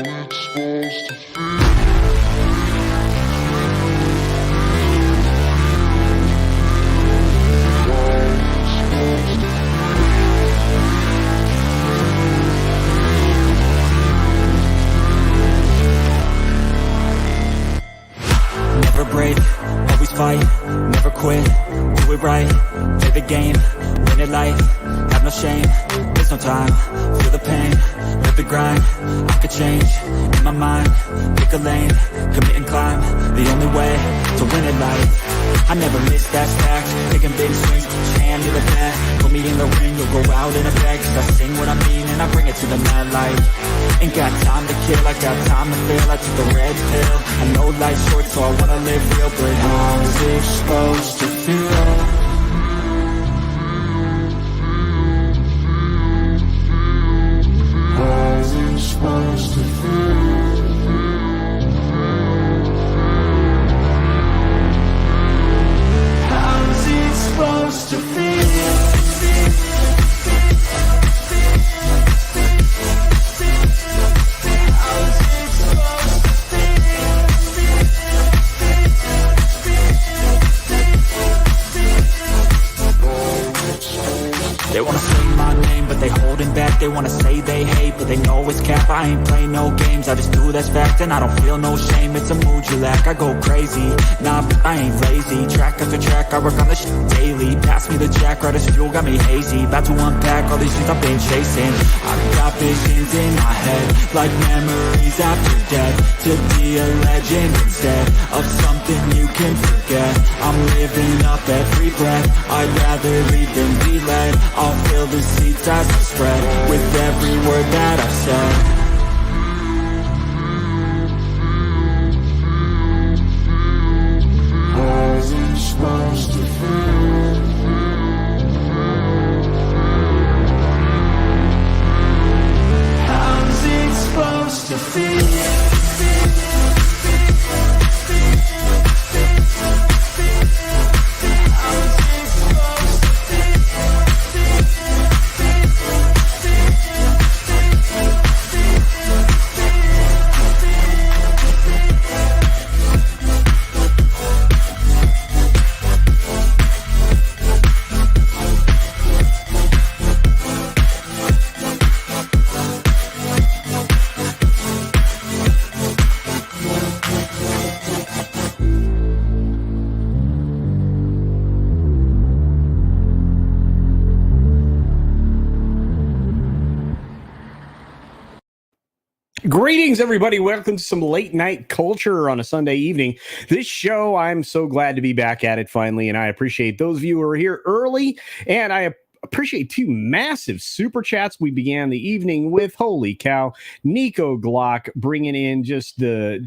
Never break, always fight, never quit, do it right, play the game, win it life, have no shame, there's no time, feel the pain, live the grind, I could change, in my mind, pick a lane, commit and climb, the only way to win it life. I never miss that stack, taking big swings, put your hand to the bat, put me in the ring, you'll go out in a bag, cause I sing what I mean and I bring it to the mad light. Ain't got time to kill, I got time to feel, I took the red pill, I know life's short so I wanna live real, but how's it supposed to feel? How's it supposed to feel? How's it supposed to feel? They wanna say my name, but they holding back. They wanna say they hate, but they know it's cap. I ain't play no games, I just do that's fact. And I don't feel no shame, it's a mood you lack. I go crazy, nah, but I ain't lazy. Track after track, I work on this shit daily. Pass me the jack, right as fuel, got me hazy. About to unpack all these things I've been chasing. I've got visions in my head, like memories after death. To be a legend instead of something you can forget. I'm living up every breath, I'd rather lead than be led. I'll fill the seats as I spread with every word that I've said. How's it supposed to feel? How's it supposed to feel? Greetings, everybody. Welcome to some late night culture on a Sunday evening. This show, I'm so glad to be back at it finally, and I appreciate those of you who are here early, and I appreciate two massive super chats we began the evening with. Holy cow, Nico Glock bringing in just the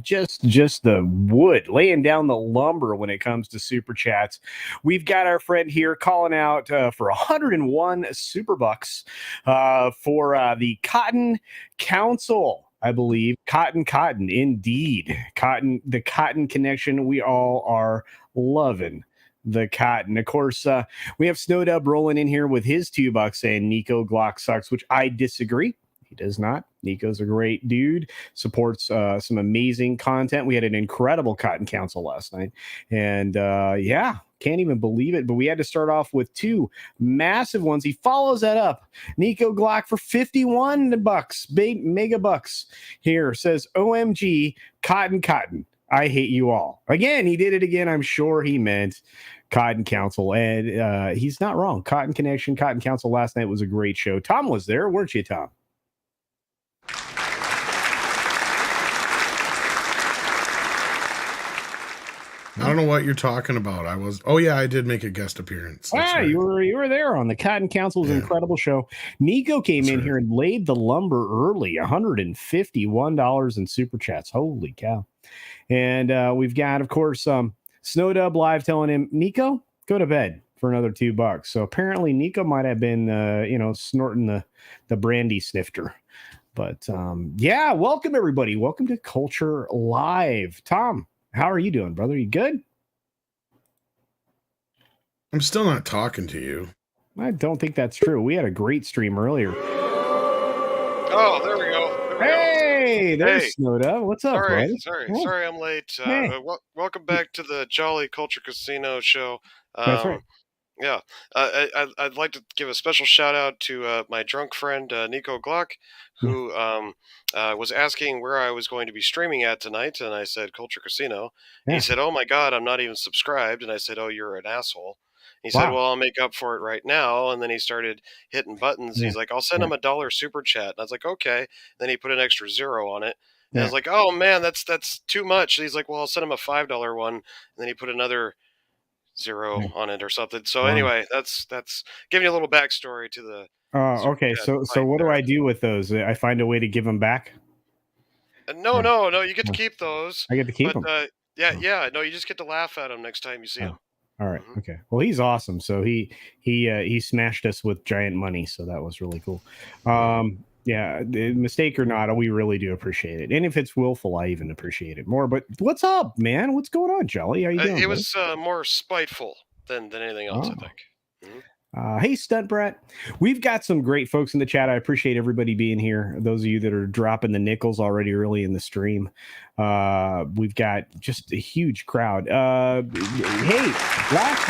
wood, laying down the lumber when it comes to super chats. We've got our friend here calling out for 101 super bucks for the Cotton Council. I believe cotton, indeed. The cotton connection. We all are loving the cotton. Of course, we have Snowdub rolling in here with his $2 saying Nico Glock sucks, which I disagree. He does not. Nico's a great dude, supports some amazing content. We had an incredible Cotton Council last night. And yeah, can't even believe it. But we had to start off with two massive ones. He follows that up. Nico Glock for 51 bucks, big mega bucks here, says, OMG, cotton. I hate you all. Again, he did it again. I'm sure he meant Cotton Council. And he's not wrong. Cotton Connection, Cotton Council last night was a great show. Tom was there, weren't you, Tom? I don't know what you're talking about. I did make a guest appearance. That's right. you were there on the Cotton Council's incredible show. Nico came in here and laid the lumber early, $151 in super chats. Holy cow. And we've got, of course, Snowdub Live telling him, Nico, go to bed for another $2. So apparently Nico might have been, snorting the brandy snifter. But yeah, welcome everybody. Welcome to Culture Live. Tom, how are you doing, brother? You good? I'm still not talking to you. I don't think that's true. We had a great stream earlier. Oh, there we go. Hey, there's Hey, Snowda. What's up, buddy? Hey, sorry I'm late. hey. Welcome back to the Jolly Culture Casino show. That's right. Um, yeah, I'd like to give a special shout out to my drunk friend Nico Glock, Yeah, who was asking where I was going to be streaming at tonight, and I said Culture Casino. He yeah. said, "Oh my God, I'm not even subscribed," and I said, "Oh, you're an asshole." He said, Wow. "Well, I'll make up for it right now," and then he started hitting buttons. Yeah, He's like, "I'll send yeah, him $1 super chat," and I was like, "Okay." Then he put an extra zero on it. And I yeah. was like, "Oh man, that's too much." And he's like, "Well, I'll send him a $5 one." And then he put another zero Yeah. on it or something. So Wow. anyway, that's giving you a little backstory to the super Okay. chat So fight what do there. I do with those? I find a way to give them back. No, Or, no, no, you get to uh, keep those. I get to keep But them. yeah, Oh, yeah, no, you just get to laugh at him next time you see oh. him. All right. Hmm. Okay. Well, he's awesome. So he smashed us with giant money. So that was really cool. Yeah, mistake or not, we really do appreciate it. And if it's willful, I even appreciate it more. But what's up, man? What's going on, Jolly? How you doing, It buddy? was more spiteful than anything else, I Oh. think. Mhm. Hey, Stunt Brat. We've got some great folks in the chat. I appreciate everybody being here. Those of you that are dropping the nickels already early in the stream. We've got just a huge crowd. Hey, last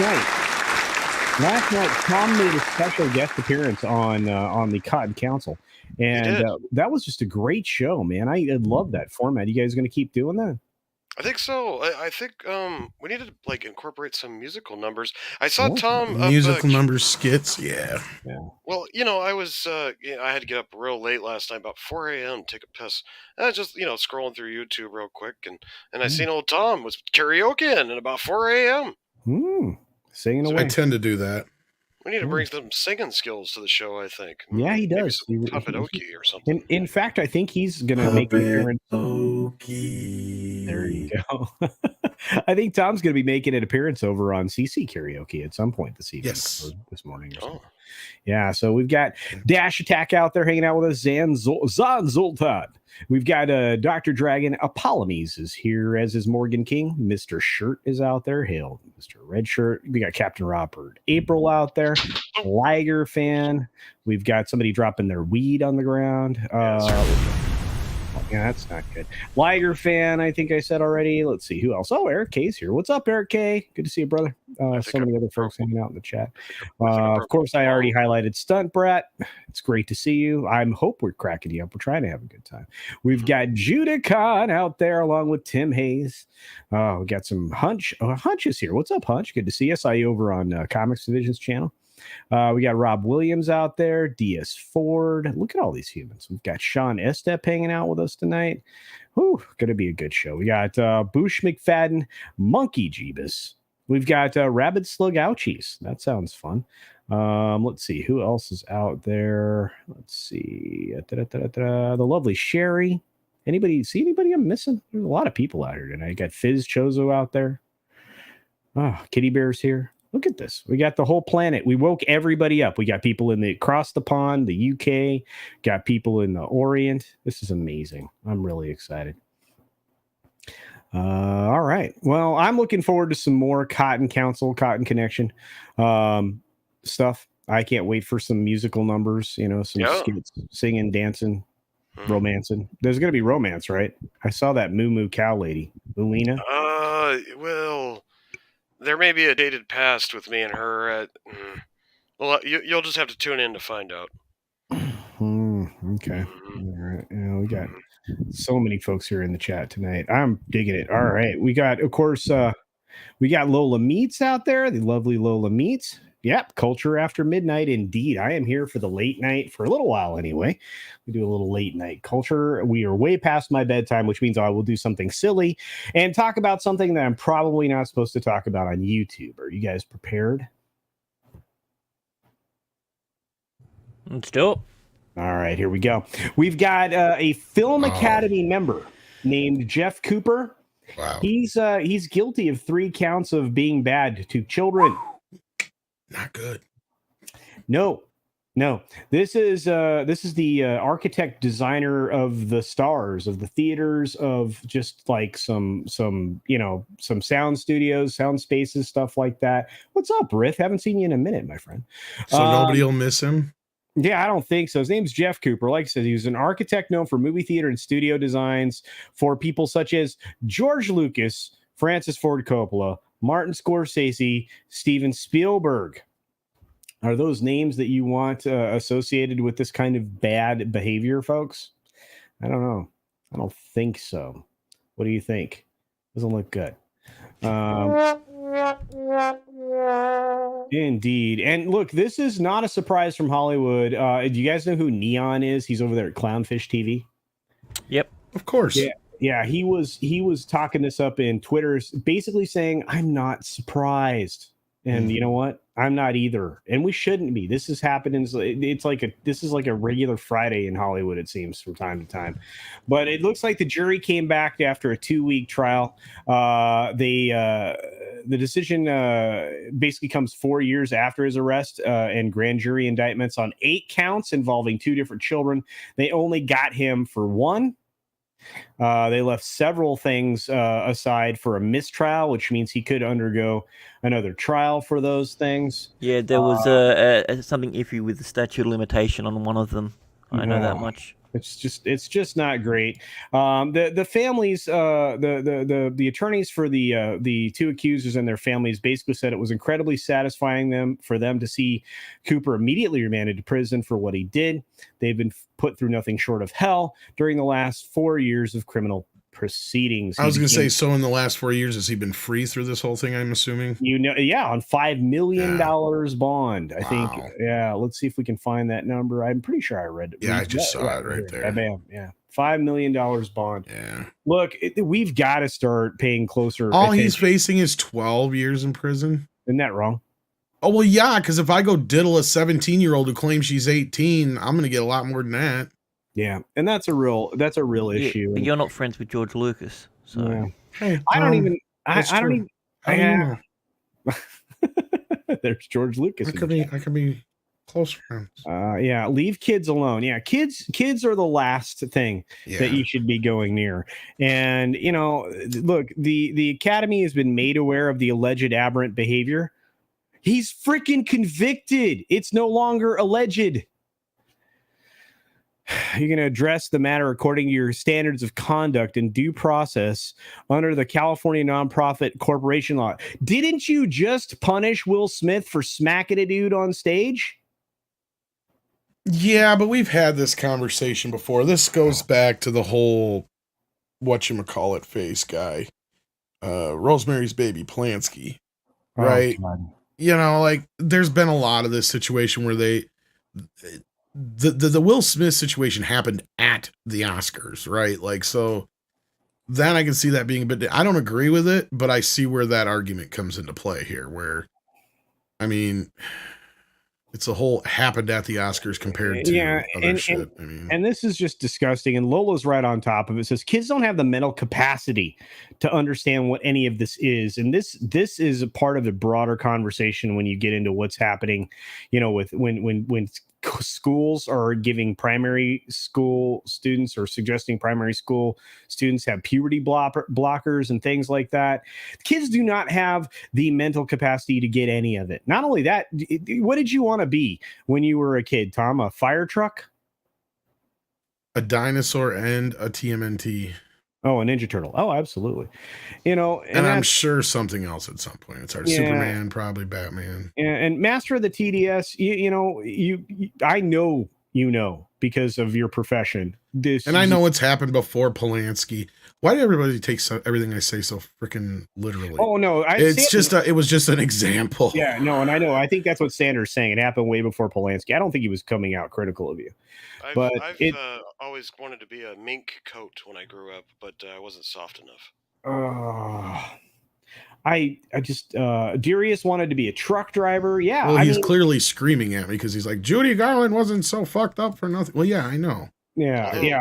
night, Tom made a special guest appearance on the Cotton Council, He and did. that was just a great show, man. I love that format. You guys going to keep doing that? I think so. I think we need to like incorporate some musical numbers. I saw Yeah, Tom up. Musical numbers, skits. Yeah. yeah. Well, I was I had to get up real late last night, about 4 a.m. to take a piss. And I was just scrolling through YouTube real quick, and I seen old Tom was karaokeing at about 4 a.m. Singing So I away. tend to do that. we need to Yeah. bring some singing skills to the show. I think. Yeah, he Maybe does. some puppetoki or something. In fact, I think he's going to make an appearance. Puppetoki. There you go. I think Tom's going to be making an appearance over on CC Karaoke at some point this evening. Yes. Or this morning or Oh, something. Yeah, so we've got Dash Attack out there hanging out with us. Zan Zoltan. We've got Dr. Dragon. Apollomes is here, as is Morgan King. Mr. Shirt is out there. Hail, Mr. Red Shirt. We got Captain Robert April out there. Liger fan. We've got somebody dropping their weed on the ground. Yeah, that's not good. Liger fan, I think I said already. Let's see who else. Oh, Eric K's here. What's up, Eric K? Good to see you, brother. So many other folks hanging out in the chat. Of course, I already highlighted Stunt Brat. It's great to see you. I hope we're cracking you up. We're trying to have a good time. We've got Judah Khan out there along with Tim Hayes. We got some Hunch. Hunch is here. What's up, Hunch? Good to see you. I saw you over on Comics Division's channel. We got Rob Williams out there, DS Ford. Look at all these humans. We've got Sean Estep hanging out with us tonight. Whew, gonna be a good show. We got Boosh McFadden, Monkey Jeebus. We've got Rabid Slug Ouchies. That sounds fun. Let's see who else is out there. Let's see. The lovely Sherry. See anybody I'm missing? There's a lot of people out here tonight. Got Fizz Chozo out there. Kitty Bear's here. Look at this. We got the whole planet. We woke everybody up. We got people across the pond, the UK, got people in the Orient. This is amazing. I'm really excited. All right. Well, I'm looking forward to some more Cotton Council, Cotton Connection stuff. I can't wait for some musical numbers, some skits, singing, dancing, romancing. There's going to be romance, right? I saw that Moo Moo Cow lady, Ulina. Well, there may be a dated past with me and her. Well, you'll just have to tune in to find out. Okay. All right. We got so many folks here in the chat tonight. I'm digging it. All right. We got, of course, we got Lola Meats out there. The lovely Lola Meats. Yep. Culture After Midnight. Indeed. I am here for the late night for a little while anyway. We do a little late night culture. We are way past my bedtime, which means I will do something silly and talk about something that I'm probably not supposed to talk about on YouTube. Are you guys prepared? Let's do it. All right, here we go. We've got a Film Academy member named Jeff Cooper. Wow. He's guilty of 3 counts of being bad to children. Not good. No. This is the architect designer of the stars of the theaters of just like some sound studios, sound spaces, stuff like that. What's up, Riff? Haven't seen you in a minute, my friend. So nobody will miss him. Yeah, I don't think so. His name's Jeff Cooper. Like I said, he was an architect known for movie theater and studio designs for people such as George Lucas, Francis Ford Coppola, Martin Scorsese, Steven Spielberg. Are those names that you want associated with this kind of bad behavior, folks? I don't know. I don't think so. What do you think? Doesn't look good. Indeed. And look, this is not a surprise from Hollywood. Do you guys know who Neon is? He's over there at Clownfish TV. Yep. Of course. Yeah, he was talking this up in Twitter's, basically saying, I'm not surprised. And you know what? I'm not either. And we shouldn't be. This is happening. This is like a regular Friday in Hollywood, it seems, from time to time. But it looks like the jury came back after a 2-week trial. The decision basically comes 4 years after his arrest and grand jury indictments on 8 counts involving 2 different children. They only got him for 1. They left several things aside for a mistrial, which means he could undergo another trial for those things. Yeah, there was something iffy with the statute of limitation on one of them. I know that much. It's just not great. The families, the attorneys for the 2 accusers and their families basically said it was incredibly satisfying for them to see Cooper immediately remanded to prison for what he did. They've been put through nothing short of hell during the last 4 years of criminal proceedings. I was going to say, so in the last 4 years, has he been free through this whole thing, I'm assuming? On $5 million bond, I think. Yeah, let's see if we can find that number. I'm pretty sure I read it. Yeah, I just saw it right there. Yeah, $5 million bond. Yeah. Look, we've got to start paying closer All attention. he's facing is 12 years in prison. Isn't that wrong? Oh, well, yeah, because if I go diddle a 17-year-old who claims she's 18, I'm going to get a lot more than that. Yeah, and that's a real issue. But you're not friends with George Lucas, so yeah. Hey, I don't even. How do you know? There's George Lucas. I could be close friends. Yeah, leave kids alone. Yeah, kids are the last thing that you should be going near. And look, the Academy has been made aware of the alleged aberrant behavior. He's freaking convicted. It's no longer alleged. You're going to address the matter according to your standards of conduct and due process under the California Nonprofit Corporation Law. Didn't you just punish Will Smith for smacking a dude on stage? Yeah, but we've had this conversation before. This goes back to the whole whatchamacallit face guy, Rosemary's Baby Polanski, right? Oh, There's been a lot of this situation where the Will Smith situation happened at the Oscars, right? So then I can see that being a bit, I don't agree with it, but I see where that argument comes into play here, where, I mean, it's a whole happened at the Oscars compared to other shit. And this is just disgusting. And Lola's right on top of it. Says kids don't have the mental capacity to understand what any of this is. And this is a part of the broader conversation when you get into what's happening, with when schools are giving primary school students or suggesting primary school students have puberty blockers and things like that. Kids do not have the mental capacity to get any of it. Not only that, what did you want to be when you were a kid, Tom? A fire truck? A dinosaur and a TMNT. Oh, a Ninja Turtle. Oh, absolutely. And I'm sure something else at some point. It's our Superman, probably Batman. And Master of the TDS, I know because of your profession. I know what's happened before Polanski. Why did everybody take everything I say so freaking literally? Oh no, it was just an example. Yeah, no, and I know. I think that's what Sanders saying. It happened way before Polanski. I don't think he was coming out critical of you. I've always wanted to be a mink coat when I grew up, but I wasn't soft enough. I just Darius wanted to be a truck driver. Yeah, well, he's clearly screaming at me because he's like, Judy Garland wasn't so fucked up for nothing. Well, yeah, I know. Yeah.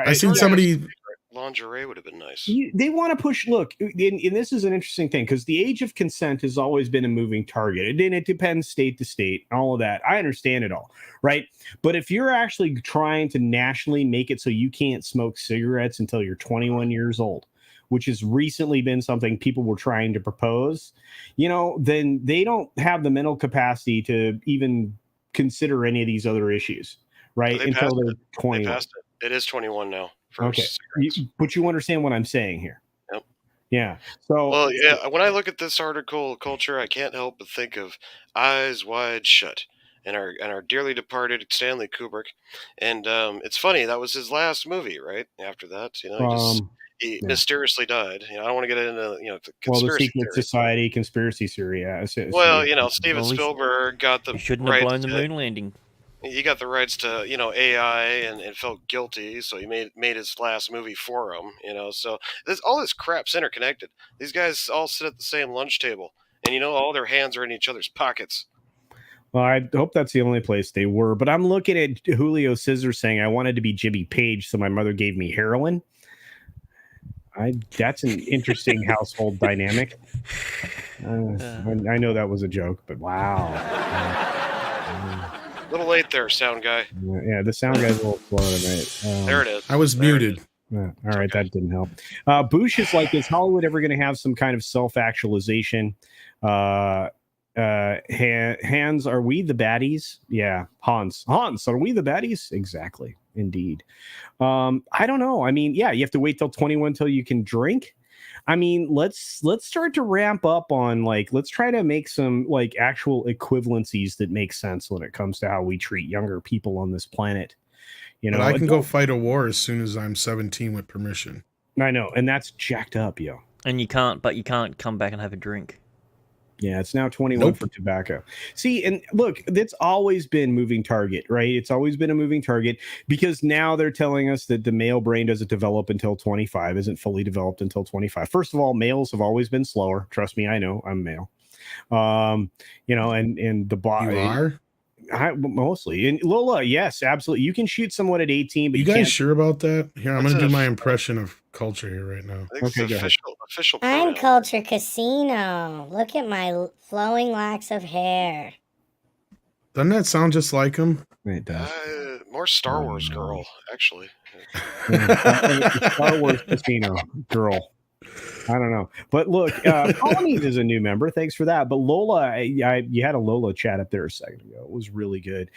I seen somebody. Lingerie would have been nice. They want to push. Look, and this is an interesting thing because the age of consent has always been a moving target, and it depends state to state, and all of that. I understand it all, right? But if you're actually trying to nationally make it so you can't smoke cigarettes until you're 21 years old, which has recently been something people were trying to propose, then they don't have the mental capacity to even consider any of these other issues, right? They Until passed they're it. They 21. passed it. It is 21 now for Okay. cigarettes. But you understand what I'm saying here. Yep. Yeah. So Well, yeah. When I look at this article, culture, I can't help but think of Eyes Wide Shut, and our dearly departed Stanley Kubrick. And it's funny, that was his last movie, right? After that, he yeah. mysteriously died. I don't want to get into the Well, the conspiracy Secret theories. Society conspiracy theory. Yeah. Well, Steven Well, he Spielberg got the You shouldn't have rights blown the to moon landing. he got the rights to AI and felt guilty, so he made his last movie for him. So all this crap's interconnected. These guys all sit at the same lunch table, and all their hands are in each other's pockets. Well, I hope that's the only place they were. But I'm looking at Julio Scissors saying I wanted to be Jimmy Page, so my mother gave me heroin. That's an interesting household dynamic. I know that was a joke, but wow. A little late there, sound guy. Yeah, the sound guy's a little slow tonight. There it is. I was muted. All right, that didn't help. Bush is like, is Hollywood ever going to have some kind of self-actualization? Hans, are we the baddies? Yeah, Hans, are we the baddies? Exactly, indeed. I don't know. I mean, yeah, you have to wait till 21 till you can drink. I mean, let's start to ramp up on let's try to make some actual equivalencies that make sense when it comes to how we treat younger people on this planet. But I can go fight a war as soon as I'm 17 with permission. I know, and that's jacked up, yo. And you can't come back and have a drink. Yeah, it's now 21 for tobacco. See, and look, that's always been moving target, right? It's always been a moving target because now they're telling us that the male brain doesn't develop until 25, isn't fully developed until 25. First of all, males have always been slower. Trust me, I know, I'm male. And the body. You are? Mostly. And Lola, yes, absolutely. You can shoot someone at 18, but you guys sure about that? Here, I'm going to do my impression of culture here right now. Okay, official I'm CultureCasino. Look at my flowing locks of hair. Doesn't that sound just like him? It does. More Star Wars girl, actually. Star Wars Casino girl. I don't know. But look, Colonies is a new member. Thanks for that. But Lola, you had a Lola chat up there a second ago. It was really good.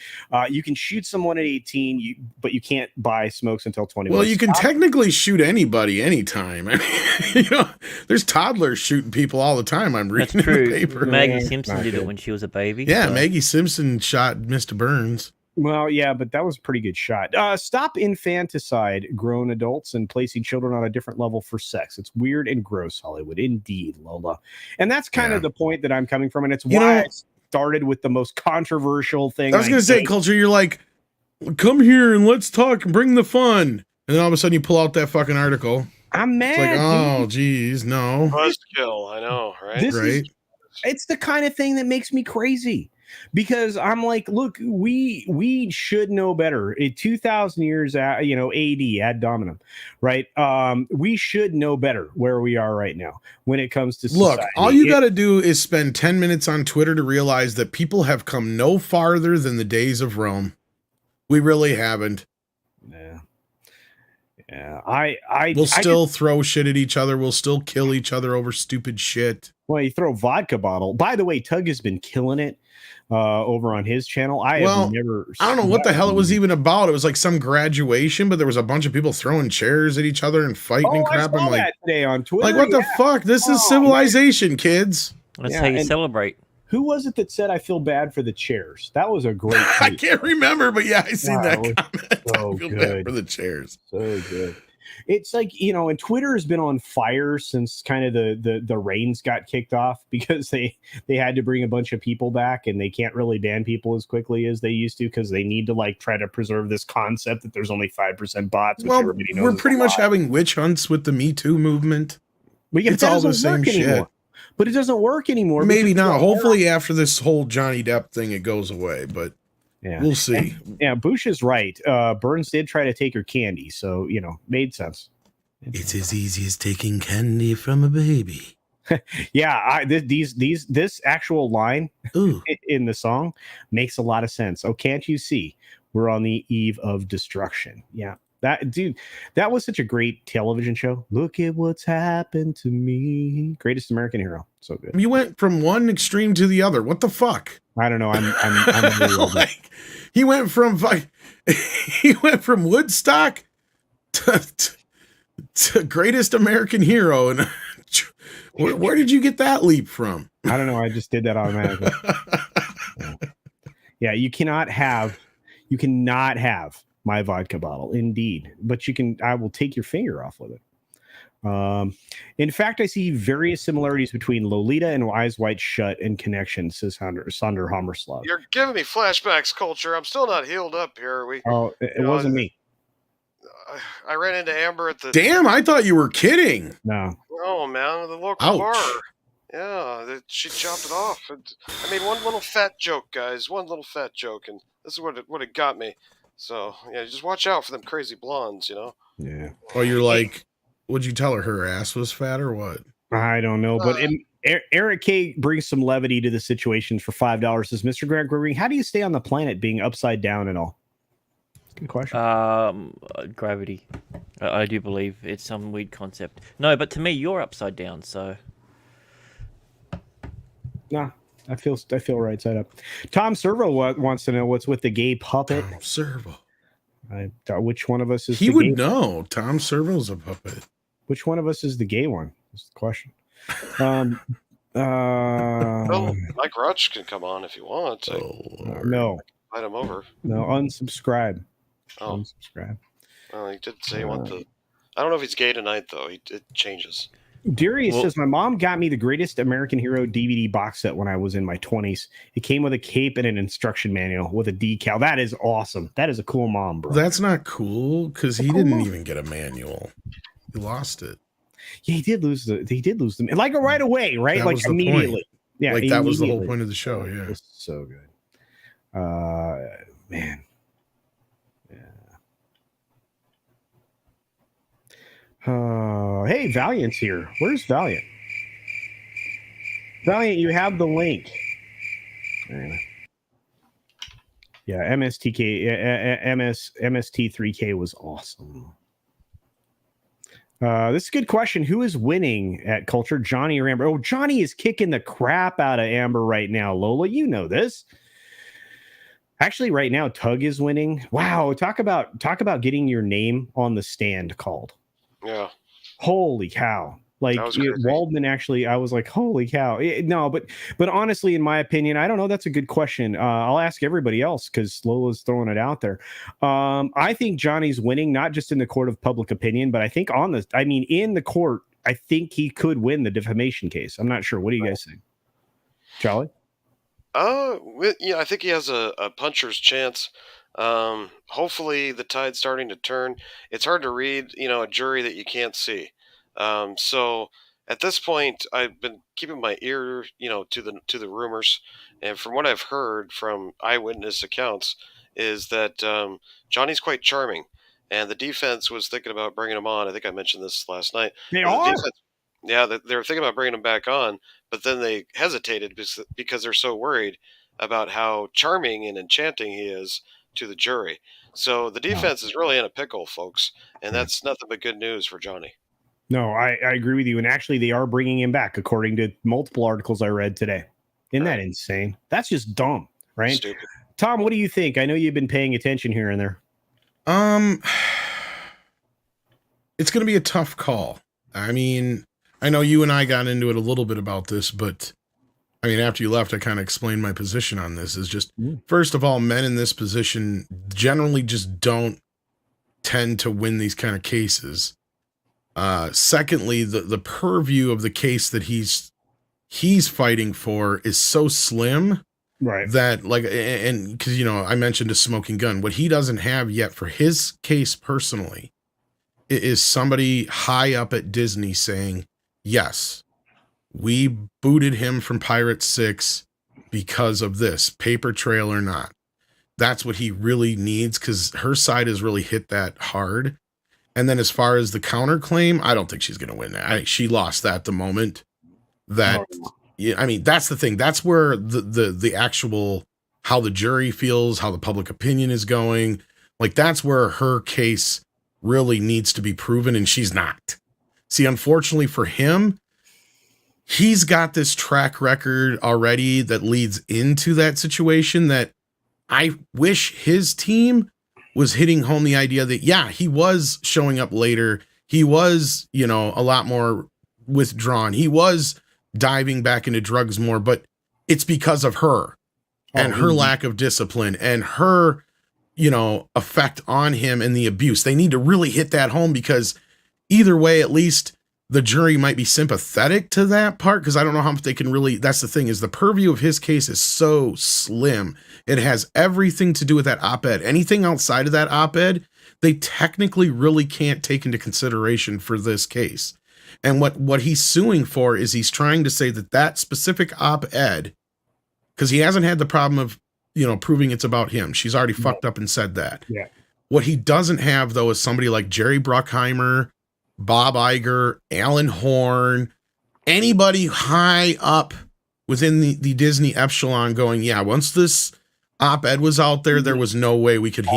You can shoot someone at 18, but you can't buy smokes until 21. Well, you can technically shoot anybody anytime. I mean, there's toddlers shooting people all the time. I'm reading in the paper. Maggie Simpson did it when she was a baby. Yeah, so. Maggie Simpson shot Mr. Burns. Well, yeah, but that was a pretty good shot. Stop infanticide grown adults and placing children on a different level for sex. It's weird and gross, Hollywood. Indeed, Lola. And that's kind of the point that I'm coming from. And it's why I started with the most controversial thing. I was going to say, Culture, you're like, come here and let's talk and bring the fun. And then all of a sudden you pull out that fucking article. I'm mad. It's like, oh, geez, no. Buzzkill, I know, right? It's the kind of thing that makes me crazy. Because I'm like, look, we should know better. In 2,000 years, AD ad dominum, right? We should know better where we are right now when it comes to society. Look, all you got to do is spend 10 minutes on Twitter to realize that people have come no farther than the days of Rome. We really haven't. Yeah. We'll still throw shit at each other. We'll still kill each other over stupid shit. Well, you throw vodka bottle. By the way, Tug has been killing it over on his channel. I don't know what the hell it was even about. It was like some graduation, but there was a bunch of people throwing chairs at each other and fighting and crap. I'm like, today on Twitter. Like, what the fuck? This is civilization, kids. That's how you celebrate. Who was it that said I feel bad for the chairs? That was a great tweet. I can't remember, but yeah, I seen that comment. So I feel good bad for the chairs. So good. It's like, and Twitter has been on fire since kind of the reins got kicked off because they had to bring a bunch of people back and they can't really ban people as quickly as they used to because they need to try to preserve this concept that there's only 5% bots. Well, we're pretty much having witch hunts with the Me Too movement. It's all the same shit. But it doesn't work anymore. Maybe not. Hopefully after this whole Johnny Depp thing, it goes away, but we'll see. Bush is right. Burns did try to take her candy, so, made sense. It's as easy as taking candy from a baby. Yeah, this actual line in the song makes a lot of sense. Oh, can't you see? We're on the eve of destruction. Yeah. That dude, that was such a great television show. Look at what's happened to me. Greatest American Hero. So good. You went from one extreme to the other. What the fuck? I don't know. I'm really old. Like, he went from Woodstock to Greatest American Hero, and where did you get that leap from? I don't know. I just did that automatically. Yeah, you cannot have my vodka bottle, indeed. But I will take your finger off with it. In fact, I see various similarities between Lolita and Eyes Wide Shut in connection, says Sander Hammerslav. You're giving me flashbacks, Culture. I'm still not healed up here. It wasn't me. I ran into Amber at the... Damn, I thought you were kidding. No. Oh, man, the local bar. Yeah, she chopped it off. I made one little fat joke, guys. One little fat joke, and this is what it got me. So, yeah, just watch out for them crazy blondes, you know? Yeah. Oh, you're like, would you tell her ass was fat or what? I don't know, but Eric K brings some levity to the situation for $5. Says, Mr. Grant Gregory, how do you stay on the planet being upside down and all? Good question. Gravity. I do believe it's some weird concept. No, but to me, you're upside down, so... Nah, I feel right side up. Tom Servo wants to know what's with the gay puppet. Tom Servo. Which one of us is he the would gay know. Tom Servo's a puppet. Which one of us is the gay one? Is the question. Well, Mike Rutch can come on if you want. No. Invite him over. No, unsubscribe. Oh. Unsubscribe. Well, he did say he wanted to... I don't know if he's gay tonight, though. It changes. Darius says, my mom got me the Greatest American Hero DVD box set when I was in my 20s. It came with a cape and an instruction manual with a decal. That is awesome. That is a cool mom, bro. That's not cool, because he didn't even get a manual. He lost it. Yeah, he did lose them. And like right away, right? That like was the immediately. point. Yeah, like that was the whole point of the show. Yeah. It was so good. Man. Hey, Valiant's here. Where's Valiant? Valiant, you have the link. Yeah, MST3K was awesome. This is a good question. Who is winning at Culture, Johnny or Amber? Oh, Johnny is kicking the crap out of Amber right now. Lola, you know this. Actually, right now, Tug is winning. Wow, talk about getting your name on the stand called. Yeah. Holy cow. Like Waldman actually, I was like, holy cow. No, but honestly, in my opinion, I don't know. That's a good question. I'll ask everybody else because Lola's throwing it out there. I think Johnny's winning, not just in the court of public opinion, but I think in the court, I think he could win the defamation case. I'm not sure. What do you guys think? Charlie? Yeah, I think he has a puncher's chance. Hopefully the tide's starting to turn. It's hard to read, a jury that you can't see. So at this point, I've been keeping my ear, to the rumors, and from what I've heard from eyewitness accounts, is that Johnny's quite charming, and the defense was thinking about bringing him on. I think I mentioned this last night. They are. Yeah, they were thinking about bringing him back on, but then they hesitated because they're so worried about how charming and enchanting he is to the jury. So the defense is really in a pickle, folks, and that's nothing but good news for Johnny. No, I agree with you. And actually, they are bringing him back, according to multiple articles I read today. Isn't that insane? That's just dumb, right? Stupid. Tom, what do you think? I know you've been paying attention here and there. It's going to be a tough call. I mean, I know you and I got into it a little bit about this, but I mean, after you left, I kind of explained my position on this. Is just, first of all, men in this position generally just don't tend to win these kind of cases. Secondly, the purview of the case that he's fighting for is so slim, right? That and because I mentioned a smoking gun. What he doesn't have yet for his case personally is somebody high up at Disney saying, yes, we booted him from Pirate 6 because of this, paper trail or not. That's what he really needs, because her side has really hit that hard. And then as far as the counterclaim, I don't think she's going to win that. She lost that the moment that, that's the thing. That's where the actual, how the jury feels, how the public opinion is going. Like, that's where her case really needs to be proven, and she's not. See, unfortunately for him, he's got this track record already that leads into that situation that I wish his team was hitting home the idea that, yeah, he was showing up later. He was, a lot more withdrawn. He was diving back into drugs more, but it's because of her and her lack of discipline and her, effect on him and the abuse. They need to really hit that home, because either way, at least the jury might be sympathetic to that part, because I don't know how much they can really, that's the thing, is the purview of his case is so slim. It has everything to do with that op-ed. Anything outside of that op-ed, they technically really can't take into consideration for this case. And what he's suing for is he's trying to say that specific op-ed, because he hasn't had the problem of, proving it's about him. She's already fucked up and said that. Yeah. What he doesn't have, though, is somebody like Jerry Bruckheimer, Bob Iger, Alan Horn, anybody high up within the Disney epsilon going, yeah, once this op-ed was out there, there was no way we could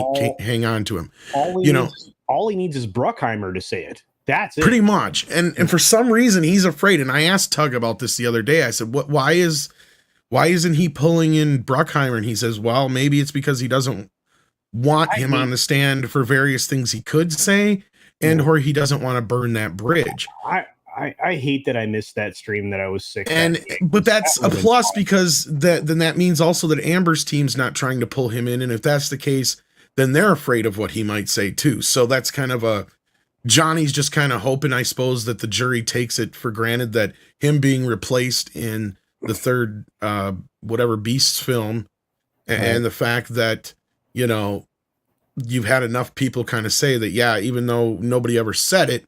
hang on to him. All he needs is Bruckheimer to say it. That's it. Pretty much. And for some reason, he's afraid. And I asked Tug about this the other day. I said, why isn't he pulling in Bruckheimer? And he says, well, maybe it's because he doesn't want him on the stand for various things he could say, or he doesn't want to burn that bridge. I hate that I missed that stream that I was sick. But that's a plus, because then that means also that Amber's team's not trying to pull him in. And if that's the case, then they're afraid of what he might say too. So that's kind of Johnny's just kind of hoping, I suppose, that the jury takes it for granted that him being replaced in the third, whatever Beasts film, and the fact that, you've had enough people kind of say that, yeah, even though nobody ever said it,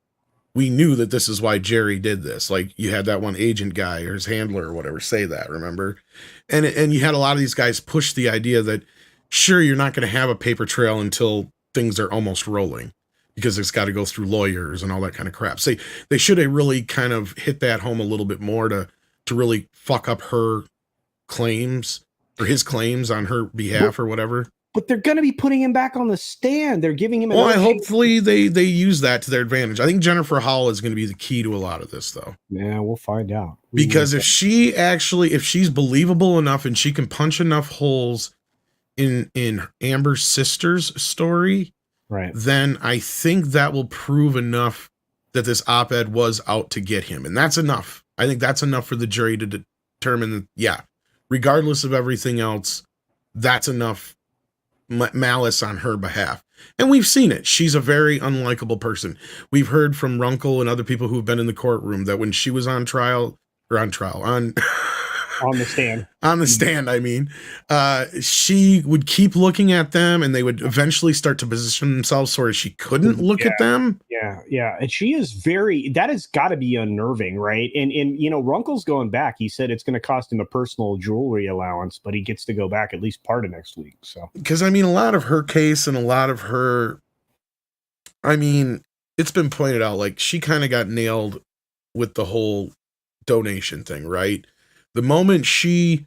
we knew that this is why Jerry did this. Like, you had that one agent guy or his handler or whatever say that, remember? And you had a lot of these guys push the idea that, sure, you're not going to have a paper trail until things are almost rolling, because it's got to go through lawyers and all that kind of crap. So they should have really kind of hit that home a little bit more to really fuck up her claims, or his claims on her behalf or whatever. But they're going to be putting him back on the stand. They're giving him. Hopefully they use that to their advantage. I think Jennifer Hall is going to be the key to a lot of this, though. Yeah, we'll find out. Because if she's believable enough and she can punch enough holes in Amber's sister's story, right, then I think that will prove enough that this op-ed was out to get him, and that's enough. I think that's enough for the jury to determine that, yeah, regardless of everything else, that's enough malice on her behalf. And we've seen it. She's a very unlikable person. We've heard from Runkle and other people who've been in the courtroom that when she was on the stand, I mean, she would keep looking at them, and they would eventually start to position themselves so she couldn't look at them. Yeah. And she is that has got to be unnerving, right? And Runkle's going back. He said it's going to cost him a personal jewelry allowance, but he gets to go back at least part of next week. So, because a lot of her case and a lot of her, it's been pointed out, like, she kind of got nailed with the whole donation thing, right? The moment she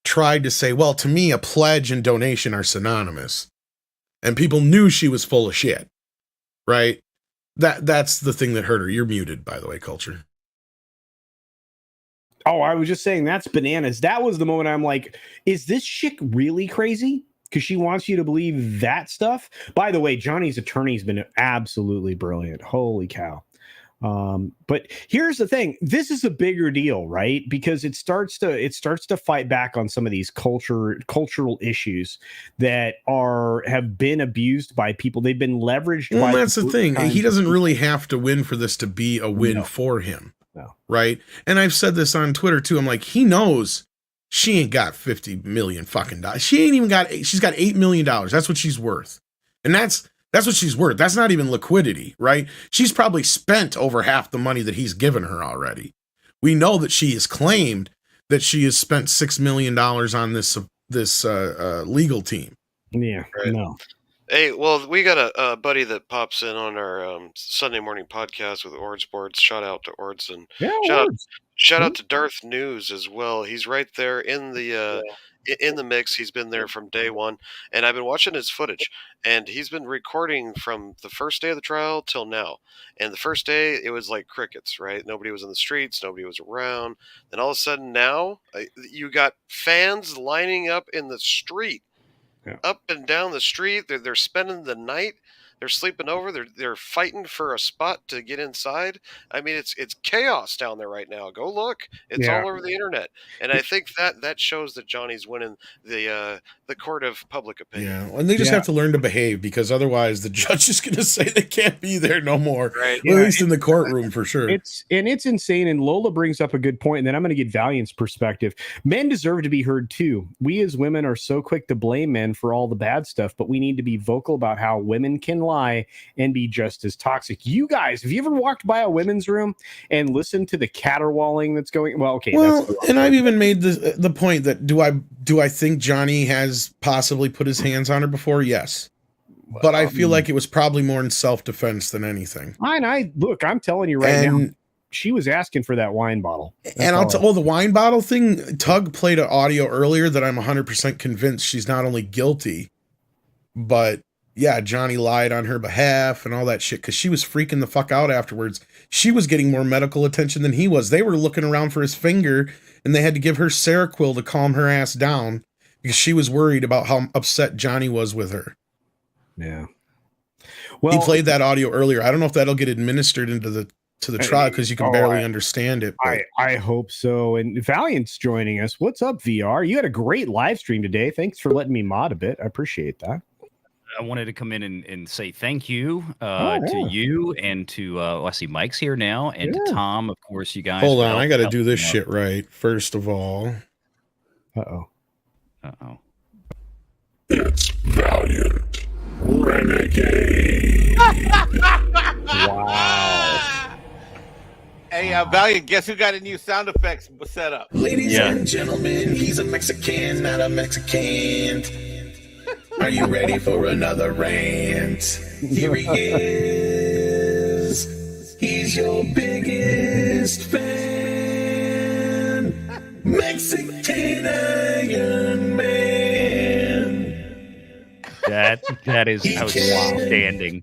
tried to say, well, to me, a pledge and donation are synonymous, and people knew she was full of shit, right? That's the thing that hurt her. You're muted, by the way, Culture. Oh, I was just saying, that's bananas. That was the moment I'm like, is this chick really crazy? Because she wants you to believe that stuff. By the way, Johnny's attorney's been absolutely brilliant. Holy cow. But here's the thing, this is a bigger deal, right? Because it starts to fight back on some of these cultural issues that have been abused by people. They've been leveraged. Well, that's the thing. He doesn't really have to win for this to be a win for him. No. Right. And I've said this on Twitter too. I'm like, he knows she ain't got 50 million fucking dollars. She's got $8 million. That's what she's worth. And that's what she's worth. That's not even liquidity, right? She's probably spent over half the money that he's given her already. We know that she has claimed that she has spent $6 million on this legal team. Yeah, right? No. Hey, well, we got a buddy that pops in on our Sunday morning podcast with Ord Sports. Shout out to Ords, and shout out to Darth News as well. He's right there in the in the mix. He's been there from day one, and I've been watching his footage, and he's been recording from the first day of the trial till now. And the first day, it was like crickets, right? Nobody was in the streets, nobody was around. Then all of a sudden now, you got fans lining up in the street, up and down the street. They're spending the night. They're sleeping over. They're fighting for a spot to get inside. I mean, it's chaos down there right now. Go look. It's all over the internet, and I think that shows that Johnny's winning the court of public opinion. Yeah, and they just have to learn to behave, because otherwise the judge is going to say they can't be there no more. Right. Well, at least in the courtroom for sure. It's insane. And Lola brings up a good point, and then I'm going to get Valiant's perspective. Men deserve to be heard too. We as women are so quick to blame men for all the bad stuff, but we need to be vocal about how women can lie and be just as toxic. You guys, have you ever walked by a women's room and listened to the caterwauling that's going? Well, okay. And I've even made the point that do I think Johnny has possibly put his hands on her before? Yes. But I feel like it was probably more in self-defense than anything. Look, I'm telling you now, she was asking for that wine bottle. The wine bottle thing, Tug played an audio earlier that I'm 100% convinced she's not only guilty, but yeah, Johnny lied on her behalf and all that shit, because she was freaking the fuck out afterwards. She was getting more medical attention than he was. They were looking around for his finger, and they had to give her Seroquel to calm her ass down because she was worried about how upset Johnny was with her. Yeah. Well, he played that audio earlier. I don't know if that'll get administered into the trial, because you can barely understand it. I hope so. And Valiant's joining us. What's up, VR? You had a great live stream today. Thanks for letting me mod a bit. I appreciate that. I wanted to come in and say thank you to you and to I see Mike's here now, and to Tom, of course. You guys. Hold on, I got to do this shit right first of all. It's Valiant Renegade. Wow. Hey, Valiant, guess who got a new sound effects set up? Ladies and gentlemen, he's a Mexican, not a Mexican. Are you ready for another rant? Here he is. He's your biggest fan. Mexican Iron Man. That is outstanding.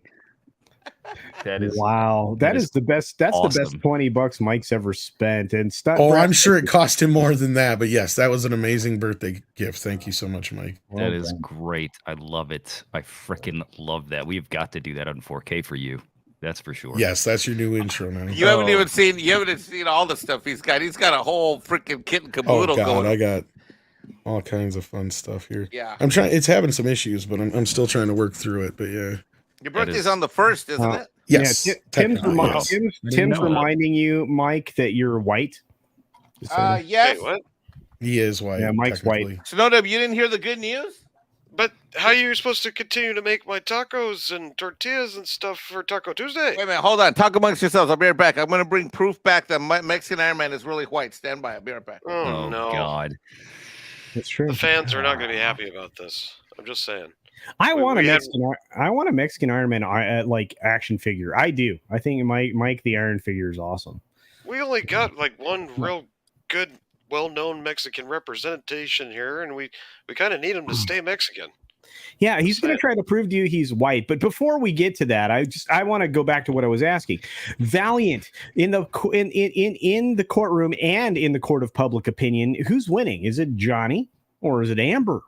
That is wow. That is the best. That's awesome. The best $20 Mike's ever spent. And I'm sure it cost him more than that, but yes, that was an amazing birthday gift. Thank you so much, Mike. That is great. I love it. I freaking love that. We've got to do that on 4K for you. That's for sure. Yes, that's your new intro now. You haven't even seen all the stuff he's got. He's got a whole freaking kit and caboodle going. I got all kinds of fun stuff here. Yeah. I'm trying. It's having some issues, but I'm still trying to work through it. But yeah. Your birthday's on the 1st, isn't it? Yes. Yeah, Tim's reminding you, Mike, that you're white. Yes. Wait, what? He is white. Yeah, Mike's white. So, no, Depp, you didn't hear the good news? But how are you supposed to continue to make my tacos and tortillas and stuff for Taco Tuesday? Wait a minute, hold on. Talk amongst yourselves. I'll be right back. I'm going to bring proof back that Mexican Iron Man is really white. Stand by. I'll be right back. Oh no. God. That's true. The fans are not going to be happy about this. I'm just saying. I want a Mexican Iron Man like action figure. I do. I think Mike the Iron figure is awesome. We only got like one real good, well-known Mexican representation here, and we kind of need him to stay Mexican. Yeah, he's going to try to prove to you he's white. But before we get to that, I want to go back to what I was asking. Valiant in the courtroom and in the court of public opinion, who's winning? Is it Johnny or is it Amber?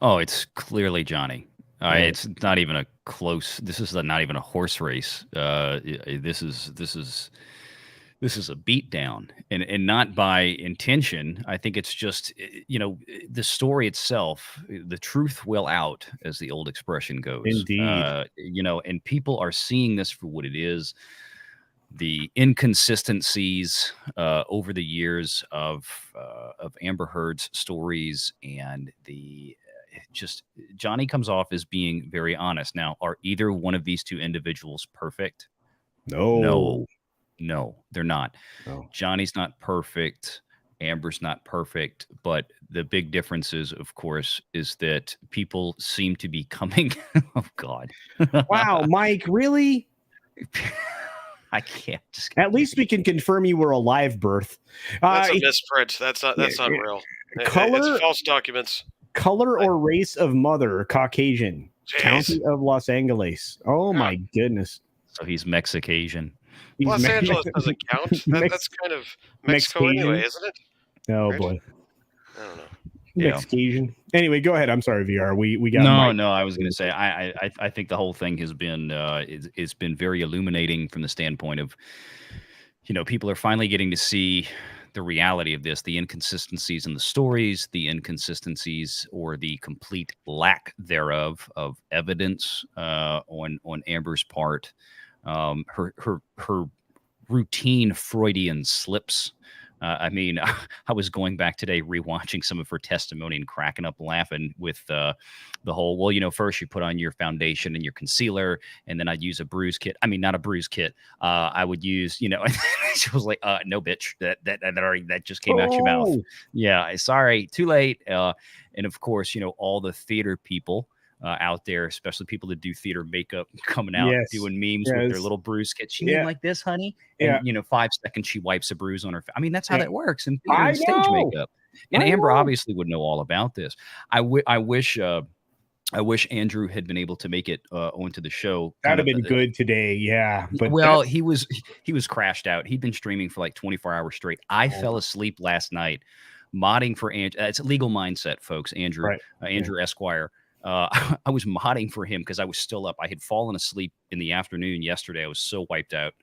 Oh, it's clearly Johnny. It's not even a close. This is not even a horse race. This is a beatdown, and not by intention. I think it's just the story itself. The truth will out, as the old expression goes. Indeed. And people are seeing this for what it is. The inconsistencies over the years of Amber Heard's stories, and Johnny comes off as being very honest. Now, are either one of these two individuals perfect? No, they're not. No. Johnny's not perfect. Amber's not perfect. But the big difference is, of course, is that people seem to be coming. Oh, God. Wow, Mike, really? I can't. Just At least we can confirm you were a live birth. That's a misprint. That's not real. Color- It's false documents. Color or race of mother, Caucasian. Jeez. County of Los Angeles. Oh my goodness. So he's Mexicasian. He's Los Me- Angeles doesn't count. That's kind of Mexico Mexican. anyway, isn't it? Oh Right? boy. I don't know. Yeah. Mexican. Anyway, go ahead. I'm sorry, VR. We got No. I was going to say I think the whole thing has been it's been very illuminating from the standpoint of, people are finally getting to see the reality of this, the inconsistencies in the stories, the inconsistencies or the complete lack thereof of evidence on Amber's part, her routine Freudian slips. I mean, I was going back today, rewatching some of her testimony and cracking up laughing with the whole, well, first you put on your foundation and your concealer, and then I'd use a bruise kit. I mean, not a bruise kit. I would use, she was like, no, bitch, that just came out your mouth. Yeah, sorry, too late. And of course, all the theater people out there, especially people that do theater makeup, coming out doing memes with their little bruise kits. You mean like this, honey? And 5 seconds she wipes a bruise on her. I mean, that's how that works in theater and stage makeup. And Amber obviously would know all about this. I wish Andrew had been able to make it onto the show. That'd have been good today. Yeah. But he was crashed out. He'd been streaming for like 24 hours straight. I fell asleep last night modding for Andrew. It's a legal mindset, folks. Andrew Esquire. I was modding for him because I was still up. I had fallen asleep in the afternoon yesterday. I was so wiped out.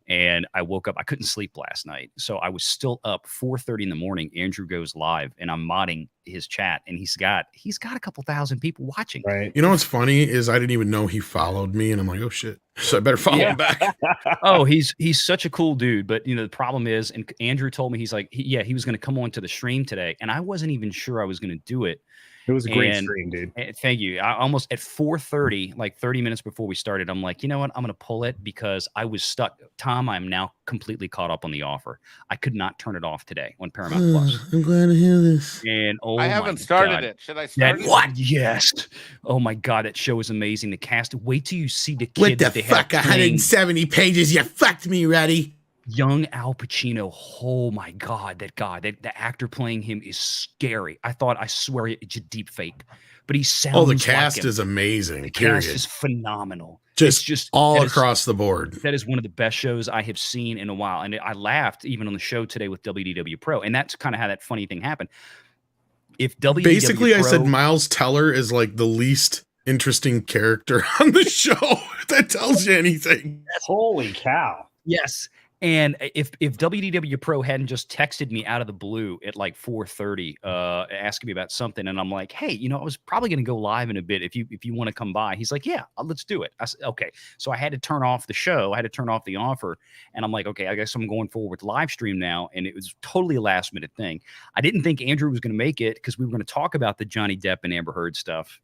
And I woke up. I couldn't sleep last night. So I was still up 4:30 in the morning. Andrew goes live and I'm modding his chat. And he's got a couple thousand people watching. Right. You know what's funny is I didn't even know he followed me. And I'm like, oh, shit. So I better follow him back. Oh, he's such a cool dude. But, the problem is, and Andrew told me, he's like, he was going to come on to the stream today. And I wasn't even sure I was going to do it. It was a great stream, dude. Thank you. I almost at 4:30, like 30 minutes before we started, I'm like, you know what? I'm going to pull it because I was stuck. Tom, I'm now completely caught up on The Offer. I could not turn it off today on Paramount Plus. I'm glad to hear this. And I haven't started it. Should I start it? What? Yes. Oh my God, that show is amazing. The cast. Wait till you see the kid. What that the they fuck? have playing 170 pages. You fucked me, Reddy. young Al Pacino. Oh my God, the actor playing him is scary. I swear it's a deep fake, but he sounds. Oh, the cast like him. is amazing. The period. cast is phenomenal. Just all across the board. That is one of the best shows I have seen in a while, and I laughed even on the show today with WDW Pro, and that's kind of how that funny thing happened. If WDW basically, Pro, I said Miles Teller is like the least interesting character on the show. If that tells you anything. Holy cow! Yes. And if WDW Pro hadn't just texted me out of the blue at like 4:30, asking me about something, and I'm like, hey, I was probably going to go live in a bit if you want to come by. He's like, yeah, let's do it. I said, okay. So I had to turn off the show. I had to turn off the offer, and I'm like, okay, I guess I'm going forward with live stream now. And it was totally a last minute thing. I didn't think Andrew was going to make it because we were going to talk about the Johnny Depp and Amber Heard stuff.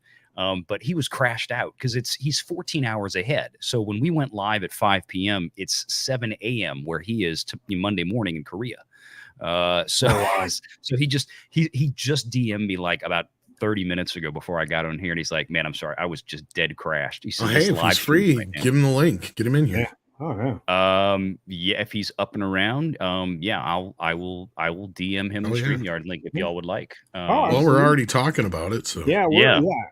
But he was crashed out because he's 14 hours ahead. So when we went live at 5 p.m., it's 7 a.m. where he is Monday morning in Korea. So he just DM'd me like about 30 minutes ago before I got on here, and he's like, "Man, I'm sorry, I was just dead crashed." He said, hey, if he's free, give him the link, get him in here. Yeah. Oh yeah. Yeah, if he's up and around, yeah, I will DM him the StreamYard link if y'all would like. Well, we're already talking about it, so yeah,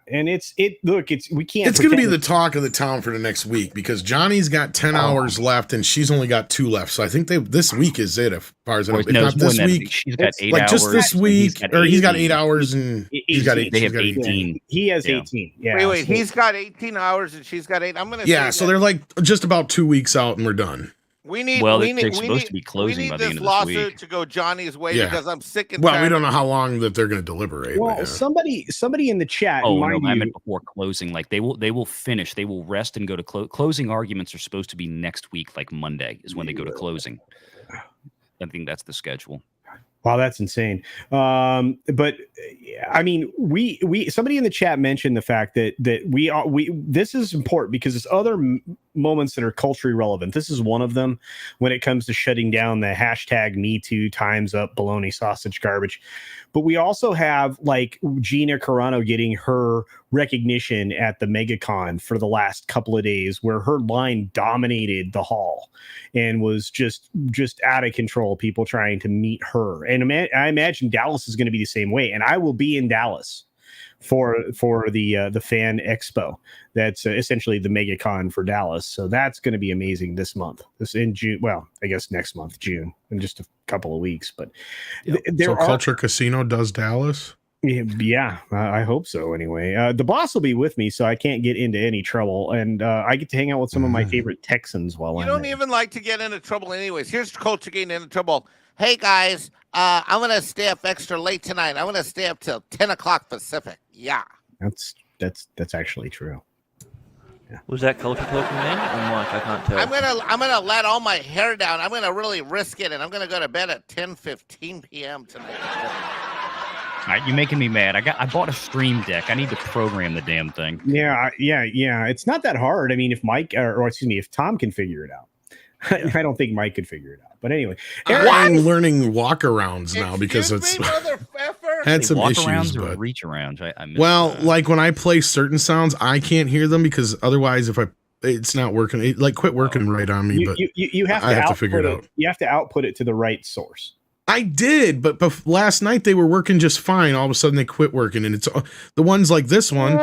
and we can't. It's going to be the talk of the town for the next week because Johnny's got 10 hours left and she's only got 2 left. So I think this week is it, as far as I know. If not this week, she's got 8 like hours. Just this week, or he's got 8 hours and he's got 8. They have 18. He has 18. Yeah. Wait, he's got 18 hours and she's got 8. I'm gonna. Yeah, so they're like just about 2 weeks out and we're done. They're supposed to be closing by the end of this week. We need this lawsuit to go Johnny's way because I'm sick and tired. tired. We don't know how long that they're going to deliberate. Well, somebody in the chat. Oh no, I meant before closing. Like they will finish. They will rest and go to closing. Arguments are supposed to be next week, like Monday is when they go to closing. I think that's the schedule. Wow, that's insane. But I mean, we somebody in the chat mentioned the fact that this is important because this other moments that are culturally relevant. This is one of them when it comes to shutting down the hashtag #MeToo, Time's Up, baloney, sausage, garbage. But we also have like Gina Carano getting her recognition at the MegaCon for the last couple of days, where her line dominated the hall and was just out of control. People trying to meet her, and I imagine Dallas is going to be the same way. And I will be in Dallas for the fan expo. That's essentially the MegaCon for Dallas. So that's going to be amazing this month. This in June. Well, I guess next month, June, in just a couple of weeks. But so Culture Casino does Dallas. Yeah, I hope so. Anyway, the boss will be with me, so I can't get into any trouble, and I get to hang out with some of my favorite Texans while You I'm don't there. even like to get into trouble anyways. Here's Culture getting into trouble. Hey, guys, I'm going to stay up extra late tonight. I'm going to stay up till 10 o'clock Pacific. Yeah. That's actually true. Was that Culture talking then, or Mike? I can't tell. I'm gonna let all my hair down. I'm gonna really risk it, and I'm gonna go to bed at 10:15 p.m. tonight. All right, you're making me mad. I bought a Stream Deck. I need to program the damn thing. Yeah. It's not that hard. I mean, if Mike, or excuse me, if Tom can figure it out. I don't think Mike could figure it out. But anyway, I'm learning walkarounds now because it's had some issues. Or But reach arounds. I missed well, that. like when I play certain sounds, I can't hear them because otherwise, it's not working. It like quit working right on me. But you have I to have to figure it out. You have to output it to the right source. I did, but last night they were working just fine. All of a sudden they quit working, and it's the ones like this one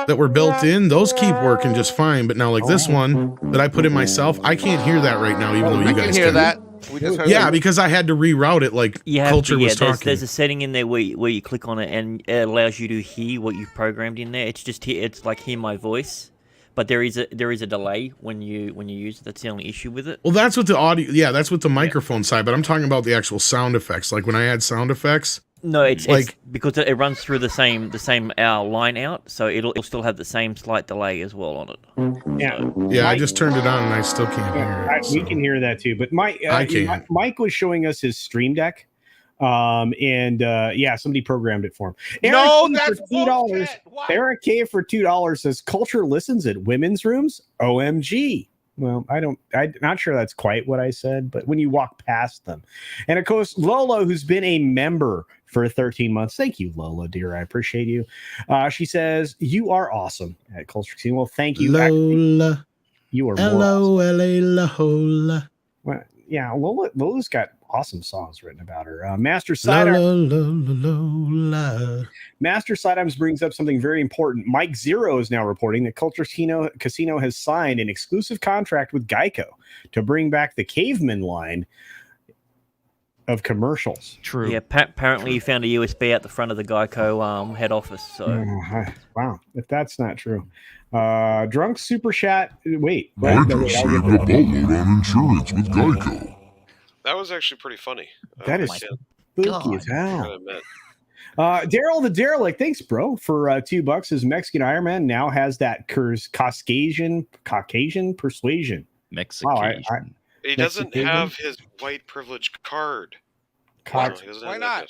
that were built in. Those keep working just fine, but now like this one that I put in myself, I can't hear that right now, even though you guys can hear can. that. We just heard Yeah, because I had to reroute it like Culture was talking. There's a setting in there where you click on it and it allows you to hear what you've programmed in there. It's like hear my voice, but there is a delay when you use it. That's the only issue with it. Well, that's what the audio. Yeah, that's what the microphone side. But I'm talking about the actual sound effects. Like when I add sound effects. No, it's like because it runs through the same line out, so it'll still have the same slight delay as well on it. Yeah, yeah. I just turned it on and I still can't hear it. We can hear that too. But I can't. Mike was showing us his Stream Deck, and somebody programmed it for him. No, Eric that's for $2. Eric K for $2 says Culture listens at women's rooms. OMG. Well, I'm not sure that's quite what I said, but when you walk past them. And of course, Lola, who's been a member for 13 months. Thank you, Lola, dear. I appreciate you. She says, you are awesome at Culture Casino. Well, thank you. Lola. Actually, you are Lola. well, yeah, Lola's got awesome songs written about her. Master Sidearms brings up something very important. Mike Zero is now reporting that Culture Casino has signed an exclusive contract with Geico to bring back the Caveman line of commercials. True. Yeah, apparently you found a USB at the front of the Geico head office. So wow, if that's not true. Drunk Super Chat. Wait. Geico saved a boatload on insurance with Geico. That was actually pretty funny. That is spooky as hell. admit. Daryl the Derelict, thanks, bro, for $2. His Mexican Iron Man now has that Caucasian persuasion. Mexican. He doesn't have his white privilege card. Why not?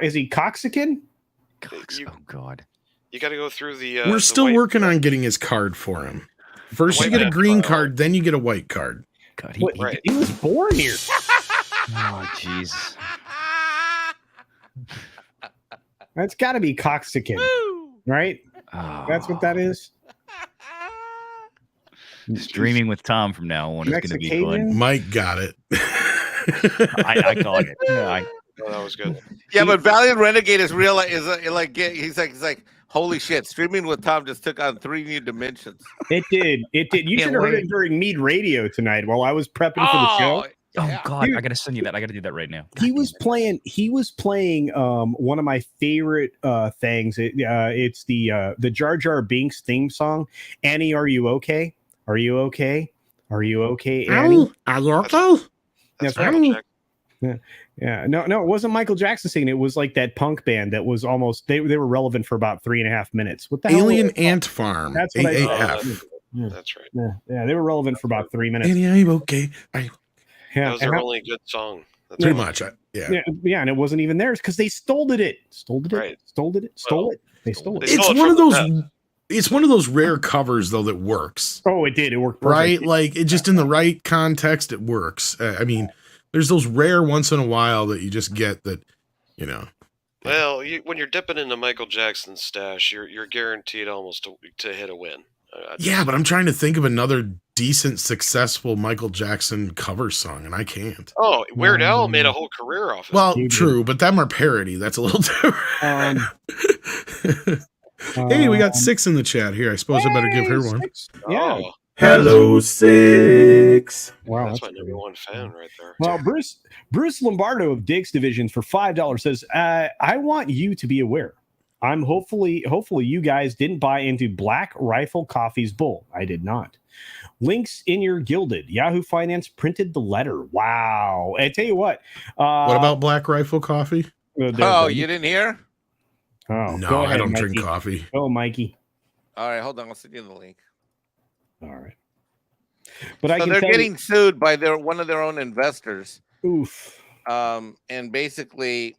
Is he Coxican? Oh God! You got to go through the. We're still working on getting his card for him. First, you get a green card, then you get a white card. God, he was born here. Oh, jeez. That's got to be Coxican, right? Oh. That's what that is. Streaming with Tom from now on is going to be fun. Mike got it. I got it. Yeah, that was good. Yeah, but Valiant Renegade is real. He's like, holy shit! Streaming with Tom just took on 3 new dimensions. It did. You should have heard it during Mead Radio tonight while I was prepping for the show. Oh God, dude, I gotta send you that. I gotta do that right now. He was playing one of my favorite things. It's the Jar Jar Binks theme song. Annie, are you okay? Are you okay? Are you okay, Annie? Are you okay? That's right. Yeah. No, it wasn't Michael Jackson singing. It was like that punk band that was almost they were relevant for about 3.5 minutes. What the hell? Alien Ant Farm. That's what AAF. That's right. Yeah, they were relevant for about 3 minutes. Annie, are you okay? That was their only good song. That's Pretty right. much. Yeah, and it wasn't even theirs because they stole it. They stole it. It's one of those it's one of those rare covers though that works. Oh, it did. It worked Right? perfect. Like it just in the right context, it works. I mean, there's those rare once in a while that you just get that, you know. Well, when you're dipping into Michael Jackson's stash, you're guaranteed almost to hit a win. Yeah, but I'm trying to think of another decent, successful Michael Jackson cover song, and I can't. Oh, Weird Al made a whole career off of it. Well, true, but them are parody. That's a little different. Hey, we got 6 in the chat here. I suppose I better give her one. 6. Yeah. Oh, Hello, 6. Wow, that's my number one fan right there. Well, Bruce Lombardo of Diggs Divisions for $5 says, I want you to be aware. Hopefully you guys didn't buy into Black Rifle Coffee's bull. I did not. Links in your gilded. Yahoo Finance printed the letter. Wow. I tell you what. What about Black Rifle Coffee? You didn't hear? Oh, no, go ahead, I don't Mikey. drink coffee. Go, Mikey. All right, hold on. I'll send you the link. All right. But so they're getting sued by one of their own investors. Oof. And basically,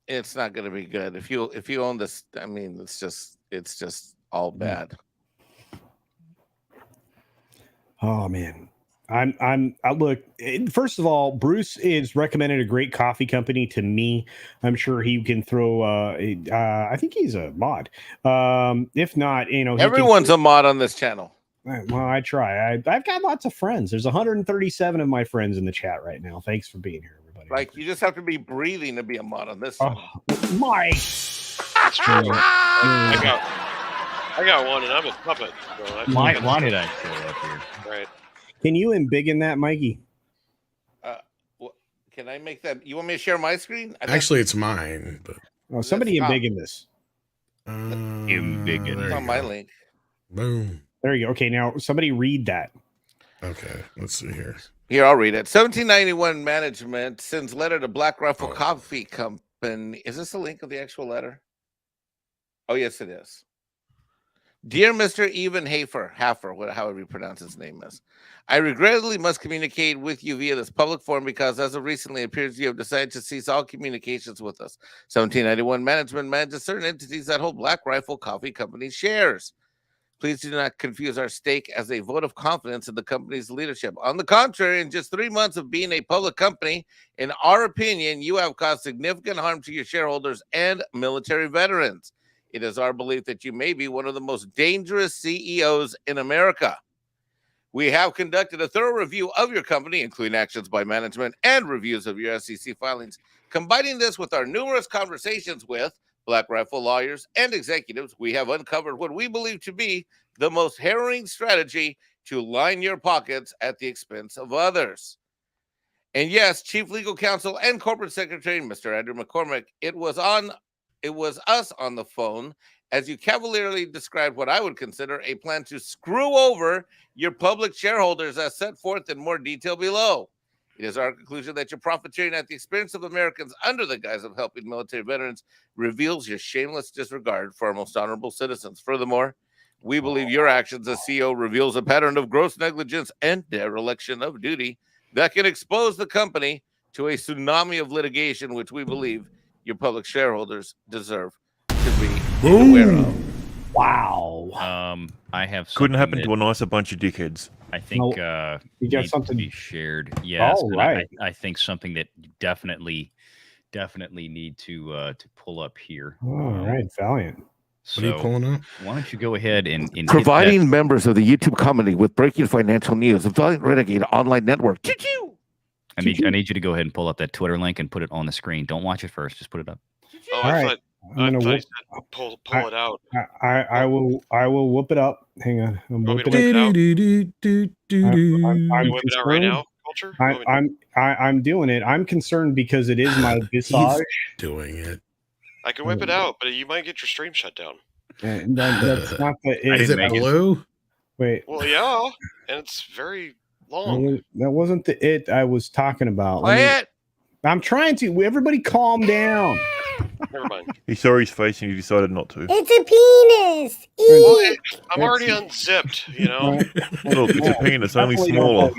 it's not going to be good. If you own this, I mean, it's just all bad. Oh man. I look, first of all, Bruce is recommended a great coffee company to me. I'm sure he can throw I think he's a mod. If not, everyone's a mod on this channel. Well, I try. I've got lots of friends. There's 137 of my friends in the chat right now. Thanks for being here, everybody. Like you just have to be breathing to be a mod on this. Mike. That's true. I got one, and I'm a puppet. So why did I show up here? Right. Can you embiggen that, Mikey? Can I make that? You want me to share my screen? Actually, it's mine. But somebody embiggen this. Embiggen. It's on my link. Boom. There you go. Okay, now somebody read that. Okay, let's see here. Here, I'll read it. 1791 management sends letter to Black Rifle Coffee Company. Is this a link of the actual letter? Oh, yes, it is. Dear Mr. Even Hafer, however you pronounce his name is, I regrettably must communicate with you via this public forum because as of recently it appears you have decided to cease all communications with us. 1791 management manages certain entities that hold Black Rifle Coffee Company shares. Please do not confuse our stake as a vote of confidence in the company's leadership. On the contrary, in just 3 months of being a public company, in our opinion, you have caused significant harm to your shareholders and military veterans. It is our belief that you may be one of the most dangerous CEOs in America. We have conducted a thorough review of your company, including actions by management and reviews of your SEC filings. Combining this with our numerous conversations with Black Rifle lawyers and executives, we have uncovered what we believe to be the most harrowing strategy to line your pockets at the expense of others. And yes, Chief Legal Counsel and Corporate Secretary, Mr. Andrew McCormick, it was us on the phone as you cavalierly described what I would consider a plan to screw over your public shareholders as set forth in more detail below. It is our conclusion that your profiteering at the expense of Americans under the guise of helping military veterans reveals your shameless disregard for our most honorable citizens. Furthermore, we believe your actions as CEO reveals a pattern of gross negligence and dereliction of duty that can expose the company to a tsunami of litigation, which we believe your public shareholders deserve to be aware of. Wow. I have couldn't happen to a nicer bunch of dickheads. I think you got something to be shared. Yes, all right. I think something that you definitely need to pull up here. All right, Valiant. So, what are you pulling up? Why don't you go ahead and providing members of the YouTube community with breaking financial news, a Valiant Renegade online network. Choo-choo! I need you to go ahead and pull up that Twitter link and put it on the screen. Don't watch it first; just put it up. Oh, All I right. thought you said pull it out. I will whoop it up. Hang on. I'm Want me to whipping whip it out? I'm Whip it out right now, Culture? I'm doing it. I'm concerned because it is my visage. Doing it. I can whip it out, but you might get your stream shut down. And that's not the Is it blue? Wait. Well, yeah, and it's very long. That wasn't the it I was talking about. I'm trying to. Everybody calm down. Never mind. He saw his face and he decided not to. It's a penis. Eek. I'm already unzipped, you know. Look, it's a penis, only smaller.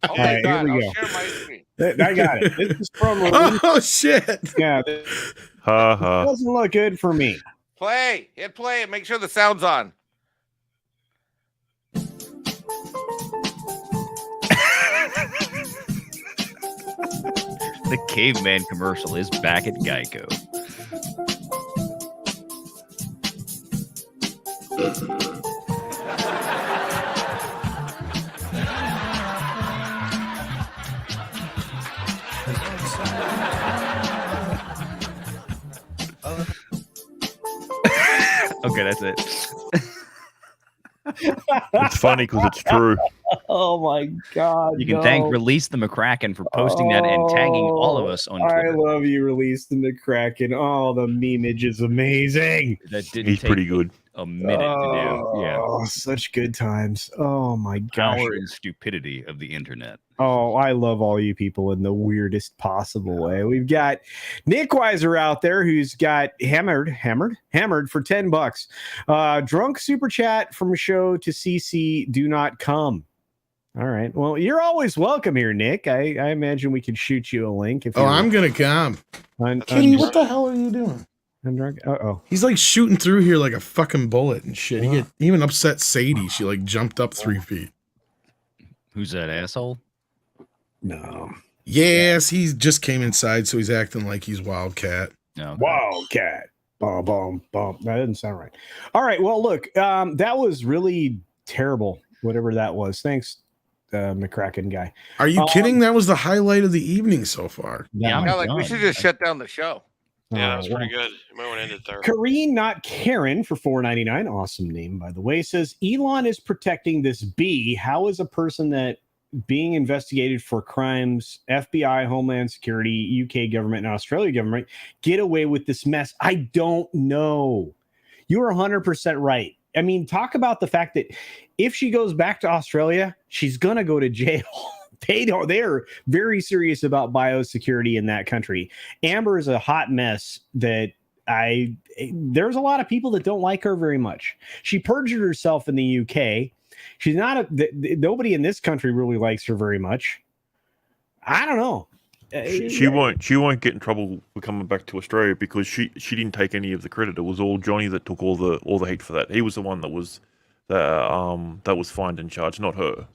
Oh my God, here we I'll go. share my screen. I got it. This is from Oh shit! yeah. Ha ha. Doesn't look good for me. Play. Hit play and make sure the sound's on. The caveman commercial is back at Geico. Okay, that's it. It's funny because it's true. Oh my God! You can thank Release the McCracken for posting that and tagging all of us on Twitter. I love you, Release the McCracken. Oh, the memeage is amazing. That didn't He's take pretty good. a minute to do. Yeah. Oh, such good times. Oh my gosh. Power and stupidity of the internet. Oh, I love all you people in the weirdest possible way. We've got Nick Weiser out there who's got hammered for $10. Drunk super chat from show to CC do not come. All right. Well, you're always welcome here, Nick. I imagine we could shoot you a link. If I'm going to come. Kitty, what the hell are you doing? I'm drunk. Uh-oh. He's like shooting through here like a fucking bullet and shit. He even upset Sadie. She like jumped up 3 feet. Who's that asshole? No. Yes, he just came inside, so he's acting like he's Wildcat. No. Okay. Wildcat. Bum, bum, bum. That didn't sound right. All right. Well, look, that was really terrible, whatever that was. Thanks, McCracken guy. Are you kidding? That was the highlight of the evening so far. Yeah, Yeah, like we should just shut down the show. Yeah, that was pretty good. You might want to end it there. Kareen, not Karen, for $4.99. Awesome name, by the way. Says Elon is protecting this bee. How is a person that being investigated for crimes, FBI, Homeland Security, UK government, and Australia government get away with this mess? I don't know. You are 100% right. I mean, talk about the fact that if she goes back to Australia, she's going to go to jail. They're very serious about biosecurity in that country. Amber is a hot mess that there's a lot of people that don't like her very much. She perjured herself in the UK. She's not nobody in this country really likes her very much. I don't know. She won't get in trouble for coming back to Australia because she didn't take any of the credit. It was all Johnny that took all the hate for that. He was the one that was fined and charged, not her.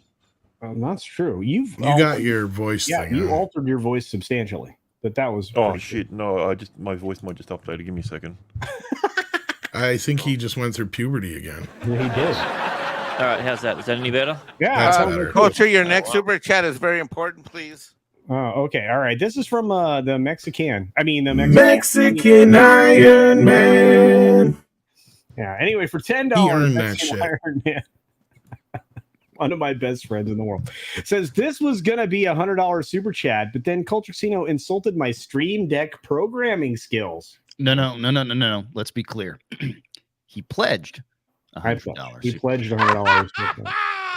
That's true. You got your voice. Yeah, thing you on. altered your voice substantially. That was. Oh shit! No, my voice might just update. Give me a second. I think he just went through puberty again. Yeah, he did. All right, how's that? Is that any better? Yeah, That's better. Culture, your next super chat is very important, please. Okay, all right. This is from the Mexican. The Mexican Iron Man. Yeah. Anyway, for $10, He earned that Mexican shit. Iron Man. One of my best friends in the world says this was gonna be $100 super chat, but then CultureCasino insulted my Stream Deck programming skills. No. Let's be clear. He pledged $100. He pledged $100.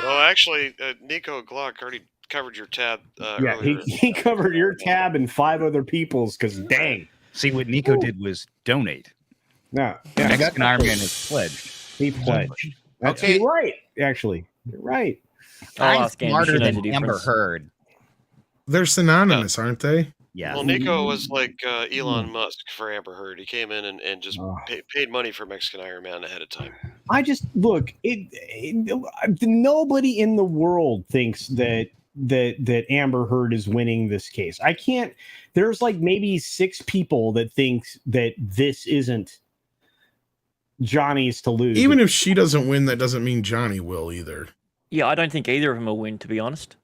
Well, actually, Nico Glock already covered your tab. Yeah, earlier. he covered your tab and 5 other people's. Because dang, See, what Nico did was donate. no, Mexican Iron Man has pledged. he pledged. That's Okay. you're right. Actually, you're right. I'll I'm ask Andy, smarter she knows than the Amber difference. Heard. They're synonymous, aren't they? Yeah. Well, Nico was like Elon Musk for Amber Heard. He came in and just Oh. paid money for Mexican Iron Man ahead of time. I just look. Nobody in the world thinks that Amber Heard is winning this case. I can't. There's like maybe 6 people that thinks that this isn't Johnny's to lose. Even if she doesn't win, that doesn't mean Johnny will either. Yeah, I don't think either of them will win, to be honest.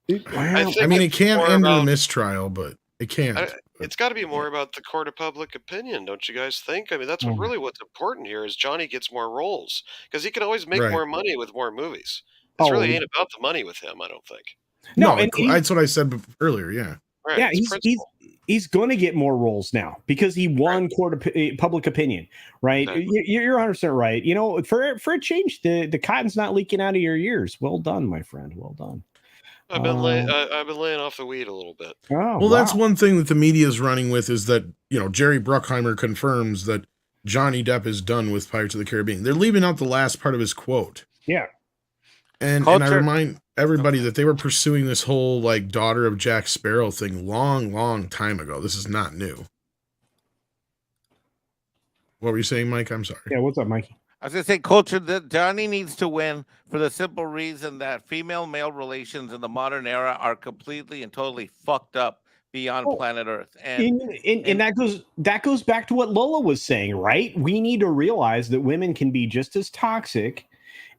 Well, I mean, it can't more end in a about- mistrial, but it can't. It's got to be more about the court of public opinion, don't you guys think? I mean, that's Mm. really what's important here is Johnny gets more roles because he can always make Right. more money with more movies. It's Oh, really ain't about the money with him, I don't think. No, No, and he- that's what I said earlier. Yeah. Right, yeah, it's principle. he's going to get more roles now because he won court of public opinion, right? Exactly. You're 100% right. You know, for a change, the cotton's not leaking out of your ears. Well done, my friend. Well done. I've been laying off the weed a little bit. Oh, Well, that's wow. one thing that the media is running with is that, Jerry Bruckheimer confirms that Johnny Depp is done with Pirates of the Caribbean. They're leaving out the last part of his quote. Yeah. And I Culture- remind everybody that they were pursuing this whole like daughter of Jack Sparrow thing long time ago. This is not new. What were you saying, Mike? I'm sorry. Yeah, what's up, Mikey? I was going to say, culture, that Johnny needs to win for the simple reason that female-male relations in the modern era are completely and totally fucked up beyond planet Earth. And that goes back to what Lola was saying, right? We need to realize that women can be just as toxic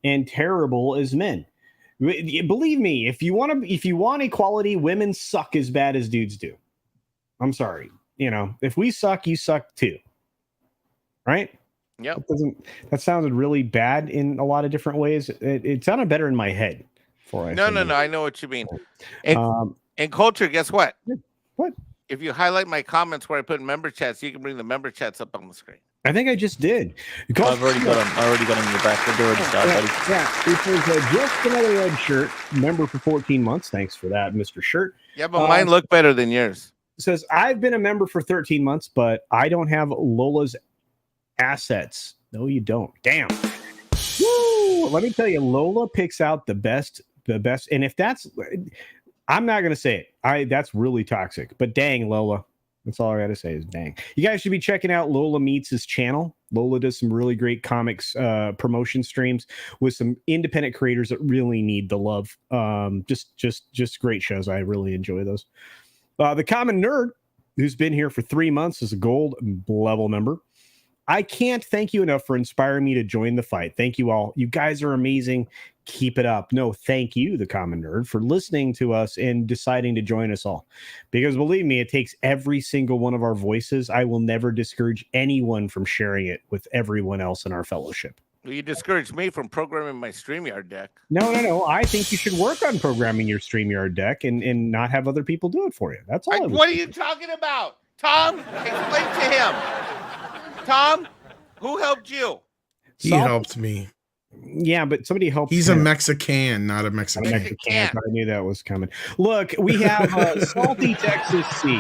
and terrible as men. Believe me, if you want equality, women suck as bad as dudes do. I'm sorry. If we suck, you suck too. Right? Yep. That sounded really bad in a lot of different ways. It sounded better in my head. No. I know what you mean. And culture, guess what? What? If you highlight my comments where I put member chats, you can bring the member chats up on the screen. I think I just did. I've already got them in the back. They're already started, buddy. Yeah, it was just another red shirt. Member for 14 months. Thanks for that, Mr. Shirt. Yeah, but mine look better than yours. Says, I've been a member for 13 months, but I don't have Lola's assets. No, you don't. Damn. Woo! Let me tell you, Lola picks out the best. And if that's, I'm not going to say it. That's really toxic, but dang, Lola. That's all I got to say is dang. You guys should be checking out Lola Meets' channel. Lola does some really great comics promotion streams with some independent creators that really need the love. Just great shows. I really enjoy those. The Common Nerd, who's been here for 3 months, is a gold level member. I can't thank you enough for inspiring me to join the fight. Thank you all. You guys are amazing. Keep it up. No, thank you, the Common Nerd, for listening to us and deciding to join us all. Because believe me, it takes every single one of our voices. I will never discourage anyone from sharing it with everyone else in our fellowship. Well, you discouraged me from programming my StreamYard deck. No. I think you should work on programming your StreamYard deck and not have other people do it for you. That's all. What are you talking about? Tom, explain to him. Tom, who helped you? He helped me. Yeah, but somebody helped. He's a Mexican, not a Mexican. I knew that was coming. Look, we have Salty Texas C,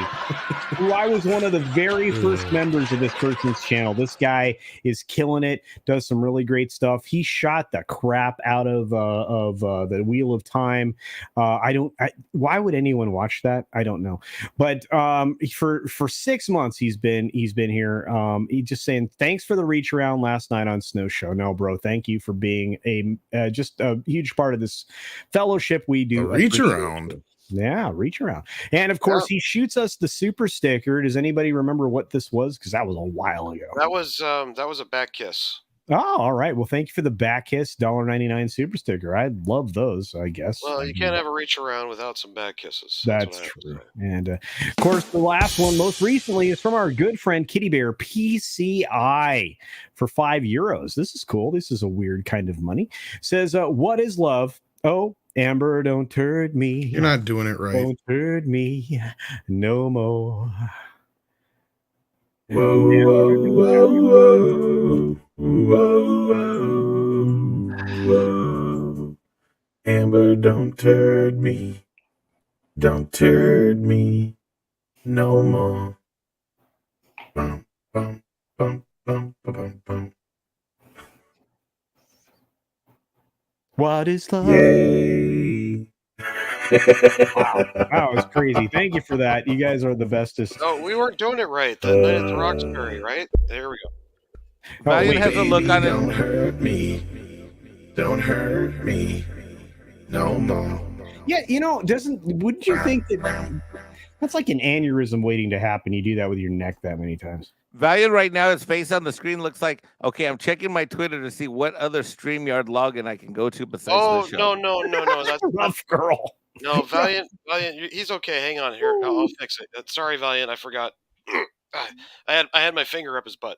who I was one of the very first members of this person's channel. This guy is killing it, does some really great stuff. He shot the crap out of the Wheel of Time. Why would anyone watch that? I don't know. But for 6 months he's been here. He just saying thanks for the reach around last night on Snow Show. No, bro, thank you for being just a huge part of this fellowship we do. Reach around. Yeah, reach around. And of course, he shoots us the super sticker. Does anybody remember what this was? Because that was a while ago. That was a back kiss. Oh, all right. Well, thank you for the back kiss $1.99 super sticker. I love those, I guess. Well, you can't have a reach around without some back kisses. That's true. And of course, the last one, most recently, is from our good friend Kitty Bear PCI for €5. This is cool. This is a weird kind of money. Says, what is love? Oh, Amber, don't hurt me. You're not doing it right. Don't hurt me no more. Whoa, whoa, whoa, whoa, whoa, whoa. Amber, don't turd me. Don't turd me no more. Bum, bum, bum, bum, bum, bum. What is love? Yay. Wow, that was crazy. Thank you for that. You guys are the bestest. No, we weren't doing it right. The night at the Roxbury, right? There we go. Valiant has a look on it. Don't hurt me. Don't hurt me no more. Yeah, wouldn't you think that that's like an aneurysm waiting to happen? You do that with your neck that many times. Valiant right now, his face on the screen looks like, okay, I'm checking my Twitter to see what other StreamYard login I can go to besides the show. No. That's rough girl. No, Valiant, he's okay. Hang on here. I'll fix it. Sorry, Valiant, I forgot. I had my finger up his butt.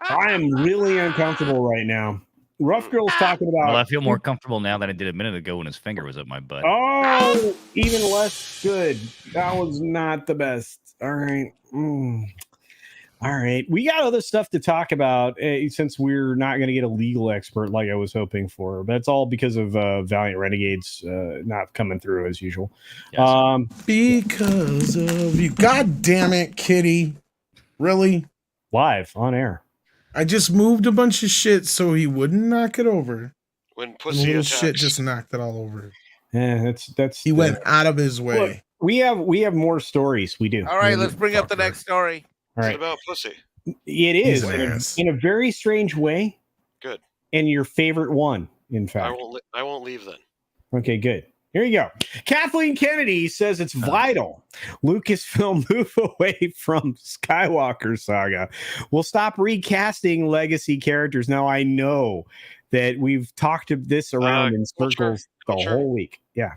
I am really uncomfortable right now. Rough Girl's talking about. Well, I feel more comfortable now than I did a minute ago when his finger was up my butt. Oh, even less good. That was not the best. All right. All right. We got other stuff to talk about since we're not going to get a legal expert like I was hoping for. But it's all because of Valiant Renegades not coming through as usual. Yes. Because of you. God damn it, Kitty. Really? Live on air. I just moved a bunch of shit so he wouldn't knock it over. When pussy attacks. Shit just knocked it all over. Yeah, that's. He went out of his way. Look, we have more stories. We do. All right, let's bring up the next story. All right. It's about pussy. It is He's an ass. in a very strange way. Good. And your favorite one, in fact. I won't leave then. Okay, good. Here you go. Kathleen Kennedy says it's vital Lucasfilm move away from Skywalker saga. We'll stop recasting legacy characters. Now, I know that we've talked this around in circles the whole week. Yeah.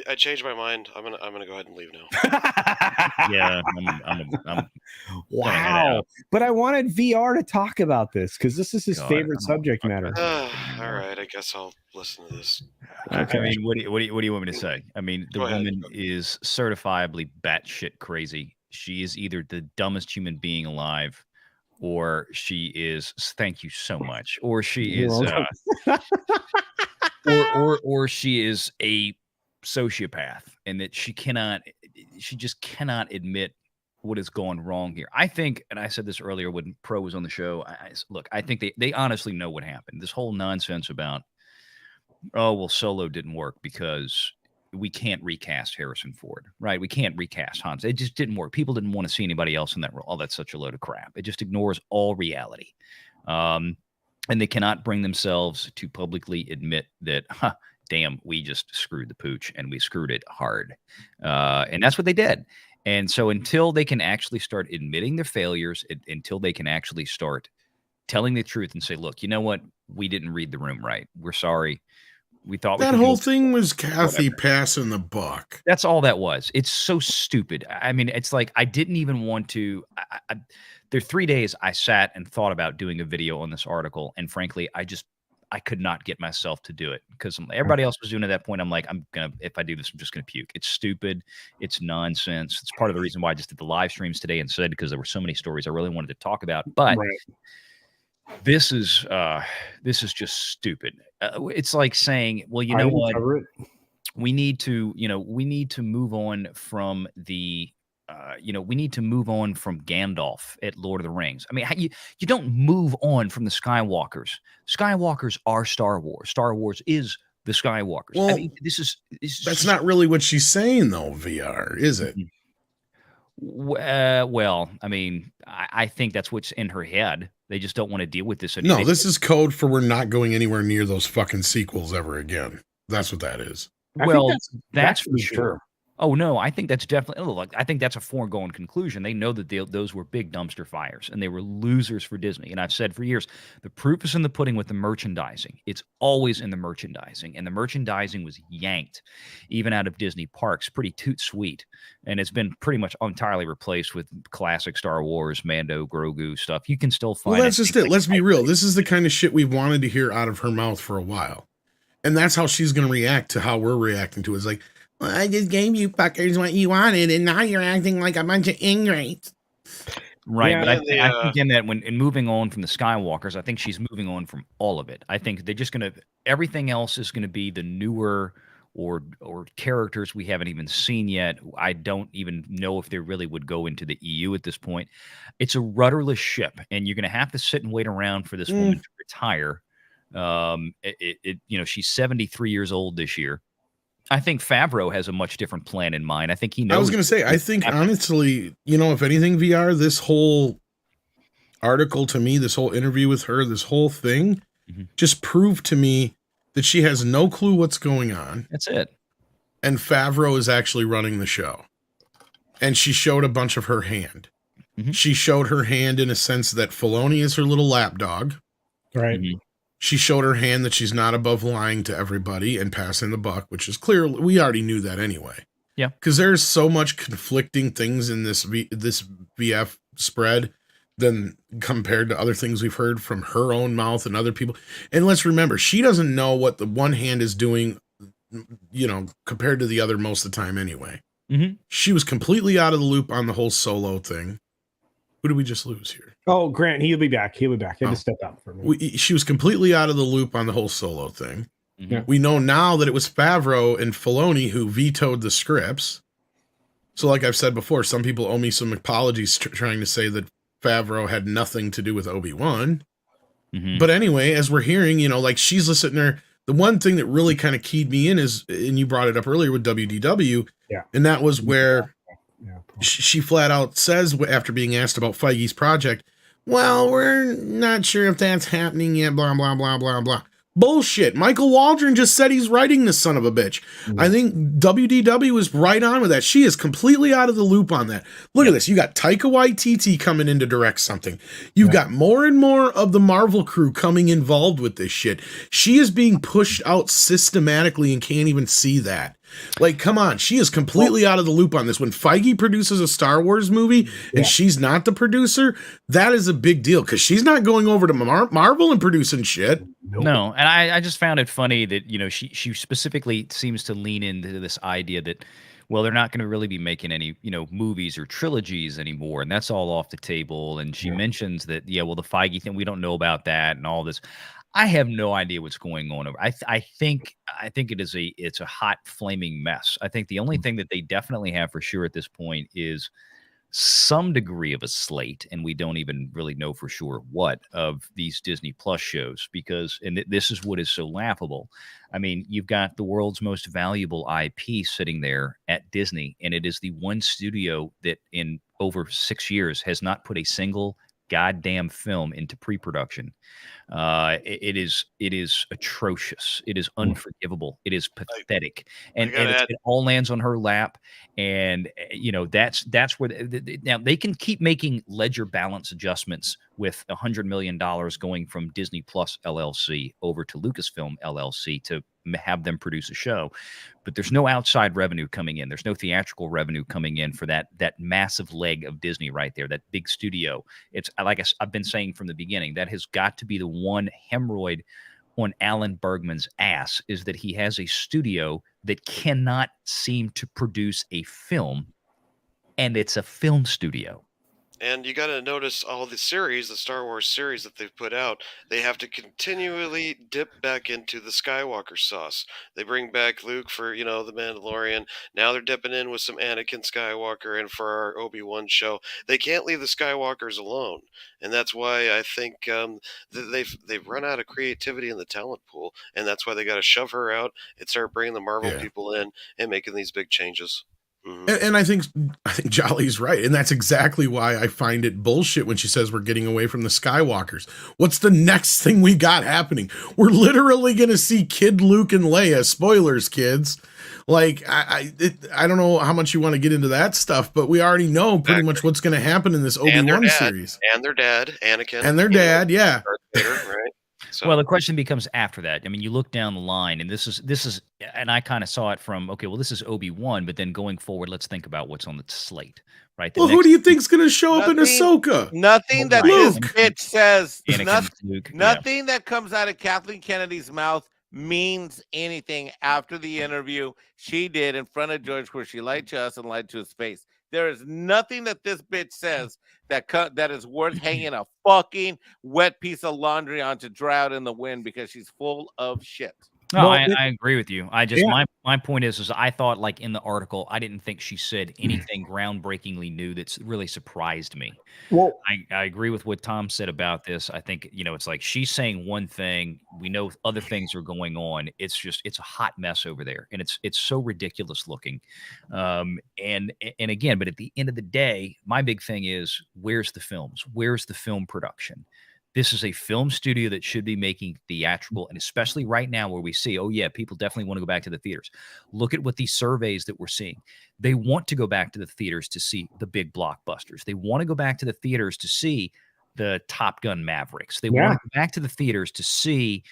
I changed my mind. I'm gonna go ahead and leave now. Yeah. I'm wow. But I wanted VR to talk about this because this is his favorite subject matter. All right, I guess I'll listen to this. Okay. I mean, what do you want me to say? I mean, the woman is certifiably batshit crazy. She is either the dumbest human being alive, or she is. Thank you so much. Or she is, or she is a sociopath, and that she just cannot admit what is going wrong here. I think, and I said this earlier when Pro was on the show. I think they honestly know what happened. This whole nonsense about, oh, well, Solo didn't work because we can't recast Harrison Ford, right? We can't recast Hans. It just didn't work. People didn't want to see anybody else in that role. Oh, that's such a load of crap. It just ignores all reality. And they cannot bring themselves to publicly admit that, damn, we just screwed the pooch, and we screwed it hard. And that's what they did. And so until they can actually start admitting their failures, until they can actually start telling the truth and say, look, you know what? We didn't read the room right. We're sorry. We thought that whole thing was Kathy passing the buck. That's all that was. It's so stupid. I mean, it's like I didn't even want to. There are 3 days I sat and thought about doing a video on this article, and frankly, I could not get myself to do it because everybody else was doing it at that point. I'm like, if I do this, I'm just gonna puke. It's stupid. It's nonsense. It's part of the reason why I just did the live streams today instead, because there were so many stories I really wanted to talk about. But this is just stupid. It's like saying, well, you know what? We need to move on from the, we need to move on from Gandalf at Lord of the Rings. I mean, you don't move on from the Skywalkers. Skywalkers are Star Wars. Star Wars is the Skywalkers. Well, I mean, that's not really what she's saying, though, VR, is it? Well, I mean, I think that's what's in her head. They just don't want to deal with this anymore. No, this is code for we're not going anywhere near those fucking sequels ever again. That's what that is. Well, that's for sure. Oh, no, I think that's definitely, look, I think that's a foregone conclusion. They know that those were big dumpster fires, and they were losers for Disney. And I've said for years, the proof is in the pudding with the merchandising. It's always in the merchandising. And the merchandising was yanked, even out of Disney parks, pretty toot sweet. And it's been pretty much entirely replaced with classic Star Wars, Mando, Grogu stuff. You can still find Well, that's just it. Let's be real. This is the kind of shit we've wanted to hear out of her mouth for a while. And that's how she's going to react to how we're reacting to it. It's like, well, I just gave you fuckers what you wanted, and now you're acting like a bunch of ingrates. Right, yeah, but I think in that in moving on from the Skywalkers, I think she's moving on from all of it. I think they're just going to, everything else is going to be the newer or characters we haven't even seen yet. I don't even know if they really would go into the EU at this point. It's a rudderless ship, and you're going to have to sit and wait around for this woman to retire. She's 73 years old this year. I think Favreau has a much different plan in mind. I think he knows. I was going to say, I think honestly, if anything, VR, this whole article to me, this whole interview with her, this whole thing just proved to me that she has no clue what's going on. That's it. And Favreau is actually running the show. And she showed a bunch of her hand. She showed her hand in a sense that Filoni is her little lapdog. Right. She showed her hand that she's not above lying to everybody and passing the buck, which is clear. We already knew that anyway. Yeah. Because there's so much conflicting things in this VF spread than compared to other things we've heard from her own mouth and other people. And let's remember, she doesn't know what the one hand is doing, compared to the other most of the time anyway. She was completely out of the loop on the whole Solo thing. Who did we just lose here? Oh, Grant, he'll be back. He'll be back. He had to step out for me. She was completely out of the loop on the whole Solo thing. Yeah. We know now that it was Favreau and Filoni who vetoed the scripts. So like I've said before, some people owe me some apologies trying to say that Favreau had nothing to do with Obi-Wan. But anyway, as we're hearing, she's sitting there. The one thing that really kind of keyed me in is, and you brought it up earlier with WDW, and that was where she flat out says, after being asked about Feige's project, well, we're not sure if that's happening yet, blah, blah, blah, blah, blah. Bullshit. Michael Waldron just said he's writing this son of a bitch. I think WDW is right on with that. She is completely out of the loop on that. Look at this. You got Taika Waititi coming in to direct something. You've got more and more of the Marvel crew coming involved with this shit. She is being pushed out systematically and can't even see that. Like, come on, she is completely out of the loop on this. When Feige produces a Star Wars movie and she's not the producer, that is a big deal because she's not going over to Marvel and producing shit. No, and I just found it funny that, you know, she specifically seems to lean into this idea that, well, they're not going to really be making any, you know, movies or trilogies anymore, and that's all off the table. And she mentions that, well, the Feige thing, we don't know about that and all this. I have no idea what's going on over. I think it's a hot flaming mess. I think the only thing that they definitely have for sure at this point is some degree of a slate, and we don't even really know for sure what, of these Disney Plus shows, because this is what is so laughable. I mean, you've got the world's most valuable IP sitting there at Disney, and it is the one studio that in over 6 years has not put a single goddamn film into pre-production. It is atrocious. It is unforgivable. It is pathetic, and it all lands on her lap. And you know, that's where now they can keep making ledger balance adjustments with $100 million going from Disney Plus LLC over to Lucasfilm LLC to have them produce a show, but there's no outside revenue coming in. There's no theatrical revenue coming in for that massive leg of Disney right there, that big studio. It's like I've been saying from the beginning, that has got to be the one hemorrhoid on Alan Bergman's ass, is that he has a studio that cannot seem to produce a film, and it's a film studio. And you got to notice all the series, the Star Wars series that they've put out, they have to continually dip back into the Skywalker sauce. They bring back Luke for, you know, The Mandalorian. Now they're dipping in with some Anakin Skywalker, and for our Obi-Wan show. They can't leave the Skywalkers alone. And that's why I think they've run out of creativity in the talent pool. And that's why they got to shove her out and start bringing the Marvel people in and making these big changes. And I think Jolly's right. And that's exactly why I find it bullshit when she says we're getting away from the Skywalkers. What's the next thing we got happening? We're literally going to see Kid Luke and Leia. Spoilers, kids. Like, I don't know how much you want to get into that stuff, but we already know pretty much what's going to happen in this Obi-Wan series. And their dad, Anakin. And their dad, Darth Vader, right? So. Well, the question becomes after that. I mean, you look down the line, and this is, and I kind of saw it from, okay, well, this is Obi-Wan, but then going forward, let's think about what's on the slate, right? Well, who do you think's going to show up in Ahsoka? Nothing that this bitch says, nothing that comes out of Kathleen Kennedy's mouth means anything after the interview she did in front of George, where she lied to us and lied to his face. There is nothing that this bitch says that is worth hanging a fucking wet piece of laundry on to dry out in the wind, because she's full of shit. No, I agree with you. I just my point is I thought, like, in the article, I didn't think she said anything groundbreakingly new that's really surprised me. Well, I agree with what Tom said about this. I think, you know, it's like she's saying one thing, we know other things are going on. It's a hot mess over there, and it's so ridiculous looking. And again, but at the end of the day, my big thing is, where's the films? Where's the film production? This is a film studio that should be making theatrical, and especially right now where we see, oh yeah, people definitely want to go back to the theaters. Look at what these surveys that we're seeing. They want to go back to the theaters to see the big blockbusters. They want to go back to the theaters to see the Top Gun Mavericks. They want to go back to the theaters to see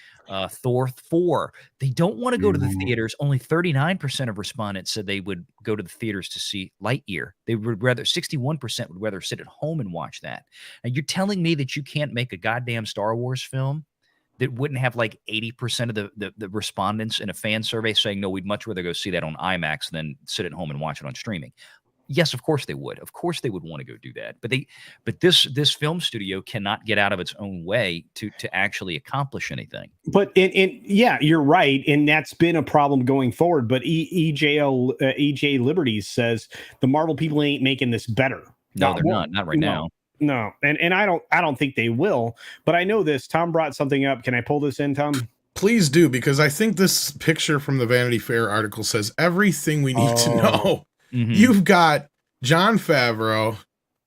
Thor 4. They don't want to go to the theaters. Only 39% of respondents said they would go to the theaters to see Lightyear. They would rather, 61% would rather sit at home and watch that. And you're telling me that you can't make a goddamn Star Wars film that wouldn't have like 80% of the respondents in a fan survey saying, no, we'd much rather go see that on IMAX than sit at home and watch it on streaming. Yes, of course they would. Of course they would want to go do that. But this film studio cannot get out of its own way to actually accomplish anything. But yeah, you're right, and that's been a problem going forward. But EJ Liberties says the Marvel people ain't making this better. No, they're not. Not right now. No, and I don't think they will. But I know this. Tom brought something up. Can I pull this in, Tom? Please do, because I think this picture from the Vanity Fair article says everything we need to know. Mm-hmm. You've got Jon Favreau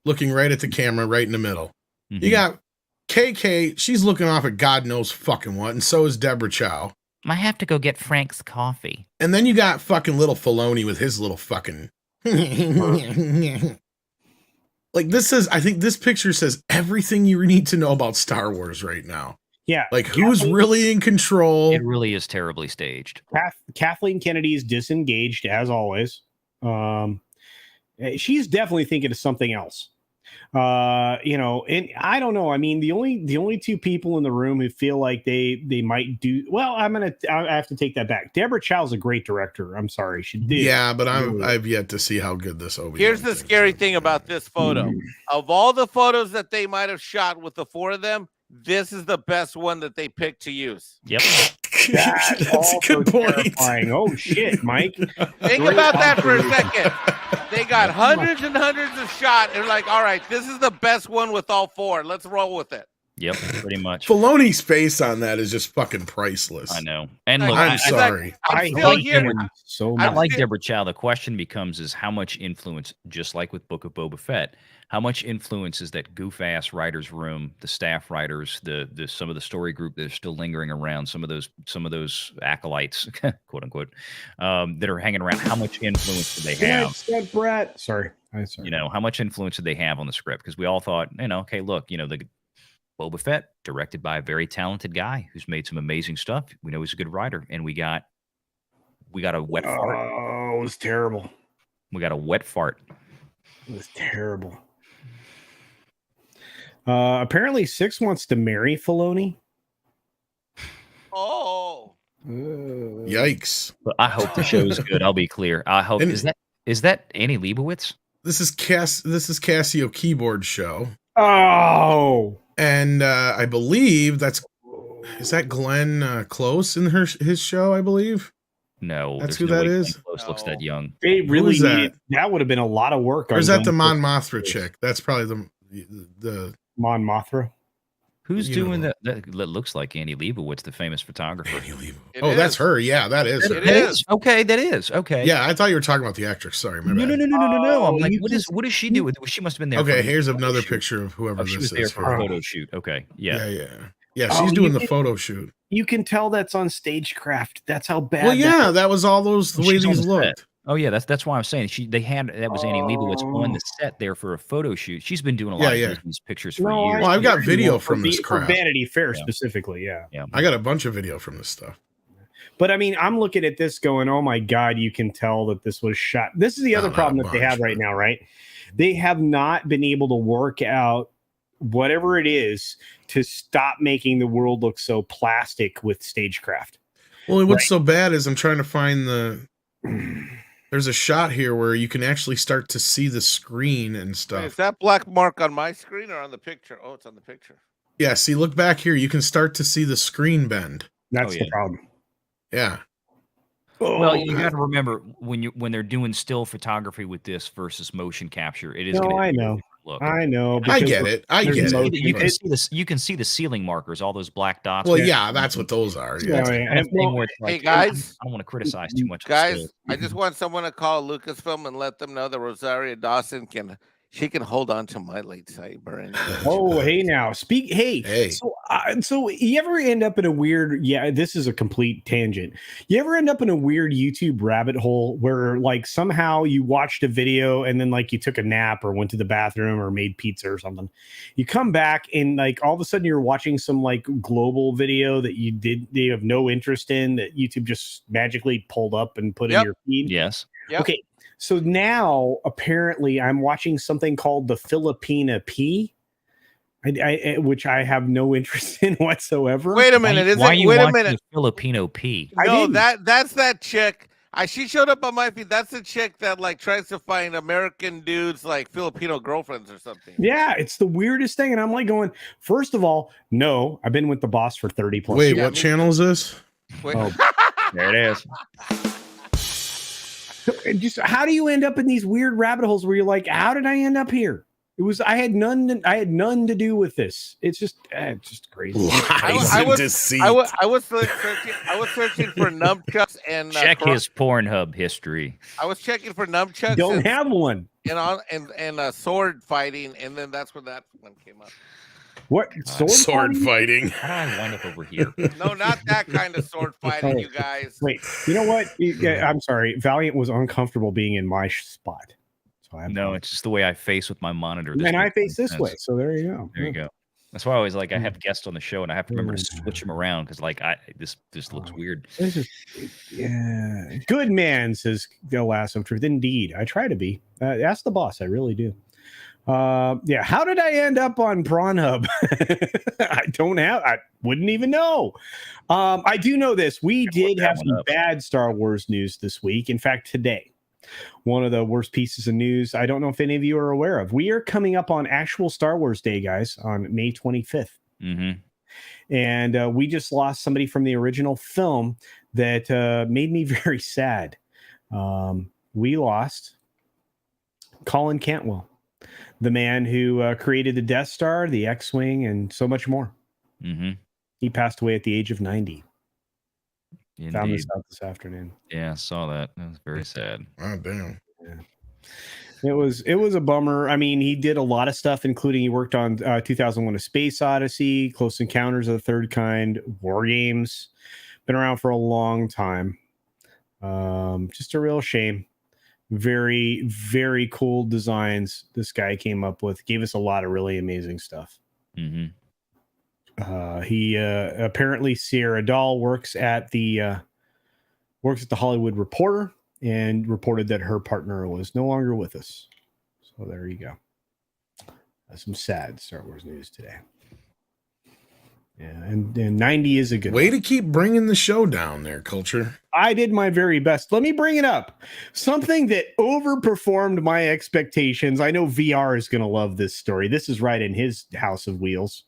looking right at the camera, right in the middle. You got KK. She's looking off at God knows fucking what, and so is Deborah Chow. I have to go get Frank's coffee. And then you got fucking little Filoni with his little fucking. Like this is, I think this picture says everything you need to know about Star Wars right now. Yeah. Like who's really in control? It really is terribly staged. Kathleen Kennedy is disengaged as always. She's definitely thinking of something else. And I don't know. I mean, the only two people in the room who feel like they might do well. I have to take that back. Deborah Chow's a great director. I'm sorry, she did. Yeah, but I've yet to see how good this Obi-Wan. Here's the scary thing about this photo. Of all the photos that they might have shot with the four of them, this is the best one that they picked to use. Yep. That's a good point. Oh shit, Mike. Think about that for a second. They got hundreds and hundreds of shots. And like, all right, this is the best one with all four. Let's roll with it. Yep, pretty much. Filoni's face on that is just fucking priceless. I know. And look, I'm sorry. I'm still here. I like Deborah Chow. The question becomes is how much influence, just like with Book of Boba Fett, how much influence is that goof-ass writers' room, the staff writers, the some of the story group that are still lingering around, some of those acolytes, quote unquote, that are hanging around? How much influence do they have? Brett. Sorry. How much influence did they have on the script? Because we all thought, okay, look, the Boba Fett, directed by a very talented guy who's made some amazing stuff. We know he's a good writer, and we got a wet fart. Oh, it was terrible. We got a wet fart. It was terrible. Apparently, Six wants to marry Filoni. Oh, yikes! But I hope the show is good. I'll be clear. I hope is that Annie Leibovitz? This is Casio Keyboard Show. Oh, and I believe is that Glenn Close in his show? I believe. No, that's who that is. Glenn Close looks that young. They really needed that. Would have been a lot of work. Or is that the Mon Mothra chick? That's probably the Mon Mothra. Who's doing that? That looks like Annie Leibovitz, the famous photographer. Annie Leibovitz. That's her. Yeah, that is. It is. Okay, that is. Okay. Yeah, I thought you were talking about the actress. Sorry, my bad. No. I'm like, what does she do with it? She must have been there. Okay, here's another picture of whoever this is. She was there for a photo shoot. Okay. Yeah. Yeah, she's doing the photo shoot. You can tell that's on stagecraft. That's how bad. Well, yeah, that was all those the way these looked. Oh yeah, that's why I'm saying that was Annie Leibovitz on the set there for a photo shoot. She's been doing a lot of these pictures for years. Well, I've got video from this crap. Vanity Fair specifically, yeah. I got a bunch of video from this stuff. But I mean, I'm looking at this going, oh my God, you can tell that this was shot. This is the other problem that they have right now, right? They have not been able to work out whatever it is to stop making the world look so plastic with stagecraft. Well, what's so bad is I'm trying to find there's a shot here where you can actually start to see the screen and stuff. Is that black mark on my screen or on the picture? Oh, it's on the picture. Yeah, see, look back here. You can start to see the screen bend. That's the problem. Yeah. Well, you got to remember when they're doing still photography with this versus motion capture, it is. No, I know. Look. I know. I get it. You can see the ceiling markers, all those black dots. Well, yeah, that's what those are. Yeah. Hey guys, I don't want to criticize too much. Guys, I just want someone to call Lucasfilm and let them know that Rosaria Dawson can hold on to my lightsaber. Oh, hey now, Hey. So you ever end up in a weird? Yeah, this is a complete tangent. You ever end up in a weird YouTube rabbit hole where like somehow you watched a video and then like you took a nap or went to the bathroom or made pizza or something. You come back and like all of a sudden you're watching some like global video that you have no interest in that YouTube just magically pulled up and put in your feed. Yes. Yep. Okay. So now, apparently, I'm watching something called the Filipina P, which I have no interest in whatsoever. Wait a minute! Wait a minute! Filipino P. No, that's that chick. She showed up on my feed. That's the chick that like tries to find American dudes like Filipino girlfriends or something. Yeah, it's the weirdest thing, and I'm like going. First of all, no, I've been with the boss for 30 plus. Wait, what channel is this? Oh, there it is. Just how do you end up in these weird rabbit holes where you're like, how did I end up here? I had none to do with this. It's just crazy. I was searching for nunchucks and check his Pornhub history. I was checking for nunchucks. Don't have one. And sword fighting, and then that's where that one came up. What Sword fighting? How do I wind up over here? No, not that kind of sword fighting, you guys. Wait, you know what? I'm sorry. Valiant was uncomfortable being in my spot. So No, it's just the way I face with my monitor. And I face this way. So there you go. There you go. That's why I always like I have guests on the show and I have to remember to switch them around because like this looks weird. This is, yeah. Good man, says the last of truth. Indeed, I try to be. Ask the boss. I really do. Yeah. How did I end up on Pornhub? I wouldn't even know. I do know this. We did have some bad Star Wars news this week. In fact, today. One of the worst pieces of news I don't know if any of you are aware of. We are coming up on actual Star Wars Day, guys, on May 25th. Mm-hmm. And we just lost somebody from the original film that made me very sad. We lost Colin Cantwell, the man who created the Death Star, the X-Wing, and so much more. Mm-hmm. He passed away at the age of 90. Indeed. Found this out this afternoon. Yeah, I saw that. That was very sad. Oh, damn. Yeah. It was a bummer. I mean, he did a lot of stuff, including he worked on 2001: A Space Odyssey, Close Encounters of the Third Kind, War Games. Been around for a long time. Just a real shame. Very, very cool designs this guy came up with. Gave us a lot of really amazing stuff. Mm-hmm. He apparently Sierra Dahl works at the Hollywood Reporter and reported that her partner was no longer with us. So there you go. That's some sad Star Wars news today. Yeah, and 90 is a good way one. to keep bringing the show down there, Culture. I did my very best. Let me bring it up. Something that overperformed my expectations. I know VR is going to love this story. This is right in his House of Wheels.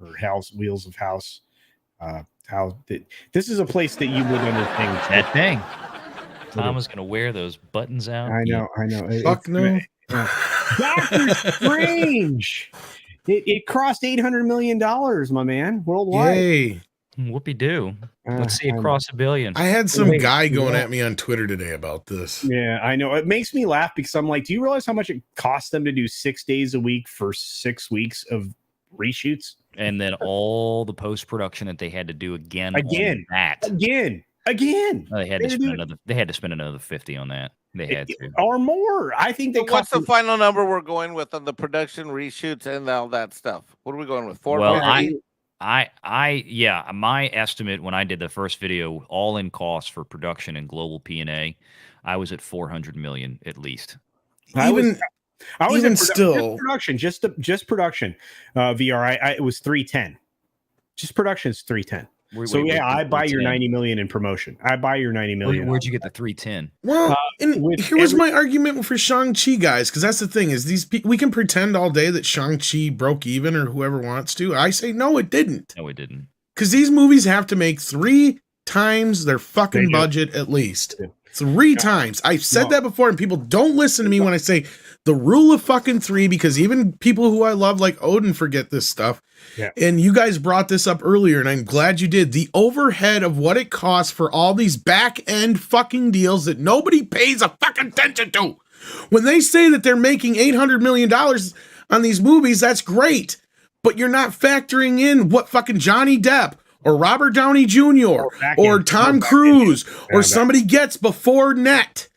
Or Wheels of House. This is a place that you would understand. That thing. Tom is going to wear those buttons out. I know. Fuck no. Doctor Strange. It crossed $800 million, my man, worldwide. Yay. Whoopie-doo. Let's see it cross $1 billion. I had some guy going at me on Twitter today about this. Yeah, I know. It makes me laugh because I'm like, do you realize how much it costs them to do 6 days a week for 6 weeks of reshoots? And then all the post-production that they had to do again. Again. They had to spend another 50 on that. They had to. Or more. I think they What's the final number we're going with on the production, reshoots, and all that stuff? What are we going with? 4? Well, my estimate when I did the first video, all in costs for production and global P&A, I was at 400 million at least. I was even still just production. VR. It was 310. Just production is 310. I buy your 90 million in promotion. I buy your 90 million. Where'd you get the 310? Well, here was my argument for Shang-Chi, guys, because that's the thing is we can pretend all day that Shang-Chi broke even or whoever wants to. I say no, it didn't. No, it didn't. Because these movies have to make 3 times their fucking budget at least. 3 times. I've said that before, and people don't listen to me when I say the rule of fucking 3, because even people who I love like Odin forget this stuff. Yeah. And you guys brought this up earlier, and I'm glad you did. The overhead of what it costs for all these back-end fucking deals that nobody pays a fucking attention to. When they say that they're making $800 million on these movies, that's great. But you're not factoring in what fucking Johnny Depp or Robert Downey Jr. or Tom Cruise or somebody gets before net.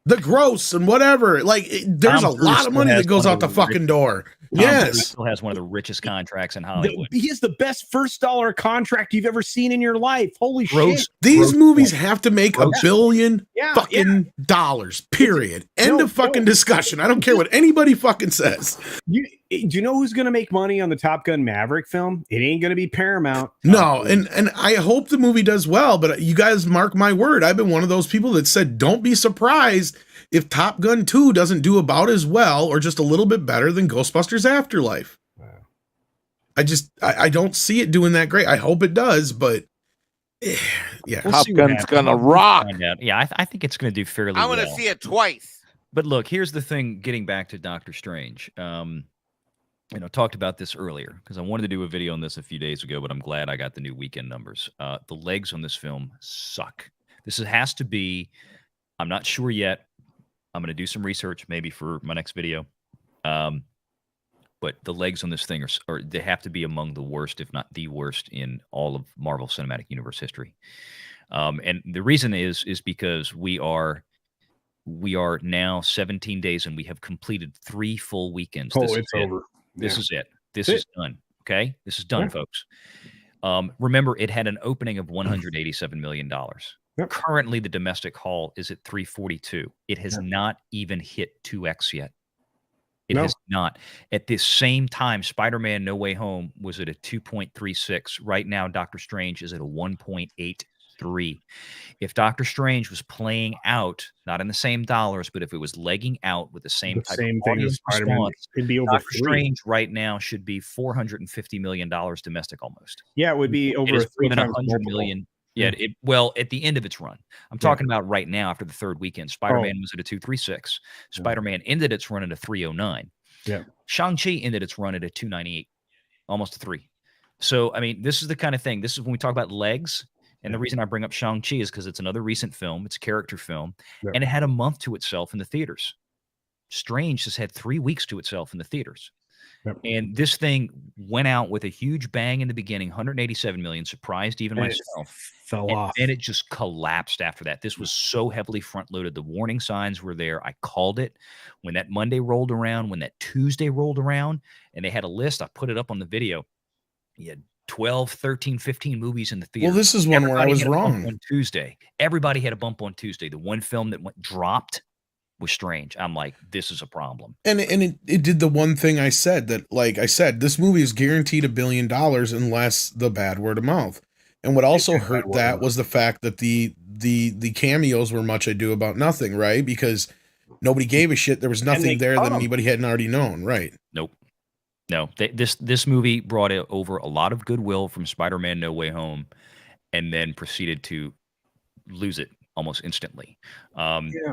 The gross and whatever. Like, there's a lot of money that goes out the fucking door. Yes. Still has one of the richest contracts in Hollywood. He has the best first dollar contract you've ever seen in your life. Holy shit. These movies have to make $1 billion fucking dollars, period. End of fucking discussion. I don't care what anybody fucking says. Do you know who's going to make money on the Top Gun Maverick film? It ain't going to be Paramount. No, and I hope the movie does well, but you guys mark my word. I've been one of those people that said, don't be surprised if Top Gun 2 doesn't do about as well or just a little bit better than Ghostbusters Afterlife. Wow. I don't see it doing that great. I hope it does, but yeah. Top Gun's gonna rock. Yeah, I think it's gonna do fairly well. I want to see it twice. But look, here's the thing, getting back to Doctor Strange. Talked about this earlier because I wanted to do a video on this a few days ago, but I'm glad I got the new weekend numbers. The legs on this film suck. This has to be, I'm not sure yet. I'm going to do some research maybe for my next video. but the legs on this thing are they have to be among the worst, if not the worst, in all of Marvel Cinematic Universe history. And the reason is because we are now 17 days and we have completed 3 full weekends. Oh, it's over. This Yeah. is it. This is done. Okay, this is done, Yeah. folks. Remember, it had an opening of $187 million. Yep. Currently, the domestic haul is at 342. It has not even hit 2x yet. It has not. At the same time, Spider-Man No Way Home was at a 2.36. Right now, Doctor Strange is at a 1.83. If Doctor Strange was playing out, not in the same dollars, but if it was legging out with the same type of thing as audience Spider-Man, response, it'd be over Doctor 3. Strange right now should be $450 million domestic almost. Yeah, it would be over It is 3 more than times 100 multiple. million. Yeah, well, at the end of its run. I'm talking about right now after the third weekend. Spider-Man was at a 236. Spider-Man ended its run at a 309. Yeah. Shang-Chi ended its run at a 298, almost a 3. So, I mean, this is the kind of thing. This is when we talk about legs. And the reason I bring up Shang-Chi is because it's another recent film. It's a character film. And it had a month to itself in the theaters. Strange has had 3 weeks to itself in the theaters. And this thing went out with a huge bang in the beginning, 187 million, surprised even And myself. Fell off. And it just collapsed after that. This was so heavily front-loaded. The warning signs were there. I called it when that Monday rolled around, when that Tuesday rolled around, and they had a list. I put it up on the video. You had 12, 13, 15 movies in the theater. Well, this is one where I was wrong. On Tuesday. Everybody had a bump on Tuesday. The one film that dropped was Strange. I'm like, this is a problem. And it did the one thing I said, that, like I said, this movie is guaranteed $1 billion unless the bad word of mouth. And what also hurt that was the fact that the cameos were much ado about nothing, right? Because nobody gave a shit. There was nothing there that anybody hadn't already known, right? Nope. No, this movie brought over a lot of goodwill from Spider-Man No Way Home, and then proceeded to lose it almost instantly.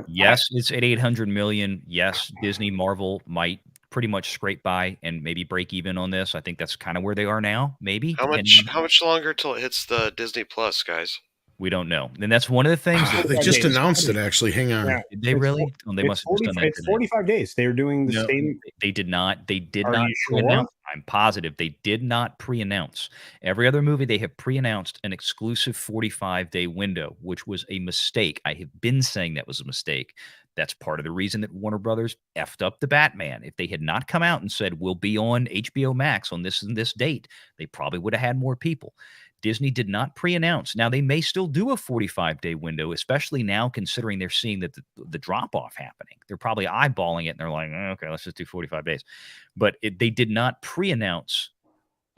Yes, it's at 800 million. Yes, Disney, Marvel might pretty much scrape by and maybe break even on this. I think that's kind of where they are now. Maybe. How much longer till it hits the Disney Plus, guys? We don't know. And that's one of the things they just announced it. Actually, hang on. Yeah. Did they really? They must have done that. It's 45 days. They were doing the same. They did not. They did Are not you sure? pre-announce. I'm positive they did not pre-announce. Every other movie they have pre-announced an exclusive 45-day window, which was a mistake. I have been saying that was a mistake. That's part of the reason that Warner Brothers effed up the Batman. If they had not come out and said we'll be on HBO Max on this and this date, they probably would have had more people. Disney did not pre-announce. Now, they may still do a 45-day window, especially now considering they're seeing that the drop-off happening. They're probably eyeballing it, and they're like, okay, let's just do 45 days. But they did not pre-announce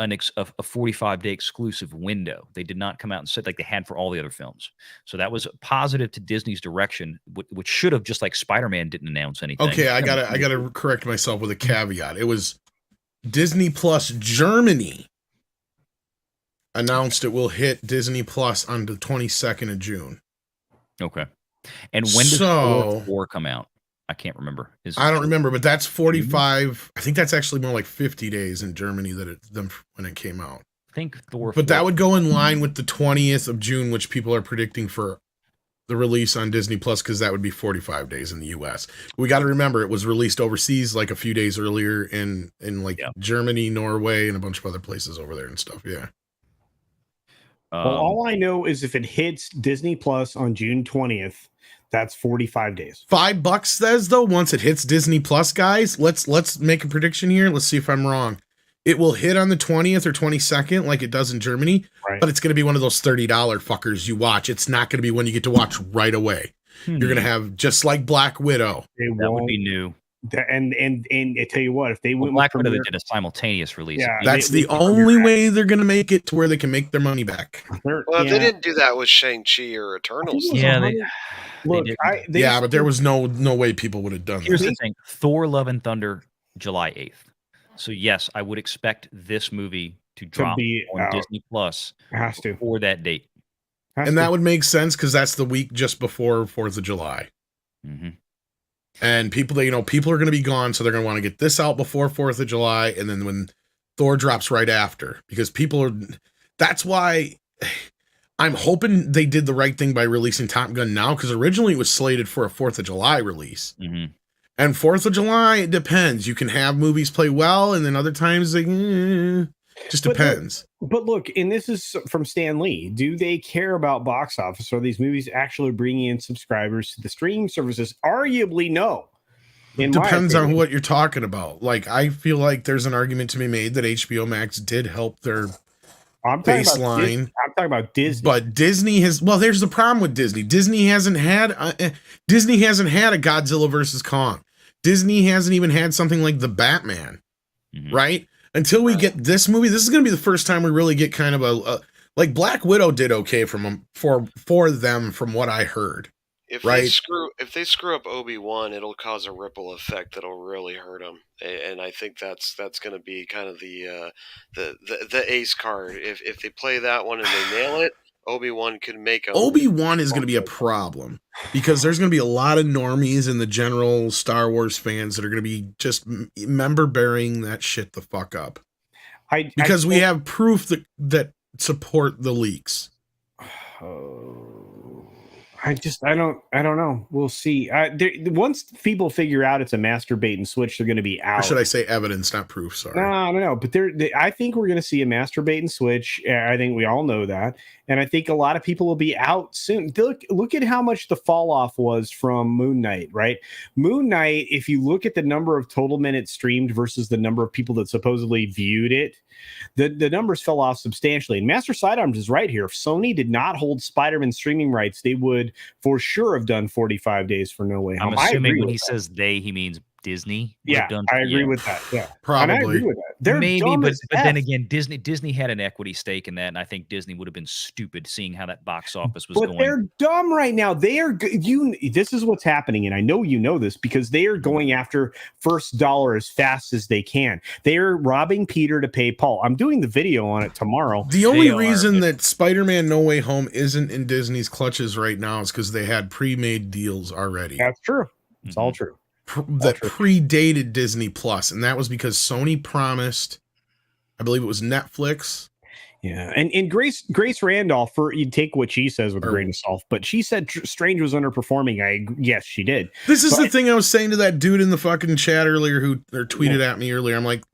a 45-day exclusive window. They did not come out and said like they had for all the other films. So that was positive to Disney's direction, which should have, just like Spider-Man didn't announce anything. Okay, I gotta correct myself with a caveat. It was Disney Plus Germany announced it will hit Disney Plus on the 22nd of June. Okay. And when does Thor 4 come out? I can't remember. I don't remember, but that's 45. I think that's actually more like 50 days in Germany when it came out. I think Thor. But that would go in line with the 20th of June, which people are predicting for the release on Disney Plus, because that would be 45 days in the US. We got to remember it was released overseas like a few days earlier in Germany, Norway, and a bunch of other places over there and stuff. Yeah. Well, all I know is if it hits Disney Plus on June 20th, that's 45 days. $5 says though, once it hits Disney Plus, guys, let's make a prediction here. Let's see if I'm wrong. It will hit on the 20th or 22nd like it does in Germany, but it's going to be one of those $30 fuckers you watch. It's not going to be one you get to watch right away. You're going to have, just like Black Widow. That would be new. And I tell you what, if they went Black Widow did a simultaneous release. That's the only way they're going to make it to where they can make their money back. Well, if they didn't do that with Shang-Chi or Eternals. Yeah, but there was no way people would have done that. Here's the thing. Thor Love and Thunder, July 8th. So yes, I would expect this movie to drop on Disney Plus for that date. And that would make sense because that's the week just before 4th of July. Mm-hmm. And people are going to be gone, so they're going to want to get this out before 4th of July, and then when Thor drops right after, because that's why I'm hoping they did the right thing by releasing Top Gun now, because originally it was slated for a 4th of July release. Mm-hmm. And 4th of July, it depends. You can have movies play well, and then other times they just depends. But look, and this is from Stan Lee. Do they care about box office? Are these movies actually bringing in subscribers to the streaming services? Arguably, no. Depends on what you're talking about. Like, I feel like there's an argument to be made that HBO Max did help their baseline. I'm talking about Disney. But Disney has, well, there's the problem with Disney. Disney hasn't had a Godzilla versus Kong. Disney hasn't even had something like the Batman, right? Until we get this movie, this is going to be the first time we really get kind of a like Black Widow did okay for them from what I heard. If right? they screw up Obi-Wan, it'll cause a ripple effect that'll really hurt them, and I think that's going to be kind of the ace card. If they play that one and they nail it, Obi-Wan could make a Obi-Wan is going to be a problem because there's going to be a lot of normies and the general Star Wars fans that are going to be just member bearing that shit the fuck up. Because we have proof that support the leaks. I don't know. We'll see. Once people figure out it's a master bait and switch, they're going to be out. Or should I say evidence, not proof? Sorry. No. But I think we're going to see a master bait and switch. I think we all know that. And I think a lot of people will be out soon. Look at how much the fall off was from Moon Knight, right? Moon Knight, if you look at the number of total minutes streamed versus the number of people that supposedly viewed it, the numbers fell off substantially. And Master Sidearms is right here. If Sony did not hold Spider-Man streaming rights, they would for sure have done 45 days for No Way Home. I'm assuming when he says they, he means Disney. Yeah, I agree with that. Yeah, probably. And I agree with that. They're maybe, but then again, Disney had an equity stake in that, and I think Disney would have been stupid seeing how that box office was going. But they're dumb right now. They are this is what's happening, and I know you know this because they are going after first dollar as fast as they can. They are robbing Peter to pay Paul. I'm doing the video on it tomorrow. The only reason that Spider-Man No Way Home isn't in Disney's clutches right now is because they had pre-made deals already. That's true. It's all true. That predated Disney Plus, and that was because Sony promised, I believe it was Netflix. Yeah, and Grace Randolph, you take what she says with a grain of salt, but she said Strange was underperforming. Yes, she did. This is the thing I was saying to that dude in the fucking chat earlier who tweeted at me earlier. I'm like,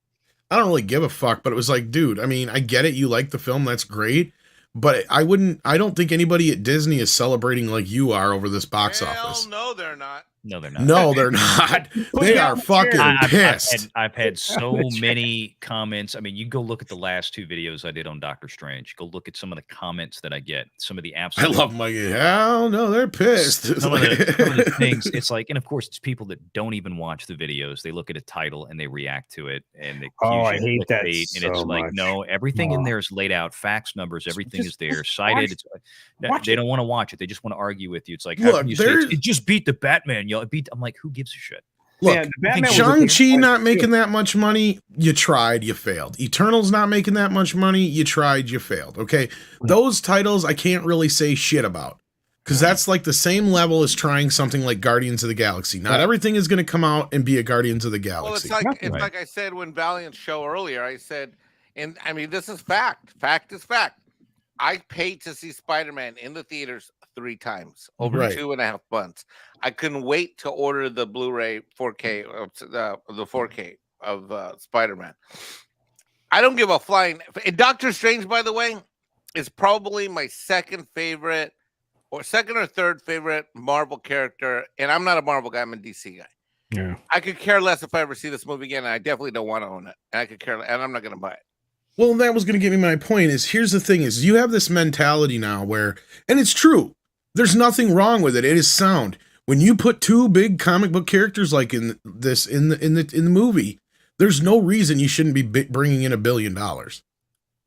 I don't really give a fuck, but it was like, dude, I mean, I get it. You like the film. That's great. But I don't think anybody at Disney is celebrating like you are over this box office. No, they're not. No, they're not. No, they're not. They are fucking pissed. I've had so many comments. I mean, you go look at the last two videos I did on Doctor Strange. Go look at some of the comments that I get. Some of the absolute. I love my hell no, they're pissed. Some of the things. It's like, and of course, it's people that don't even watch the videos. They look at a title and they react to it, and they I hate that. And so it's like, much. no, everything in there is laid out, facts, numbers, everything is there, cited. They don't want to watch it. They just want to argue with you. It's like, how can you say it just beat the Batman? I'm like, who gives a shit? Look, Shang-Chi not making that much money, you tried, you failed. Eternals not making that much money, you tried, you failed. Okay, those titles I can't really say shit about because that's like the same level as trying something like Guardians of the Galaxy. Not everything is going to come out and be a Guardians of the Galaxy. Well, it's like I said when Valiant's show earlier. I said, and I mean this is fact. Fact is fact. I paid to see Spider-Man in the theaters 3 times over 2.5 months. I couldn't wait to order the Blu-ray 4K, the 4K of Spider-Man. I don't give a flying. And Doctor Strange, by the way, is probably my second or third favorite Marvel character. And I'm not a Marvel guy. I'm a DC guy. Yeah. I could care less if I ever see this movie again. And I definitely don't want to own it. And I could care, and I'm not going to buy it. Well, that was going to give me my point here's the thing is you have this mentality now where, and it's true, there's nothing wrong with it. It is sound. When you put 2 big comic book characters like in the movie, there's no reason you shouldn't be bringing in $1 billion.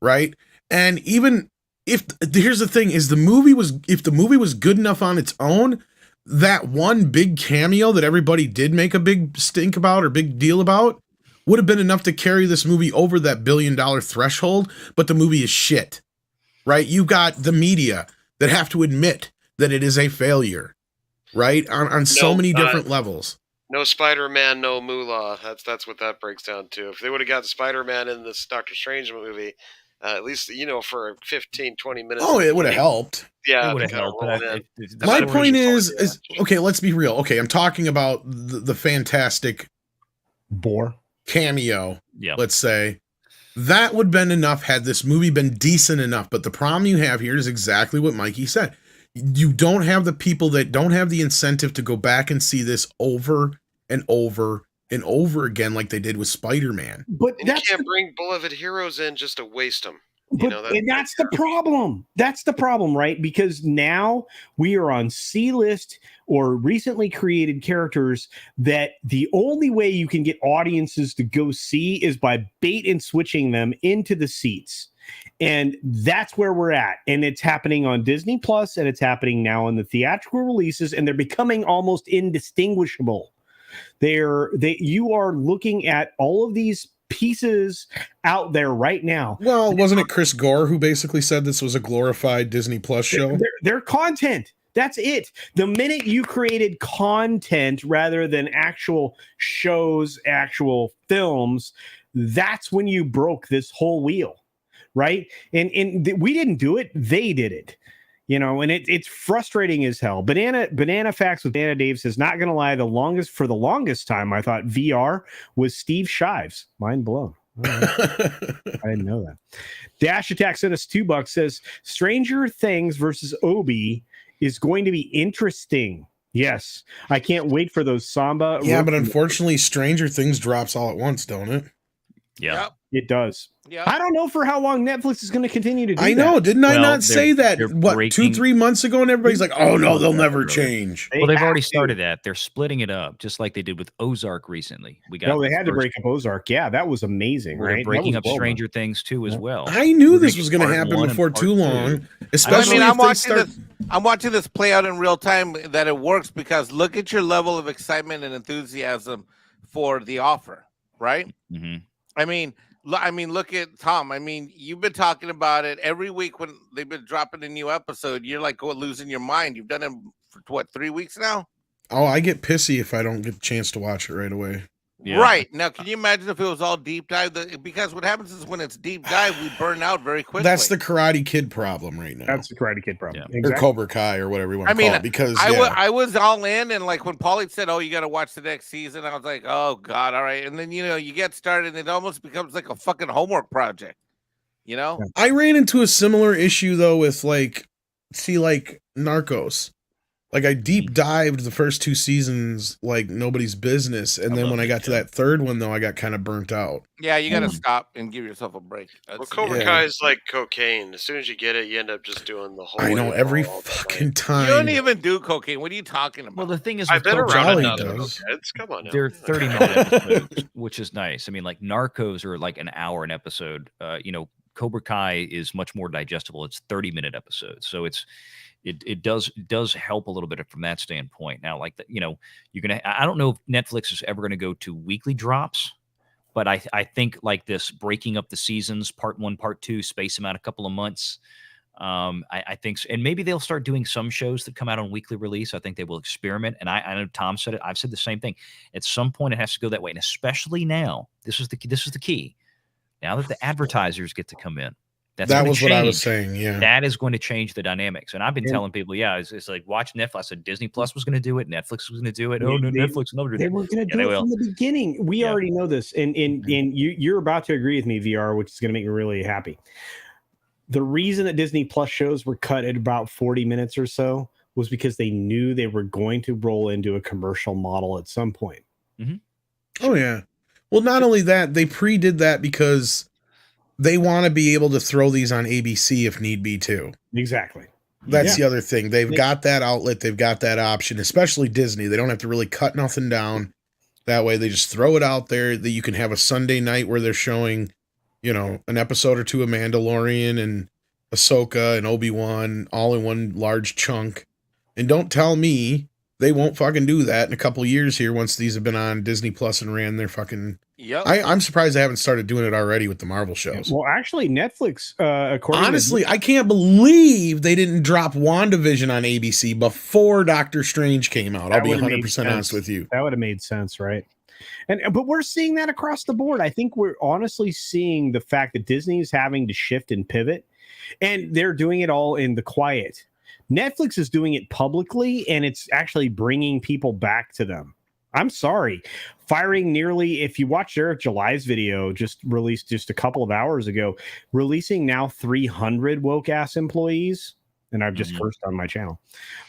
Right. And even here's the thing is if the movie was good enough on its own, that one big cameo that everybody did make a big stink about or big deal about would have been enough to carry this movie over that $1 billion threshold, but the movie is shit, right? You got the media that have to admit that it is a failure, right? On so many different levels. No Spider-Man, no Moolah. That's what that breaks down to. If they would have got Spider-Man in this Doctor Strange movie, At least, for 15, 20 minutes. Oh, it would have helped. Yeah, It would have kinda helped. roll But in. My That's point what is okay, let's be real. Okay, I'm talking about the fantastic Boar. cameo, Yeah. let's say. That would have been enough had this movie been decent enough. But the problem you have here is exactly what Mikey said. You don't have the people that don't have the incentive to go back and see this over and over and over again like they did with Spider-Man. But And you can't bring beloved heroes in just to waste them. And that's the problem. That's the problem, right? Because now we are on C-list or recently created characters that the only way you can get audiences to go see is by bait and switching them into the seats. And that's where we're at. And it's happening on Disney Plus, and it's happening now in the theatrical releases, and they're becoming almost indistinguishable. You are looking at all of these pieces out there right now. Well, wasn't it Chris Gore who basically said this was a glorified Disney Plus show? Their content. That's it. The minute you created content rather than actual shows, actual films, that's when you broke this whole wheel, right? And we didn't do it. They did it. And it's frustrating as hell. Banana Facts with Banana Dave says, not gonna lie, for the longest time, I thought VR was Steve Shives. Mind blown. Right. I didn't know that. Dash Attack sent us $2. Says Stranger Things versus Obi is going to be interesting. Yes, I can't wait for those Samba. Yeah, but unfortunately, Stranger Things drops all at once, don't it? Yeah, it does. Yeah. I don't know for how long Netflix is going to continue to do I know. that. Didn't I not say that, 2-3 months ago? And everybody's like, oh, no, they'll never change. Well, they've already started that. They're splitting it up, just like they did with Ozark recently. They had to break up Ozark. Yeah, that was amazing, They're right? breaking up Stranger Things too, as well. I knew this was going to happen before too long. Especially I'm watching this play out in real time. That it works because look at your level of excitement and enthusiasm for the offer, right? Mm-hmm. I mean, look at Tom. I mean, you've been talking about it every week when they've been dropping a new episode. You're like losing your mind. You've done it for 3 weeks now? Oh, I get pissy if I don't get a chance to watch it right away. Yeah. Right. Now, can you imagine if it was all deep dive? Because what happens is when it's deep dive, we burn out very quickly. That's the Karate Kid problem right now. That's the Karate Kid problem. Yeah. Exactly. Or Cobra Kai or whatever you want to call it. Because I was all in, and like when Paulie said, "Oh, you got to watch the next season," I was like, "Oh God, all right." And then you get started, and it almost becomes like a fucking homework project. I ran into a similar issue though with like Narcos. Like I deep dived the first 2 seasons like nobody's business, and then when I got to that third one though, I got kind of burnt out. Yeah, you got to stop and give yourself a break. Well, Cobra Kai is like cocaine. As soon as you get it, you end up just doing the whole. I know every fucking time. You don't even do cocaine. What are you talking about? Well, the thing is, I've been around enough. Come on, they're 30-minute episodes, which is nice. I mean, like Narcos are like an hour an episode. Cobra Kai is much more digestible. It's 30-minute episodes, so it does help a little bit from that standpoint. Now, like you're gonna. I don't know if Netflix is ever gonna go to weekly drops, but I think like this breaking up the seasons, part 1, part 2, space them out a couple of months. I think, and maybe they'll start doing some shows that come out on weekly release. I think they will experiment, and I know Tom said it. I've said the same thing. At some point, it has to go that way, and especially now. This is the key. Now that the advertisers get to come in. That was what I was saying. Yeah, that is going to change the dynamics. And I've been telling people, it's like watch Netflix. I said Disney Plus was going to do it. Netflix was going to do it. Netflix. They were going to do it from the beginning. We already know this, and you're about to agree with me, VR, which is going to make me really happy. The reason that Disney Plus shows were cut at about 40 minutes or so was because they knew they were going to roll into a commercial model at some point. Mm-hmm. Oh yeah. Well, not only that, they pre-did that because they want to be able to throw these on ABC if need be too. Exactly. That's the other thing. They've got that outlet. They've got that option, especially Disney. They don't have to really cut nothing down. That way they just throw it out there that you can have a Sunday night where they're showing, an episode or 2 of Mandalorian and Ahsoka and Obi-Wan all in one large chunk. And don't tell me they won't fucking do that in a couple of years here once these have been on Disney Plus and ran their fucking... Yep. I'm surprised they haven't started doing it already with the Marvel shows. Well, actually, Netflix, honestly, I can't believe they didn't drop WandaVision on ABC before Doctor Strange came out. I'll be 100% honest with you. That would have made sense, right? But we're seeing that across the board. I think we're honestly seeing the fact that Disney is having to shift and pivot, and they're doing it all in the quiet. Netflix is doing it publicly, and it's actually bringing people back to them. I'm sorry. Firing nearly, if you watched Eric July's video just released just a couple of hours ago, releasing now 300 woke ass employees, and I've just cursed on my channel.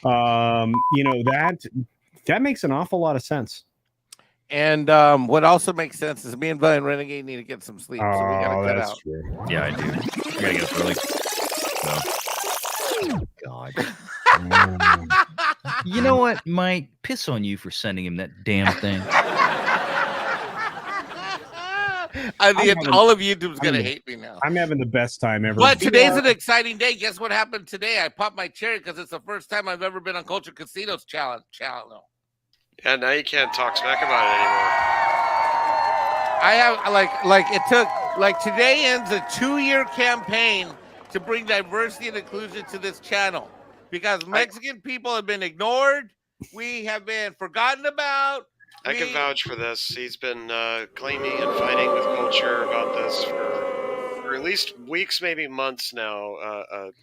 That makes an awful lot of sense. And what also makes sense is me and Vine Renegade need to get some sleep, so we gotta cut out. True. Yeah, I do. I gotta get up early. So. Oh, God. You know what, Mike? Piss on you for sending him that damn thing. I think all of YouTube's gonna hate me now. I'm having the best time ever. But today's an exciting day. Guess what happened today? I popped my cherry because it's the first time I've ever been on Culture Casino's channel. Yeah, now you can't talk smack about it anymore. I have it took today ends a 2-year campaign to bring diversity and inclusion to this channel because Mexican people have been ignored. We have been forgotten about. I can vouch for this. He's been claiming and fighting with culture about this for at least weeks, maybe months now,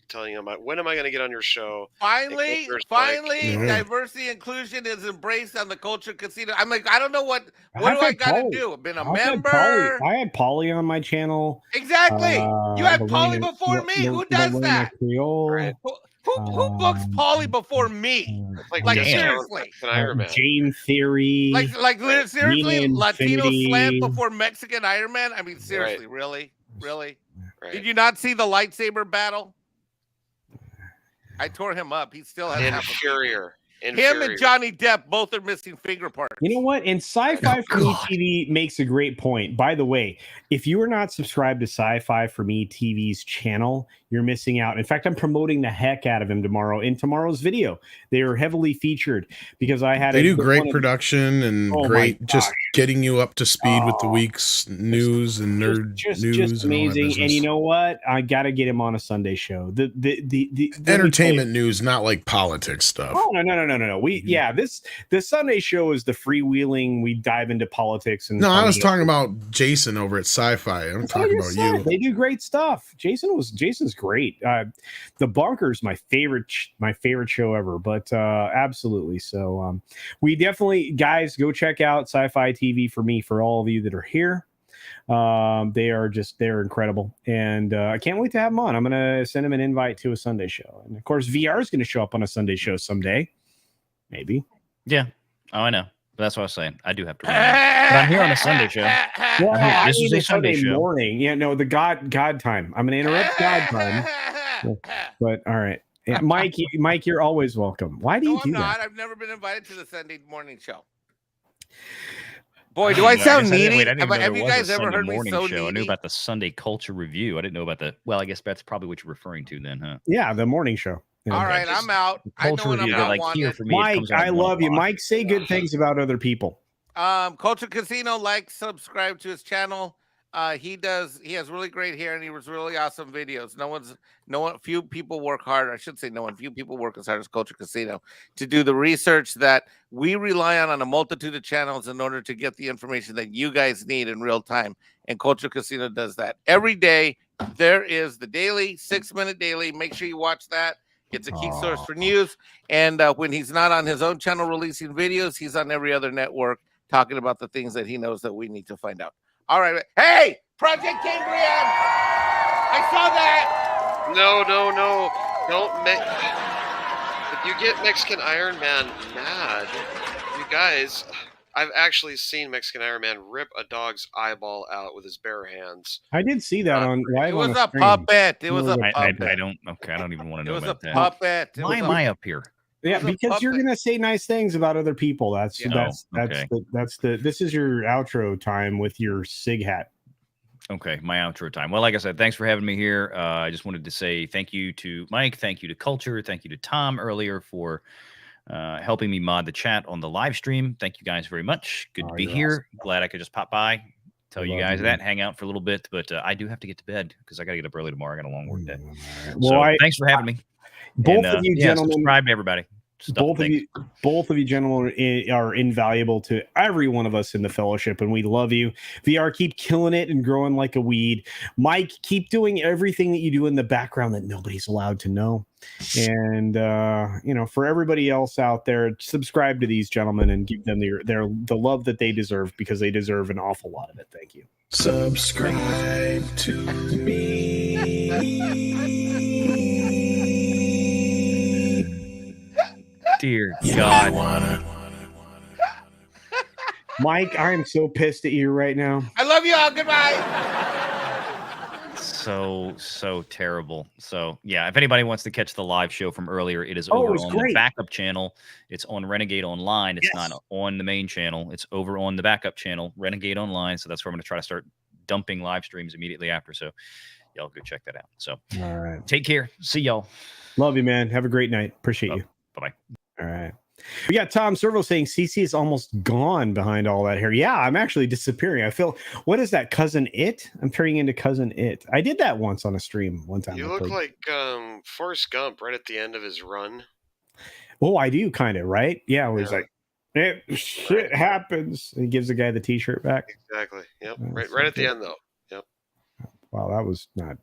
telling him, when am I going to get on your show? Finally, diversity inclusion is embraced on the Culture Casino. I'm like, I don't know what do I got to do? I've been a member. I had Polly on my channel. Exactly. You had Polly before me. Who does that? Right. Who books Polly before me? Like seriously, Jane Theory. Like seriously, Latino slam before Mexican Iron Man. I mean, seriously, really? Right. Did you not see the lightsaber battle? I tore him up. He still has inferior. Him and Johnny Depp both are missing finger parts. You know what? And Sci-Fi for Me TV makes a great point. By the way, if you are not subscribed to Sci-Fi for Me TV's channel, you're missing out. In fact, I'm promoting the heck out of him tomorrow in tomorrow's video. They are heavily featured because I had. They do great production and great just getting you up to speed with the week's news and nerd news. Just amazing. And you know what? I got to get him on a Sunday show. The entertainment news, not like politics stuff. Oh no. The Sunday show is the freewheeling. We dive into politics and. No, I was talking about Jason over at Sci-Fi. I'm talking about you. They do great stuff. Jason's great. The Bunker's my favorite show ever. But absolutely. So we definitely, guys, go check out Sci-Fi TV for Me for all of you that are here. They're incredible, and I can't wait to have them on. I'm gonna send them an invite to a Sunday show, and of course VR is going to show up on a Sunday show someday. Maybe. Yeah. Oh, I know. But that's what I was saying. I do have to run. But I'm here on a Sunday show. Well, this is a Sunday show. Morning. Yeah, no, the God time. I'm going to interrupt God time. But all right. Mike, you're always welcome. Why do you do that? I've never been invited to the Sunday morning show. Boy, do I sound needy? Have you guys ever heard me so needy? I knew about the Sunday Culture Review. I didn't know about I guess that's probably what you're referring to then, huh? Yeah, the morning show. All right, I'm out. I know when I'm not here for me. Mike, I love you. Mike, say good things about other people. Culture Casino, subscribe to his channel. He has really great hair and he was really awesome videos. Few people work hard. I should say few people work as hard as Culture Casino to do the research that we rely on a multitude of channels in order to get the information that you guys need in real time. And Culture Casino does that every day. There is the daily 6-minute daily. Make sure you watch that. It's a key source for news. And when he's not on his own channel releasing videos, he's on every other network talking about the things that he knows that we need to find out. All right. Hey, Project Cambrian! I saw that! No. Don't make... If you get Mexican Iron Man mad, you guys... I've actually seen Mexican Iron Man rip a dog's eyeball out with his bare hands. I did see that on live. It was a puppet. It was a puppet. I don't even want to know about that. It was a puppet. Why am I up here? Yeah, because you're gonna say nice things about other people. This is your outro time with your SIG hat. Okay, my outro time. Well, like I said, thanks for having me here. I just wanted to say thank you to Mike, thank you to Culture, thank you to Tom earlier for helping me mod the chat on the live stream. Thank you guys very much. Good to be here. Awesome. Glad I could just pop by, tell you guys that, hang out for a little bit. But I do have to get to bed because I got to get up early tomorrow. I got a long work day. Well, thanks for having me. Both of you gentlemen, subscribe to everybody. stuff. Both of you gentlemen are invaluable to every one of us in the fellowship, and we love you. VR, keep killing it and growing like a weed. Mike, keep doing everything that you do in the background that nobody's allowed to know. And for everybody else out there, subscribe to these gentlemen and give them the love that they deserve, because they deserve an awful lot of it. Thank you. Subscribe to me. Dear God. Mike, I am so pissed at you right now. I love you all. Goodbye. So terrible. So yeah, if anybody wants to catch the live show from earlier, it is over on the backup channel. It's on Renegade Online. It's not on the main channel. It's over on the backup channel, Renegade Online. So that's where I'm going to try to start dumping live streams immediately after. So y'all go check that out. So all right, take care. See y'all. Love you, man. Have a great night. Appreciate you. Bye-bye. All right. We got Tom Servo saying CC is almost gone behind all that hair. Yeah, I'm actually disappearing. I feel, what is that, Cousin It? I'm turning into Cousin It. I did that once on a stream one time. You look like Forrest Gump right at the end of his run. Oh, I do kind of, right? Yeah, where he's like, shit happens. And he gives the guy the t-shirt back. Exactly. Yep. Right at the end though. Yep. Wow, that was not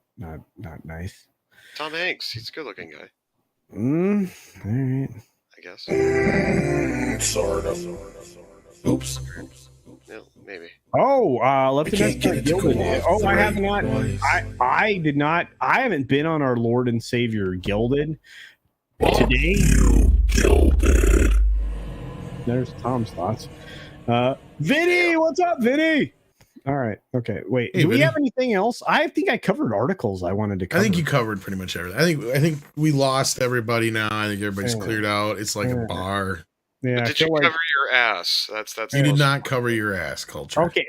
nice. Tom Hanks, he's a good looking guy. All right. I guess. Sort of. Oops. Yeah, maybe. Oh, Lieutenant Gilded. Oh, I have not. I did not. I haven't been on our Lord and Savior Gilded today. Gilded. There's Tom's thoughts. Vinny, what's up, Vinny? All right. Okay. Wait. Hey, do we Vinny. have anything else? I think I covered articles I wanted to cover. I think you covered pretty much everything. I think we lost everybody now. I think everybody's cleared out. It's like a bar. Yeah. But did you cover your ass? That's. You did not cover your ass, Culture. Okay.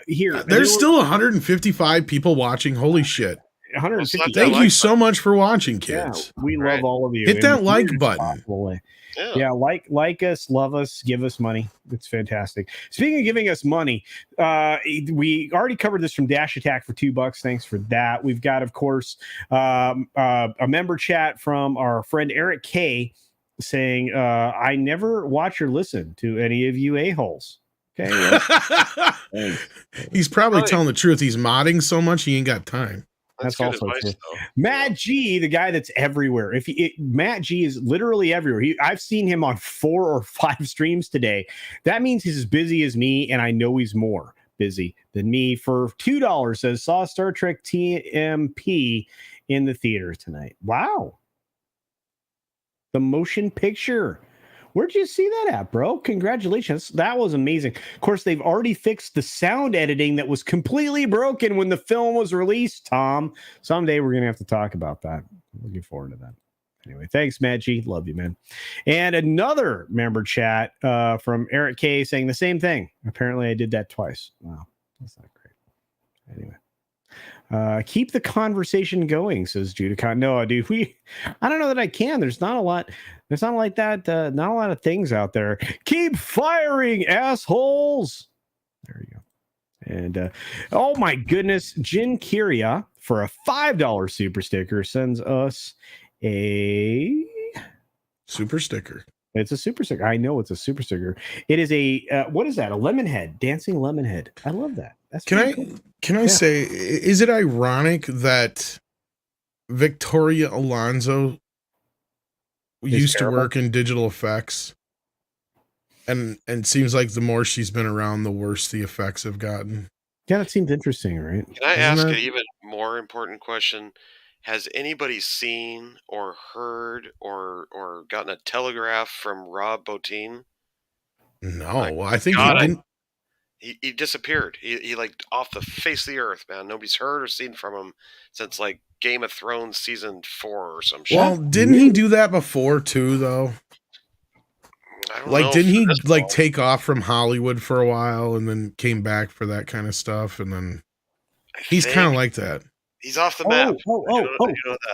Here. There's still 155 people watching. Holy shit. 150. Thank you so much for watching, kids. Yeah, we love all of you. Hit that in like the button. possible way. Yeah, like us, love us, give us money. It's fantastic. Speaking of giving us money, we already covered this from Dash Attack for $2. Thanks for that. We've got, of course, a member chat from our friend Eric K saying, I never watch or listen to any of you a-holes. Okay. Well, He's probably telling the truth. He's modding so much he ain't got time. That's also true. Matt G, the guy that's everywhere. Matt G is literally everywhere. I've seen him on 4 or 5 streams today. That means he's as busy as me, and I know he's more busy than me. For $2, says saw Star Trek TMP in the theater tonight. Wow, the motion picture. Where'd you see that at, bro? Congratulations. That was amazing. Of course, they've already fixed the sound editing that was completely broken when the film was released, Tom. Someday we're going to have to talk about that. Looking forward to that. Anyway, thanks, Maggie. Love you, man. And another member chat from Eric K saying the same thing. Apparently, I did that twice. Wow, that's not great. Anyway. Keep the conversation going, says Judicon. No, dude, I don't know that I can. There's not a lot. There's not like that. Not a lot of things out there. Keep firing, assholes. There you go. And oh my goodness, Jin Kiria for a $5 super sticker sends us a super sticker. It's a super sticker. I know it's a super sticker. It is a what is that? A lemon head, dancing lemon head. I love that. That's Can I say, is it ironic that Victoria Alonso used to work in digital effects, and seems like the more she's been around, the worse the effects have gotten? Yeah, that seems interesting, right? Can I ask an even more important question? Has anybody seen or heard or gotten a telegraph from Rob Bottin? No, I think he disappeared. He like off the face of the earth, man. Nobody's heard or seen from him since like Game of Thrones season 4 or some shit. Well, didn't he do that before too, though? I don't like, know didn't he like take off from Hollywood for a while and then came back for that kind of stuff? And then he's kind of like that. He's off the map.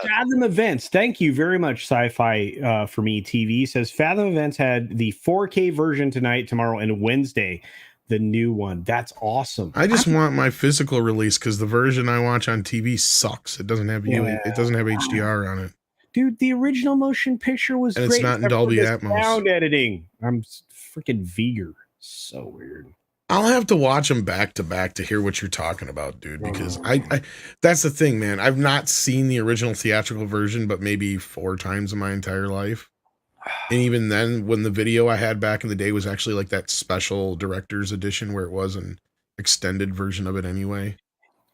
Fathom Events. Thank you very much, Sci-Fi for Me TV. Says Fathom Events had the 4K version tonight, tomorrow, and Wednesday. The new one. That's awesome. I just want my physical release because the version I watch on TV sucks. It doesn't have it doesn't have HDR on it. Dude, the original motion picture was And great. it's not in except for Dolby the Atmos. Sound editing. I'm freaking Veigar. So weird. I'll have to watch them back to back to hear what you're talking about, dude, because I that's the thing, man. I've not seen the original theatrical version, but maybe 4 times in my entire life. And even then, when the video I had back in the day was actually like that special director's edition where it was an extended version of it anyway.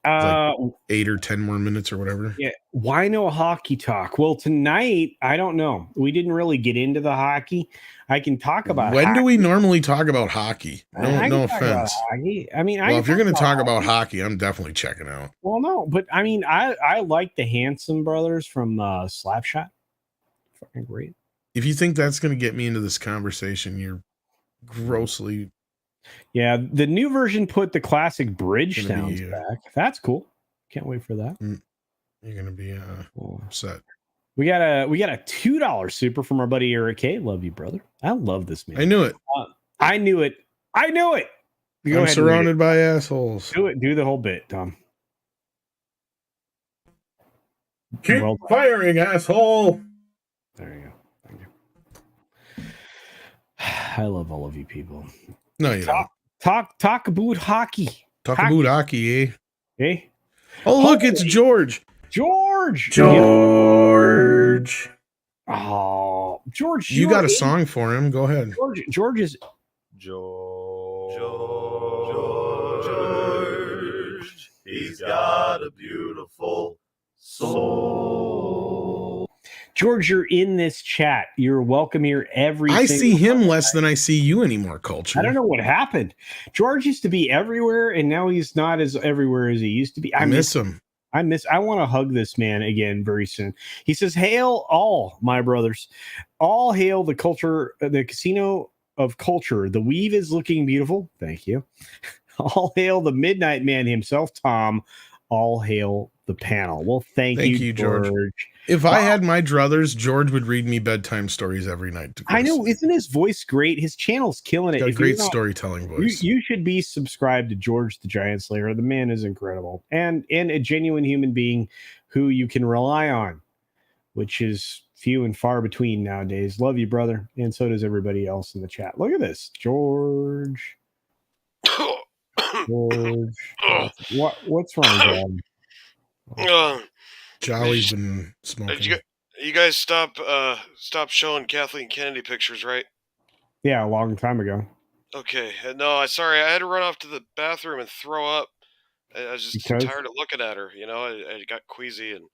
Like 8 or 10 more minutes or whatever. Yeah. Why no hockey talk? Well, tonight, I don't know. We didn't really get into the hockey. I can talk about When hockey. do we normally talk about hockey? No talk about offense. hockey. I mean, Well, if you're going to talk about hockey, I'm definitely checking out. Well, no, but I mean, I like the Hanson brothers from Slapshot. Fucking great. If you think that's going to get me into this conversation, you're grossly. Yeah, the new version put the classic bridge Gonna sounds be, back. That's cool. Can't wait for that. You're going to be upset. We got a $2 super from our buddy Eric K. Love you, brother. I love this man. I knew it. I knew it. Go I'm ahead surrounded by assholes. Do it. Do the whole bit, Tom. Keep firing, asshole. There you go. Thank you. I love all of you people. No, you don't. Talk about hockey. Talk about hockey, eh? Eh? Oh, look, it's George. George. Oh, George. You got a song for him. Go ahead. George is. George, he's got a beautiful soul. George, you're in this chat. You're welcome here every I single see him time. less than I see you anymore, Culture. I don't know what happened. George used to be everywhere, and now he's not as everywhere as he used to be. I miss him. I want to hug this man again very soon. He says, "Hail all my brothers. All hail the culture, the casino of culture. The weave is looking beautiful. Thank you. All hail the midnight man himself, Tom. All hail the panel." Well, thank you, George. If I had my druthers, George would read me bedtime stories every night. I know. Isn't his voice great? His channel's killing it. Got a If you're great not- storytelling voice. You should be subscribed to George the Giant Slayer. The man is incredible and a genuine human being who you can rely on, which is few and far between nowadays. Love you, brother. And so does everybody else in the chat. Look at this. George. What's wrong, Dad? Jolly's been smoking. You guys stop showing Kathleen Kennedy pictures, right? Yeah, a long time ago. Okay. No, sorry. I had to run off to the bathroom and throw up. I was just tired of looking at her. You know, I got queasy and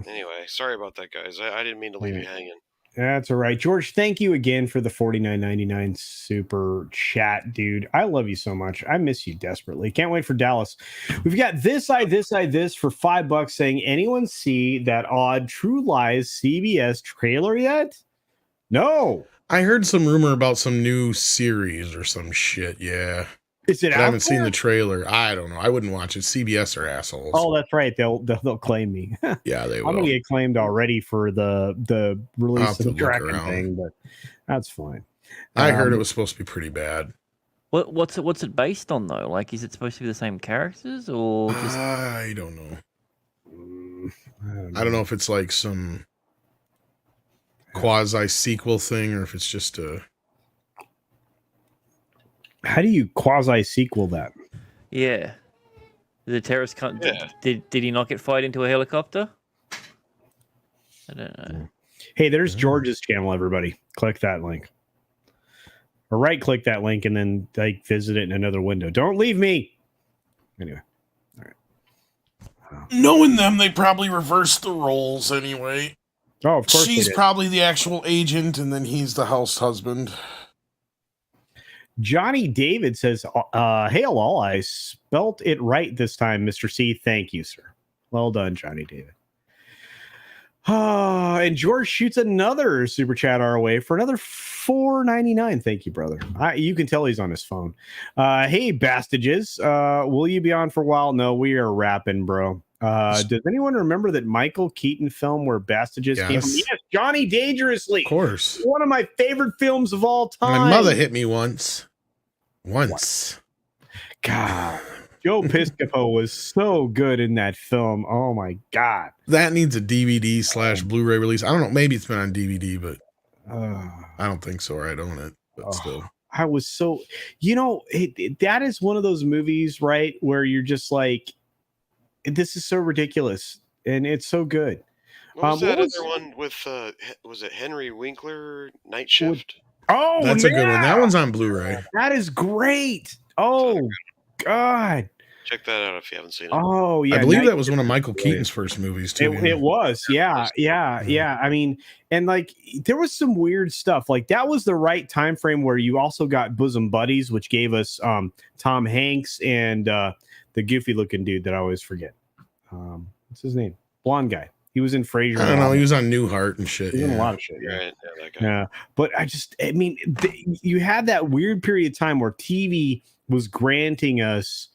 anyway. Sorry about that, guys. I didn't mean to leave you hanging. That's all right. George, thank you again for the $49.99 super chat, dude. I love you so much. I miss you desperately. Can't wait for Dallas. We've got this for $5 saying, anyone see that odd True Lies CBS trailer yet? No. I heard some rumor about some new series or some shit. Yeah. Is it But out I haven't seen there? the trailer. I don't know. I wouldn't watch it. CBS are assholes. Oh, that's right. They'll claim me. Yeah, they I'm will. gonna get claimed already for the I'll release have of to the look Dragon around. thing, but that's fine. I heard it was supposed to be pretty bad. What's it based on though? Like, is it supposed to be the same characters or just? I don't know. I don't know if it's like some quasi sequel thing or if it's just a. How do you quasi sequel that? Yeah. The terrorist did he not get fired into a helicopter? I don't know. Hey, there's George's channel, everybody. Click that link. Or right click that link and then like visit it in another window. Don't leave me. Anyway. All right. Knowing them, they probably reversed the roles anyway. Oh, of course. She's probably the actual agent and then he's the house husband. Johnny David says, hail all. I spelt it right this time, Mr. C. Thank you, sir. Well done, Johnny David. And George shoots another super chat our way for another $4.99. Thank you, brother. You can tell he's on his phone. Hey, Bastages. Will you be on for a while? No, we are rapping, bro. Does anyone remember that Michael Keaton film where Bastages came from? Yes, Johnny Dangerously. Of course. One of my favorite films of all time. My mother hit me once. God. Joe Piscopo was so good in that film. Oh my god. That needs a DVD / Blu-ray release. I don't know. Maybe it's been on DVD, but I don't think so. Or I don't own it, but still. I was so, that is one of those movies, right, where you're just like, this is so ridiculous, and it's so good. What was that other one with? Was it Henry Winkler? Night Shift. Oh, that's a good one. That one's on Blu-ray. That is great. Oh God. Check that out if you haven't seen it. Oh yeah, I believe that was one of Michael Keaton's first movies too. It was, yeah. I mean, and like there was some weird stuff. Like that was the right time frame where you also got Bosom Buddies, which gave us Tom Hanks and the goofy looking dude that I always forget. What's his name? Blonde guy. He was in Frasier. I don't know. He was on Newhart and shit. He was in a lot of shit. Yeah. Right, yeah, that guy. Yeah, but I mean, you had that weird period of time where TV was granting us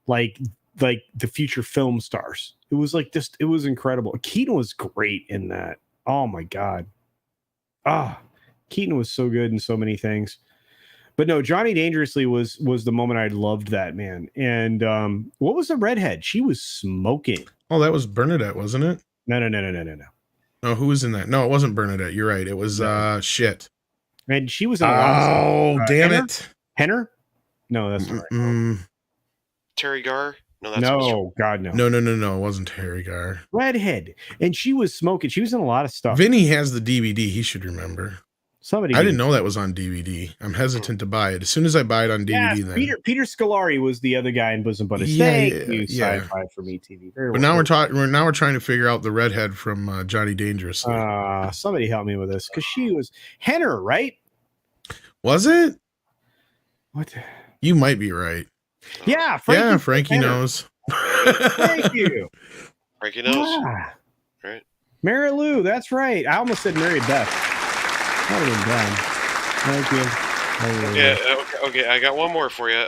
like the future film stars. It was like this. It was incredible. Keaton was great in that. Oh my god. Keaton was so good in so many things. But no, Johnny Dangerously was the moment I loved that, man. And what was the redhead? She was smoking. Oh, that was Bernadette, wasn't it? No. Oh, who was in that? No, it wasn't Bernadette. You're right. It was shit. And she was in a lot of stuff. Oh, damn it. Henner? No, that's not right. Terry Garr? No, that's God, no. No. It wasn't Terry Garr. Redhead. And she was smoking. She was in a lot of stuff. Vinny has the DVD. He should remember. Somebody. I didn't know that was on DVD. I'm hesitant to buy it. As soon as I buy it on DVD, then Peter Scolari was the other guy in Bosom Buddies. Thank you, Sci-Fi for Me TV. Very but now we're trying to figure out the redhead from Johnny Dangerously. Somebody help me with this because she was Henner, right? Was it? What? You might be right. Yeah, Frankie knows. Thank you. Frankie knows. Yeah. Right. Mary Lou, that's right. I almost said Mary Beth. Thank you. Yeah. Okay. I got one more for you.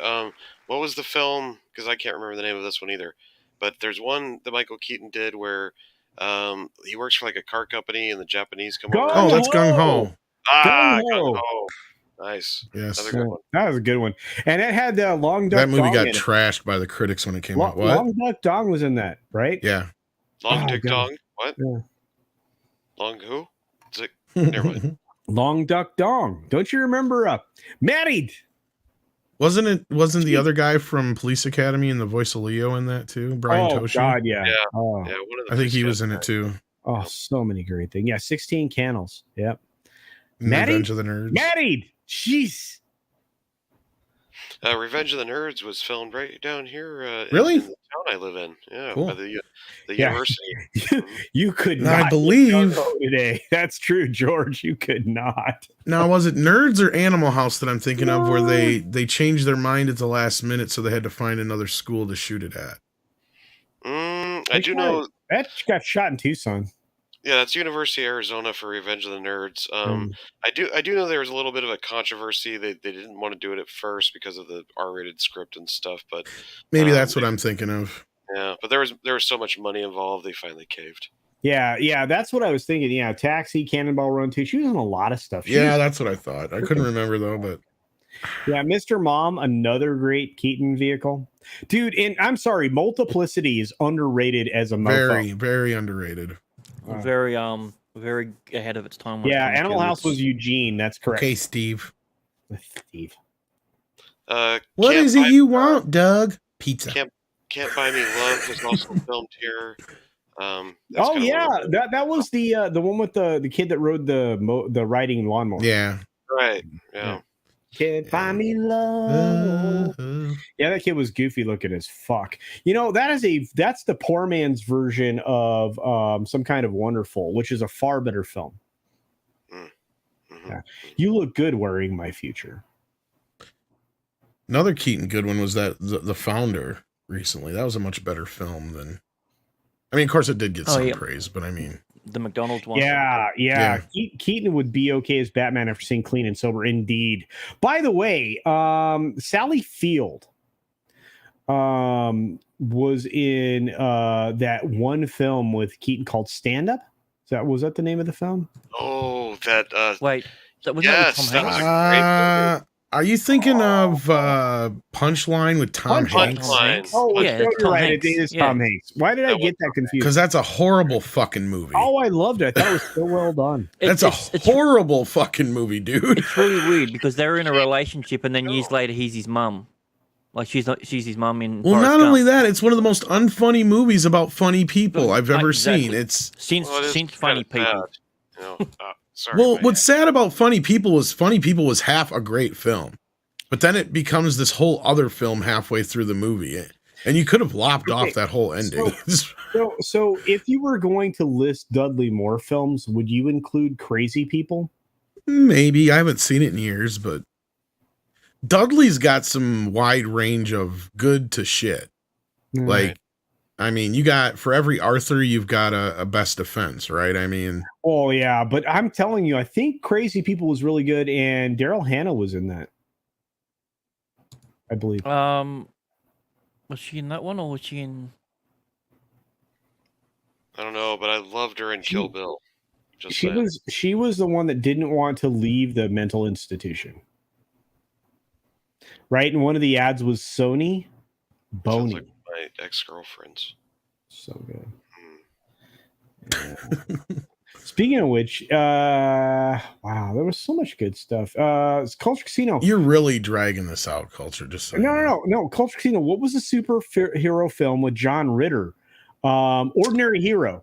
What was the film? Because I can't remember the name of this one either. But there's one that Michael Keaton did where he works for like a car company and the Japanese come over. Oh, that's Gung Ho. Gung Ho. Nice. Yes. That was a good one. And it had Long Duck That movie Dong got in it. trashed by the critics when it came out. What? Long Duck Dong was in that, right? Yeah. Long Dick God. Dong. What? Yeah. Long who? It's like, never mind. Long Duck Dong. Don't you remember Married? Wasn't the other guy from Police Academy and the voice of Leo in that too? Brian Toshi? God, yeah. Oh. Yeah, I think he was in it too. Oh, so many great things. Yeah, 16 Candles. Yep. Revenge of the Nerds. Married. Jeez. Revenge of the Nerds was filmed right down here. Really? In the town I live in. Yeah, cool. by the university. You could not. I believe today. That's true, George. You could not. Now, was it Nerds or Animal House that I'm thinking of where they changed their mind at the last minute, so they had to find another school to shoot it at? I do know that got shot in Tucson. Yeah, that's University of Arizona for Revenge of the Nerds. I do know there was a little bit of a controversy. They didn't want to do it at first because of the R-rated script and stuff, but maybe that's what I'm thinking of. Yeah, but there was so much money involved, they finally caved. Yeah, that's what I was thinking. Yeah, Taxi, Cannonball Run 2. She was in a lot of stuff. That's what I thought. I couldn't remember though, but yeah, Mr. Mom, another great Keaton vehicle, dude. And I'm sorry, Multiplicity is underrated as a very, very underrated. Very ahead of its time. Yeah, Animal House was Eugene. That's correct. Okay, Steve. What is it you want, Doug? Pizza. Can't Buy Me Love was also filmed here. Oh yeah, that was the one with the kid that rode the riding lawnmower. Yeah. Right. Yeah. Can't Buy Me Love. Yeah, that kid was goofy looking as fuck. That's the poor man's version of Some Kind of Wonderful, which is a far better film. Mm-hmm. Yeah. You look good wearing my future. Another Keaton good one was that the Founder recently. That was a much better film than. I mean, of course, it did get some praise, but I mean, the McDonald's one. Yeah. Keaton would be okay as Batman after seeing Clean and Sober. Indeed. By the way, Sally Field was in that one film with Keaton called Stand Up. Was that the name of the film? Oh, that. Wait, that was yes, Tom that was Hanks. a great movie. Are you thinking of Punchline with Tom Hanks? Punchline. Oh, Yeah, you're Tom right. Hanks. It is Yeah. Tom Hanks. Why did I get that confused? Because that's a horrible fucking movie. Oh, I loved it. I thought it was so well done. That's a horrible fucking movie, dude. It's really weird because they're in a relationship, and then years later, he's his mum. Like she's his mum in. Well, Forrest not Gump. only that, it's one of the most unfunny movies about funny people I've ever Exactly. seen. It's since funny people. You know, sorry. well, what's sad about Funny People was half a great film, but then it becomes this whole other film halfway through the movie, and you could have lopped off that whole ending. So if you were going to list Dudley Moore films, would you include Crazy People? Maybe. I haven't seen it in years, but Dudley's got some wide range of good to shit. Like, I mean, you got, for every Arthur, you've got a best defense, right? I mean, Oh yeah, but I'm telling you, I think Crazy People was really good, and Daryl Hannah was in that, I believe. Was she in that one, or was she in? I don't know, but I loved her in Kill Bill. Just She was the one that didn't want to leave the mental institution, right? And one of the ads was Sony sounds Boney. like my ex-girlfriend's. So good. Yeah. Speaking of which, wow, there was so much good stuff. Culture Casino. you're really dragging this out, Culture. Just so you know. No. Culture Casino. What was the superhero film with John Ritter? Ordinary Hero.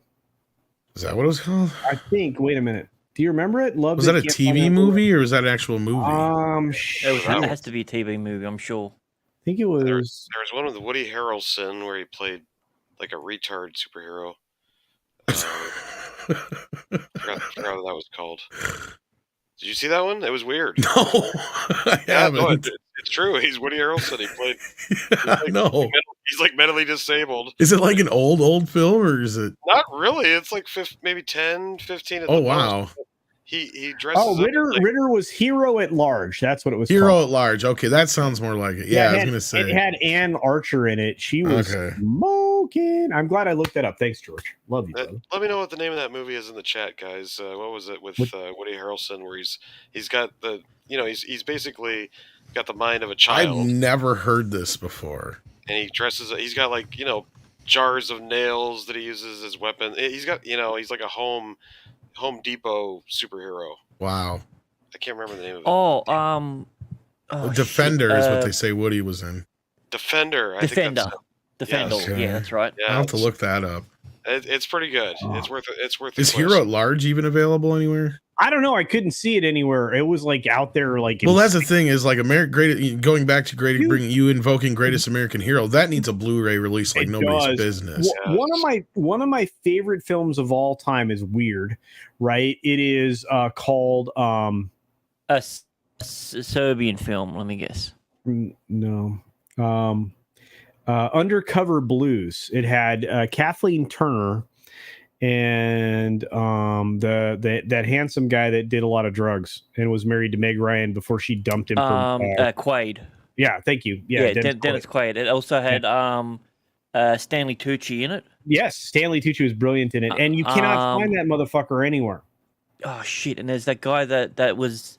Is that what it was called? I think. Wait a minute. Do you remember it? Was that a TV movie or was that an actual movie? It has to be a TV movie, I'm sure. I think it was. There was one with Woody Harrelson where he played like a retard superhero. Forgot what that was called. Did you see that one? It was weird. No, I haven't. No, it's true. He's Woody Harrelson. He played. No. He's like mentally disabled. Is it like an old film or is it? Not really. It's like maybe 10, 15 at Oh the wow. most. He dresses. Oh, Ritter was Hero at Large. That's what it was. Hero called. at Large. Okay, that sounds more like it. Yeah, I was gonna say it had Ann Archer in it. She was smoking. I'm glad I looked that up. Thanks, George. Love you, brother. Let me know what the name of that movie is in the chat, guys. What was it with Woody Harrelson, where he's got the he's basically got the mind of a child. I've never heard this before. And he dresses. He's got like jars of nails that he uses as weapons. He's got he's like a Home Depot superhero. Wow. I can't remember the name of it. Defender is what they say Woody was in. Defender. Defender. Defender. Yes. Yeah, that's right. I'll have to look that up. It's pretty good. It's worth. Is Hero at Large even available anywhere? I don't know. I couldn't see it anywhere. It was like out there, like. Well, that's the thing is like going back to bringing you invoking Greatest American Hero. That needs a Blu-ray release like nobody's business. One of my favorite films of all time is weird, right? It is called a Serbian film. Let me guess. No. Undercover Blues. It had Kathleen Turner and that handsome guy that did a lot of drugs and was married to Meg Ryan before she dumped him. Quaid. Yeah, thank you. Yeah, Dennis Quaid. It also had Stanley Tucci in it. Yes, Stanley Tucci was brilliant in it, and you cannot find that motherfucker anywhere. Oh shit! And there's that guy that was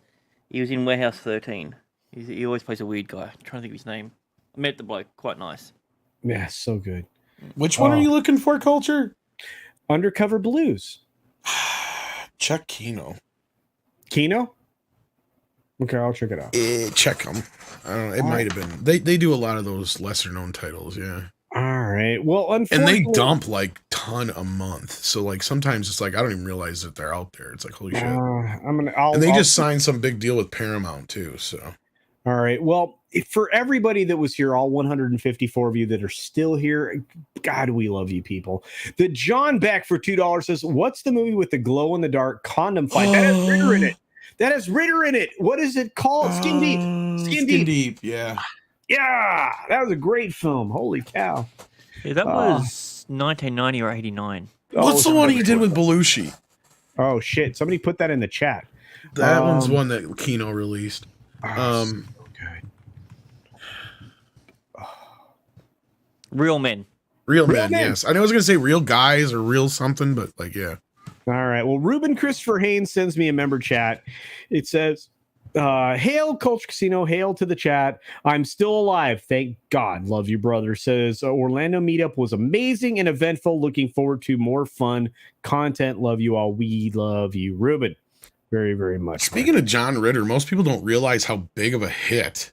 in Warehouse 13. He always plays a weird guy. I'm trying to think of his name. I met the bloke. Quite nice. Yeah, so good. Which one are you looking for, Culture? Undercover Blues. Check Kino. Kino? Okay, I'll check it out. Check them. I don't know. It might have been. They do a lot of those lesser known titles, yeah. All right. Well, and they dump like ton a month. So like sometimes it's like I don't even realize that they're out there. It's like holy shit. And they just signed some big deal with Paramount too. So all right. Well, for everybody that was here, all 154 of you that are still here, God, we love you people. The John Beck for $2 says, "What's the movie with the glow in the dark condom fight?" That has Ritter in it. That has Ritter in it. What is it called? Skin Deep. Skin Deep. Yeah. Yeah. That was a great film. Holy cow. Yeah, that was 1990 or 89. What's the one he did with Belushi? Oh shit! Somebody put that in the chat. That one's one that Kino released. So good. Real Men. Real Men, yes. I know I was gonna say Real Guys or Real something, but like yeah. All right. Well, Ruben Christopher Haynes sends me a member chat. It says, Hail Culture Casino, hail to the chat. I'm still alive. Thank God. Love you, brother. Says Orlando meetup was amazing and eventful. Looking forward to more fun content. Love you all. We love you, Ruben. Very, very much. Speaking of John Ritter, most people don't realize how big of a hit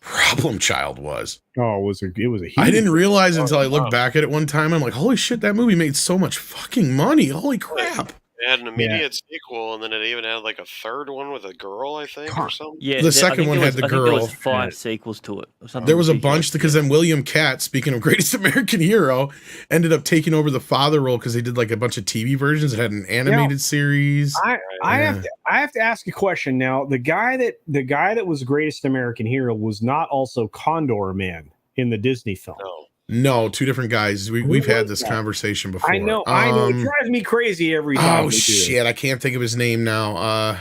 Problem Child was. Oh, it was a huge I didn't realize until I looked back at it one time. I'm like, holy shit, that movie made so much fucking money. Holy crap. It had an immediate sequel, and then it even had like a third one with a girl, I think, or something. Yeah, The second one had the I think there girl. was 5 sequels to it. Or something There was a ridiculous. bunch because then William Catt, speaking of Greatest American Hero, ended up taking over the father role because they did like a bunch of TV versions. It had an animated series. I have to ask a question now. The guy that was Greatest American Hero was not also Condor Man in the Disney film. No, two different guys. We've had this conversation before. I know. It drives me crazy every time. Oh shit, I can't think of his name now.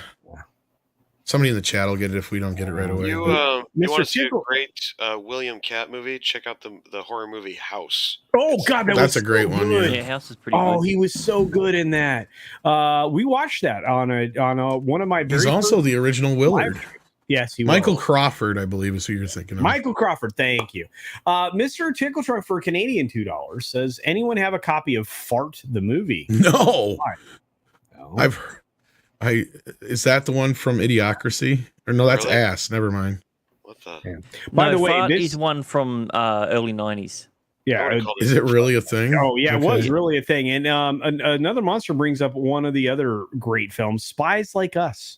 Somebody in the chat will get it if we don't get it right away. You want to see a great William Catt movie? Check out the horror movie House. Oh God, that's a great one. good. Yeah, House is pretty Oh, good. he was so good in that. We watched that on one of my. He's also the original Willard. Yes, he Michael was. Crawford, I believe, is who you're thinking of. Michael Crawford, thank you. Mr. Tickle Truck for Canadian $2 says, anyone have a copy of Fart the movie? No. Is that the one from Idiocracy? Or no, that's Really? Ass. Never mind. What the? Yeah. By the way, Fart this is one from early 90s. Yeah, is it really a thing? Oh yeah, Okay. it was really a thing. And another monster brings up one of the other great films, Spies Like Us.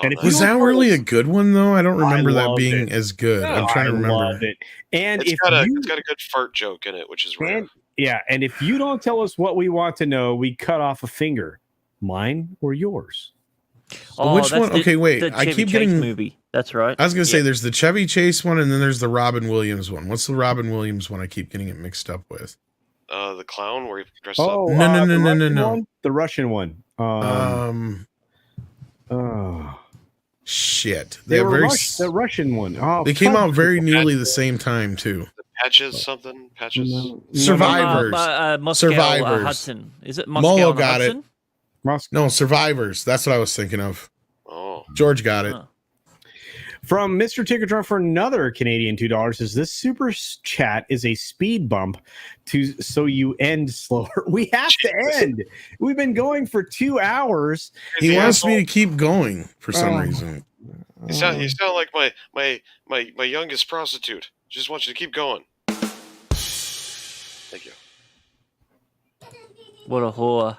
And if Was you that don't really know- a good one though? I don't remember that loved being it. as good. No, I'm trying to I remember. loved it. And It's if got a you good fart joke in it, which is rare. and if you don't tell us what we want to know, we cut off a finger, mine or yours. Which one? Okay, wait. The I Chevy keep Chase getting movie. That's right. I was gonna say there's the Chevy Chase one, and then there's the Robin Williams one. What's the Robin Williams one? I keep getting it mixed up with. The clown where he dressed Oh, up. No. The Russian one. Shit. They They're were very. the Russian one. Oh, They came fuck. out very nearly the same time too. Patches something? Patches? Survivors. Moscow, Survivors. Hudson. Is it Moscow Molo and got Hudson? it. No, Survivors. That's what I was thinking of. Oh. George got it. From Mr. Ticket Truck for another Canadian $2 says this super chat is a speed bump so you end slower. We have to end. We've been going for 2 hours. He wants me to keep going for some reason. You sound like my youngest prostitute. Just want you to keep going. Thank you. What a whore.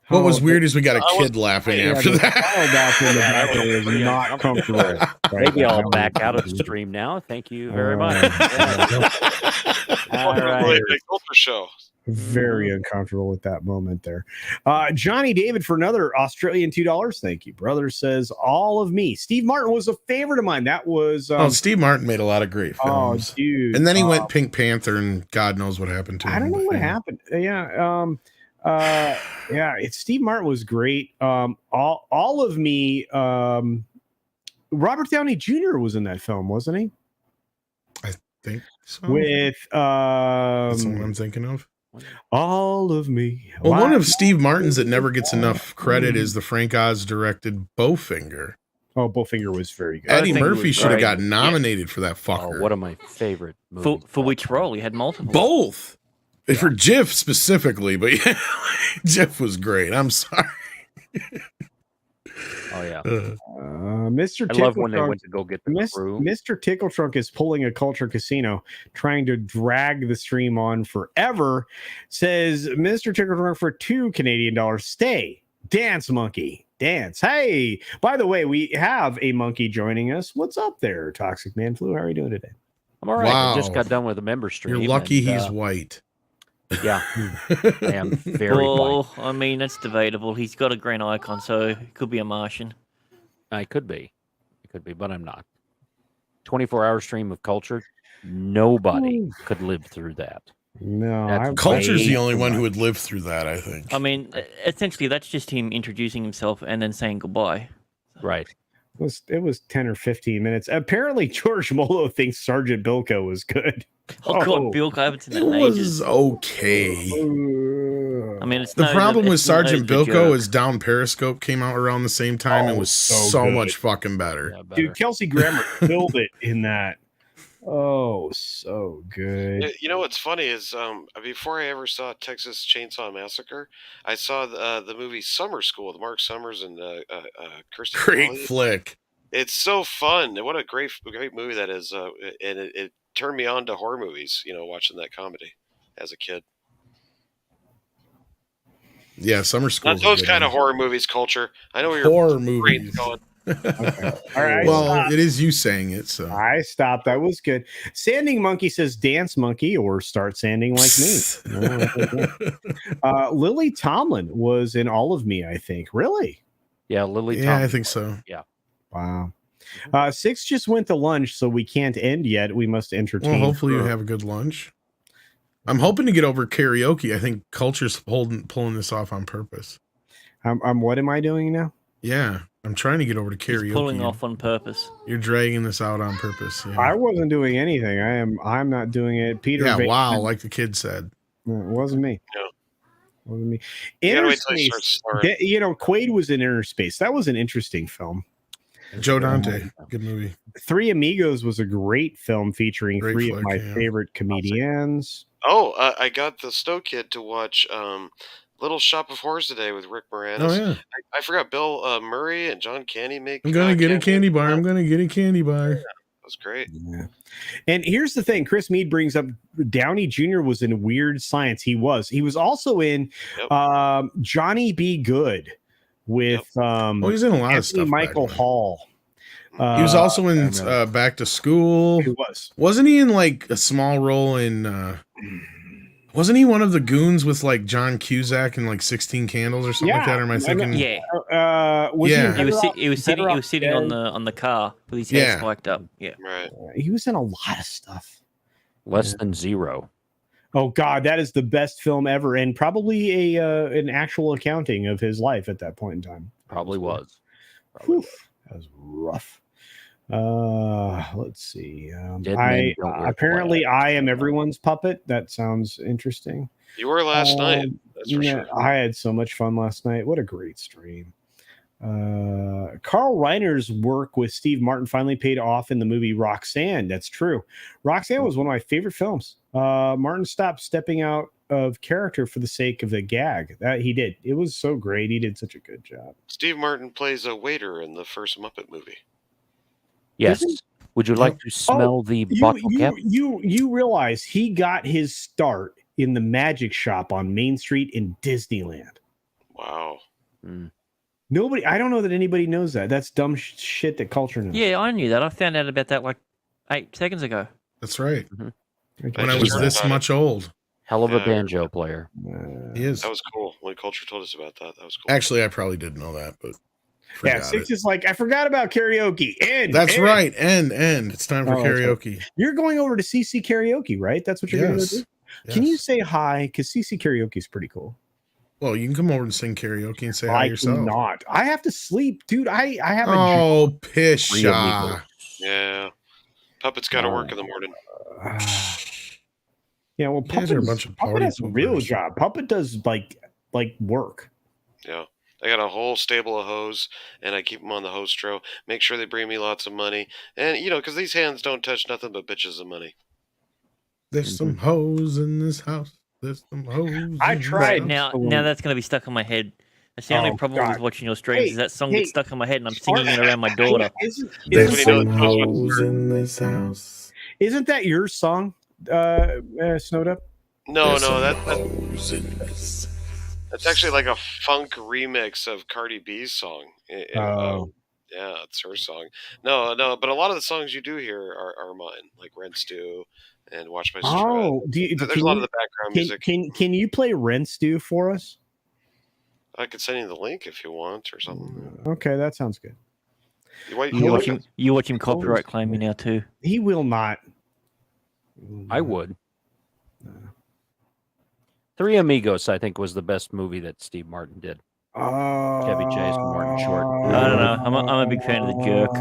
What was weird is we got a kid laughing after the that. child laughing in the background is not comfortable. Maybe I'll back out of the stream now. Thank you very much. All right. Really big culture show. Very uncomfortable at that moment there. Johnny David for another Australian $2. Thank you, brother. Says all of me. Steve Martin was a favorite of mine. That was Steve Martin made a lot of great films. Oh, dude. And then he went Pink Panther, and God knows what happened to him. I don't know what happened. It's Steve Martin was great. All of me. Robert Downey Jr. was in that film, wasn't he? I think so. With That's what I'm thinking of. All of me. Well, one of Steve Martin's that never gets enough credit is the Frank Oz directed Bowfinger. Oh, Bowfinger was very good. Eddie Murphy should have gotten nominated for that fucker. Oh, one of my favorite movies. For which role? He had multiple. Both. For Jiff specifically, but yeah, Jiff was great. I'm sorry. Oh yeah. Mr. I Tickle love when they Trunk- went to go get the crew. Mr. Tickle Trunk is pulling a Culture Casino, trying to drag the stream on forever. Says Mr. Tickle Trunk for $2 Canadian. Stay, dance, monkey, dance. Hey, by the way, we have a monkey joining us. What's up there, Toxic Man Flu? How are you doing today? I'm all right. I just Wow. got done with a member stream. You're lucky and, he's white. Yeah, I am very Well, white. I mean, that's debatable. He's got a green icon, so he could be a Martian. I could be. It could be, but I'm not. 24-hour stream of culture. Nobody could live through that. No, Culture's the only one who would live through that, I think. I mean, essentially, that's just him introducing himself and then saying goodbye. Right. It was 10 or 15 minutes. Apparently, George Molo thinks Sergeant Bilko was good. Oh, God, Bilko, I haven't seen that It in ages. was okay. I mean, it's The no, problem with it's no Sergeant the Bilko jerk. is Down Periscope came out around the same time and was so good. much fucking better. Yeah, better. Dude, Kelsey Grammer killed it in that. Oh, so good. You know what's funny is before I ever saw Texas Chainsaw Massacre, I saw the movie Summer School with Mark Summers and Kirstie Great Alley. flick. It's so fun. What a great movie that is. And it turned me on to horror movies, watching that comedy as a kid. Yeah, Summer School. Not those kind of horror movies, Culture. I know where horror your brain's movies. going. Okay. All right. Well, stop. it is you saying it, so I stopped. That was good. Sanding Monkey says dance monkey or start sanding like me. Lily Tomlin was in All of Me, I think. Really? Yeah, Lily. Yeah, Tomlin. I think so. Yeah. Wow. Six just went to lunch, so we can't end yet. We must entertain. Well, hopefully you her. have a good lunch. I'm hoping to get over karaoke. I think Culture's pulling this off on purpose. What am I doing now? Yeah, I'm trying to get over to karaoke. He's pulling off on purpose. You're dragging this out on purpose. Yeah. I wasn't doing anything. I'm not doing it. Peter. Yeah, Van- wow, like the kid said. It wasn't me. Yeah. Wasn't me. You gotta Inner wait till he Space. starts snoring. Quaid was in Inner Space. That was an interesting film. Joe Dante, good movie. Three Amigos was a great film featuring Great three flick, of my yeah. favorite comedians. Oh, I got the Stowe Kid to watch Little Shop of Horrors today with Rick Moranis. Oh yeah, I forgot Bill Murray and John Candy make. I'm gonna get a cameo. candy bar. I'm gonna get a candy bar. That was great. Yeah. And here's the thing: Chris Mead brings up Downey Jr. was in Weird Science. He was also in Johnny Be Good with he's in a lot of stuff. Michael Hall. He was also in Back to School. He was. Wasn't he in like a small role in? Wasn't he one of the goons with like John Cusack and like 16 Candles or something like that? Or am I thinking? Yeah. He was sitting on the car with his hair spiked up. Yeah. Right. He was in a lot of stuff. Less than zero. Oh God, that is the best film ever, and probably an actual accounting of his life at that point in time. Probably was. Whew, that was rough. Let's see. Apparently I am everyone's puppet. That sounds interesting. You were last night. That's for sure. I had so much fun last night. What a great stream. Carl Reiner's work with Steve Martin finally paid off in the movie Roxanne. That's true. Roxanne was one of my favorite films. Martin stopped stepping out of character for the sake of the gag. That he did. It was so great. He did such a good job. Steve Martin plays a waiter in the first Muppet movie. Yes. Would you like to smell the bottle cap? You realize he got his start in the magic shop on Main Street in Disneyland. Wow. Nobody, I don't know that anybody knows that. That's dumb shit that Culture knows. Yeah, I knew that. I found out about that like 8 seconds ago. That's right. Okay. When I was this much old. Hell of a banjo player. He is. That was cool. When Culture told us about that, that was cool. Actually, I probably did know that, but yeah, Six is like, I forgot about karaoke. That's right. End. It's time for karaoke. Right. You're going over to CC Karaoke, right? That's what you're going to do? Yes. Can you say hi? Because CC Karaoke is pretty cool. Well, you can come over and sing karaoke and say hi yourself. Not. I have to sleep, dude. I have a pisha. Yeah. Puppet's got to work in the morning. Yeah, well, Puppet has a real job. Puppet does like work. Yeah. I got a whole stable of hoes, and I keep them on the hostro. Make sure they bring me lots of money. And, because these hands don't touch nothing but bitches of money. There's some hoes in this house. There's some hoes. I tried. Now that's going to be stuck in my head. That's the only problem with watching your streams is that song gets stuck in my head, and I'm singing it around my daughter. There's some hoes in this house. Isn't that your song, Snowed Up? No, that's actually like a funk remix of Cardi B's song. Yeah, it's her song. No, but a lot of the songs you do here are mine, like Rent's Due and Watch My Sister. There's a lot of the background music. Can you play Rent's Due for us? I could send you the link if you want or something. Okay, that sounds good. You watch him copyright claim me now too. He will not. I would. Three Amigos, I think, was the best movie that Steve Martin did. Chevy Chase, Martin Short. I don't know. I'm a big fan of The Jerk.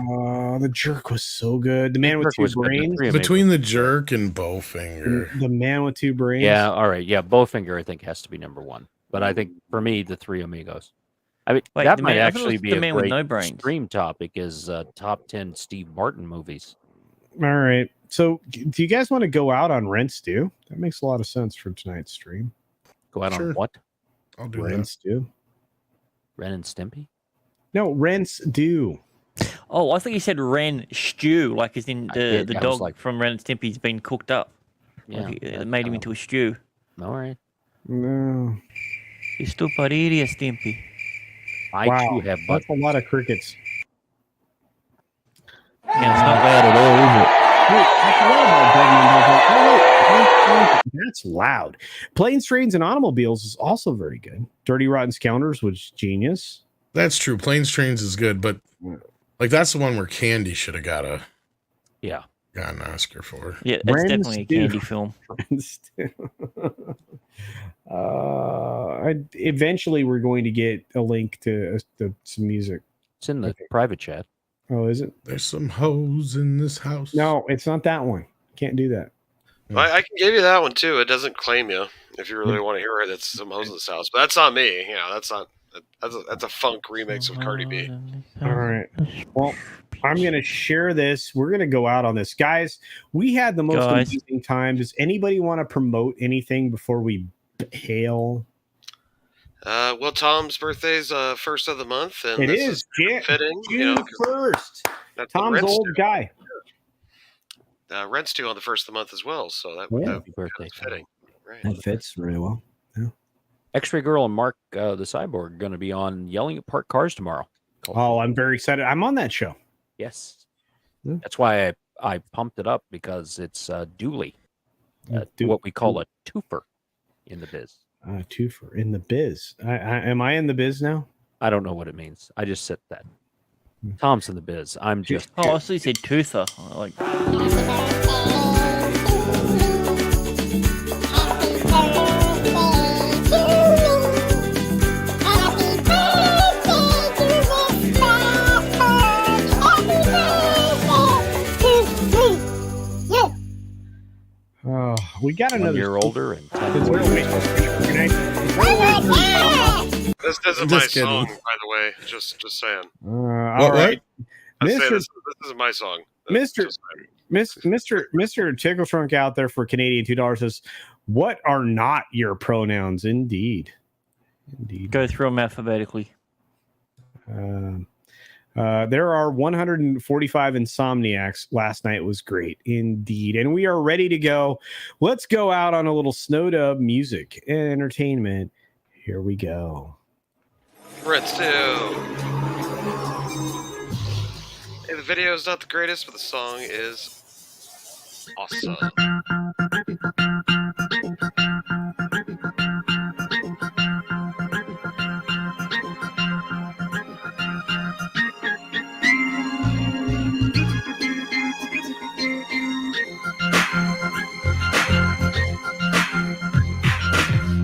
The Jerk was so good. The Man with Two Brains. Between The Jerk and Bowfinger. The Man with Two Brains. Yeah, all right. Yeah, Bowfinger, I think, has to be number one. But I think for me, the Three Amigos. I mean, Wait, that the might man- I thought it actually was be the a man with great no brains. stream topic. Is top 10 Steve Martin movies. All right. So, do you guys want to go out on Rent Stew? That makes a lot of sense for tonight's stream. Go out on what? I'll do Rent that. Stew. Ren and Stimpy. No, Rent's Due. Oh, I thought you said Ren stew, like as in the I was dog like- from Ren and Stimpy's been cooked up. Yeah, Like, it that made him kind into a stew. All right. No. You stupid idiot, Stimpy. I Wow, too have butt. that's a lot of crickets. Yeah, it's not bad at all, is it? That's loud. Planes, Trains, and Automobiles is also very good. Dirty Rotten Scoundrels was genius. That's true. Planes, Trains is good, but like that's the one where Candy should have got an Oscar for. Yeah, that's Ren definitely a Stew. candy film. Eventually, we're going to get a link to some music. It's in the private chat. Oh, is it? There's some hoes in this house. No, it's not that one. Can't do that. I can give you that one too. It doesn't claim you if you really want to hear it. It's some hoes in this house, but that's not me. You know, that's not. That's a funk remix of Cardi B. All right. Well, I'm going to share this. We're going to go out on this. Guys, we had the most amazing time. Does anybody want to promote anything before we hail? Well, Tom's birthday's first of the month, and It this is fitting. June 1st. That's when Tom's Rent's old due. guy. Rent's due on the first of the month as well, so that Yeah. would be fitting. Right. That fits really well. X-Ray Girl and Mark the Cyborg going to be on Yelling at Parked Cars tomorrow. Oh, I'm very excited. I'm on that show. Yes. That's why I pumped it up, because it's duly what we call a twofer in the biz. Twofer in the biz. Am I in the biz now? I don't know what it means. I just said that. Tom's in the biz. I'm just. Oh, I thought you said toother. Like. Oh, we got 1 another year older and 10 This isn't my song, by the way. Just saying. All right, I say Mr. this isn't my song. Mr. Tickle Trunk out there for Canadian $2 says, "What are not your pronouns?" Indeed. Go through them alphabetically. There are 145 insomniacs. Last night was great indeed, and we are ready to go. Let's go out on a little Snow Dub music and entertainment. Here we go. Rent's due. Hey, the video is not the greatest, but the song is awesome.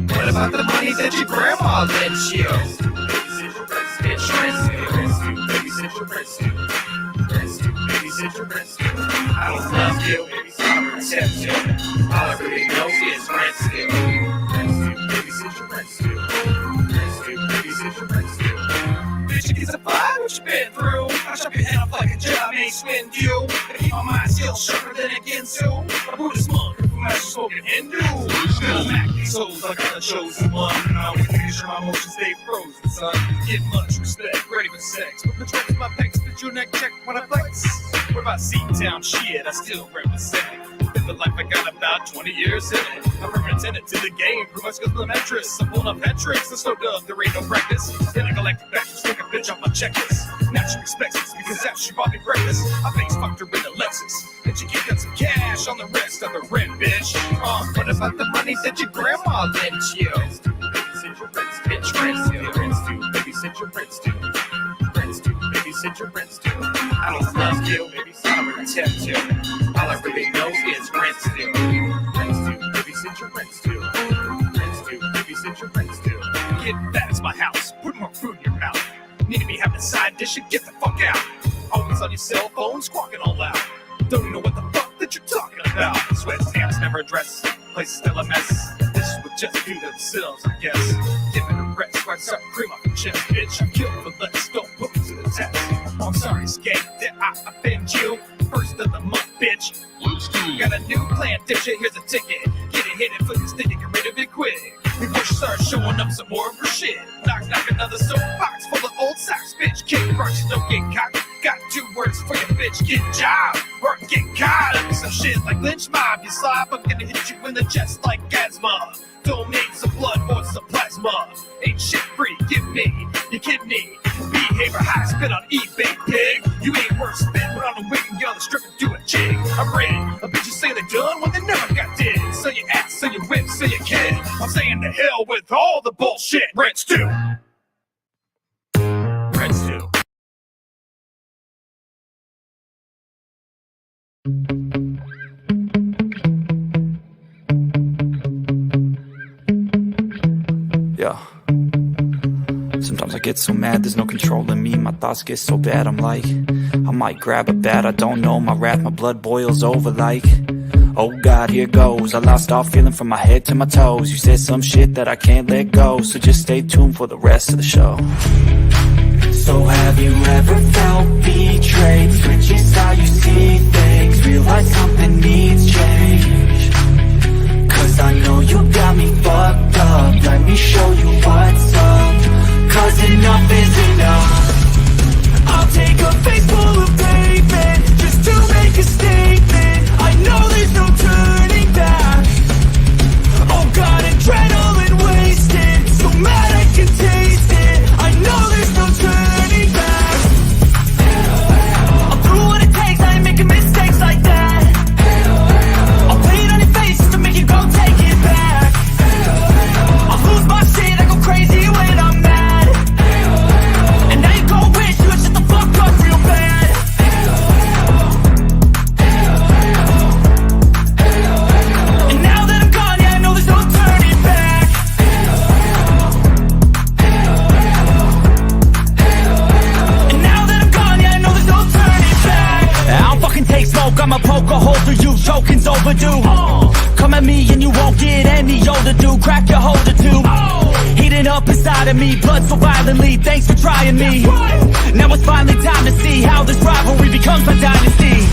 What about the money that your grandma lent you? I don't love you, I don't protect you. All I really know is rent still. Bitch, you get a fire, what you been through? I chop your head off like a job, ain't swing you. And keep my mind still sharper than a Ginsu. A Buddhist monk who has spoken Hindu. Still back these souls like I'm the chosen one. I always make sure my emotions stay frozen, son. Get much respect, ready for sex. But between my pecs, fit your neck check when I flex. What about C-Town shit? I still represent. The life I got about 20 years in it. I'm a tenant to the game, pretty much cause the mattress. I'm pulling up head tricks, there's no dub, there ain't no practice. Then I galactic batches, take a bitch off my checklist. Now she respects us because after she bought me breakfast, I face fucked her in a Lexus. And she kicked out some cash on the rest of the rent, bitch. What about the money that your grandma lent you? Babysit your rents, bitch, rents due. Babysit your rents due. Rents due, babysit your rents due. I don't love you, I don't protect you. All I really know is rent still. Rents due, babysit your rents due. Rents due, babysit your rents due. Get that, it's my house. Put more food in your mouth. Need to be having a side dish and get the fuck out. Always on your cell phone, squawking all loud. Don't even know what the fuck that you're talking about. Sweat stamps never address. Place still a mess. This would just do themselves, I guess. Get chest, bitch. I'm killed for less, don't put me to the test. I'm sorry, skate, that I offend you. First of the month, bitch. Got a new plan, dipshit, here's a ticket. Get it, hit it, flip this thing, and get rid of it quick. Before she starts showing up some more of her shit. Knock, knock, another soapbox full of old socks, bitch. Kick rocks, don't get cocky. Got 2 words for you, bitch. Get job or get caught up in some shit like lynch mob. You slob, I'm gonna hit you in the chest like asthma. Donate some blood or some plasma. Ain't shit free, give me your kidney. Behavior high, spit on eBay, pig. You ain't worth spit, put on a wig and yell the stripper do a jig. I'm ready. A bitches say they're done when they never got did. So you ass, so you whip, so you kid. I'm saying to hell with all the bullshit. Rents too. Rents too. Yeah. Sometimes I get so mad, there's no controlling me. My thoughts get so bad, I'm like, I might grab a bat, I don't know. My wrath, my blood boils over like, oh God, here goes. I lost all feeling from my head to my toes. You said some shit that I can't let go, so just stay tuned for the rest of the show. So have you ever felt betrayed? Switches how you see things, realize something needs change. Cause I know you got me fucked up, let me show you what's up. Cause enough is enough. I'll take a face full of pavement just to make a statement. I know there's no turning back. Oh God, adrenaline wasted, so mad I can taste it. I know there's no turning back. I'll do what it takes, I ain't making mistakes like that. I'll put it on your face just to make you go take it back. I'll lose my shit, I go crazy when I'm mad. And now you gon' wish you would shut the fuck up real bad. And now that I'm gone, yeah, I know there's no turning back. And now that I'm gone, yeah, I know there's no turning back. I don't fucking take smoke, I'ma poke a hole through you, choking's overdue. Come at me and you won't get any older, dude. Crack your holder too. Heating up inside of me, blood so violently. Thanks for trying me. Now it's finally time to see how this rivalry becomes my dynasty.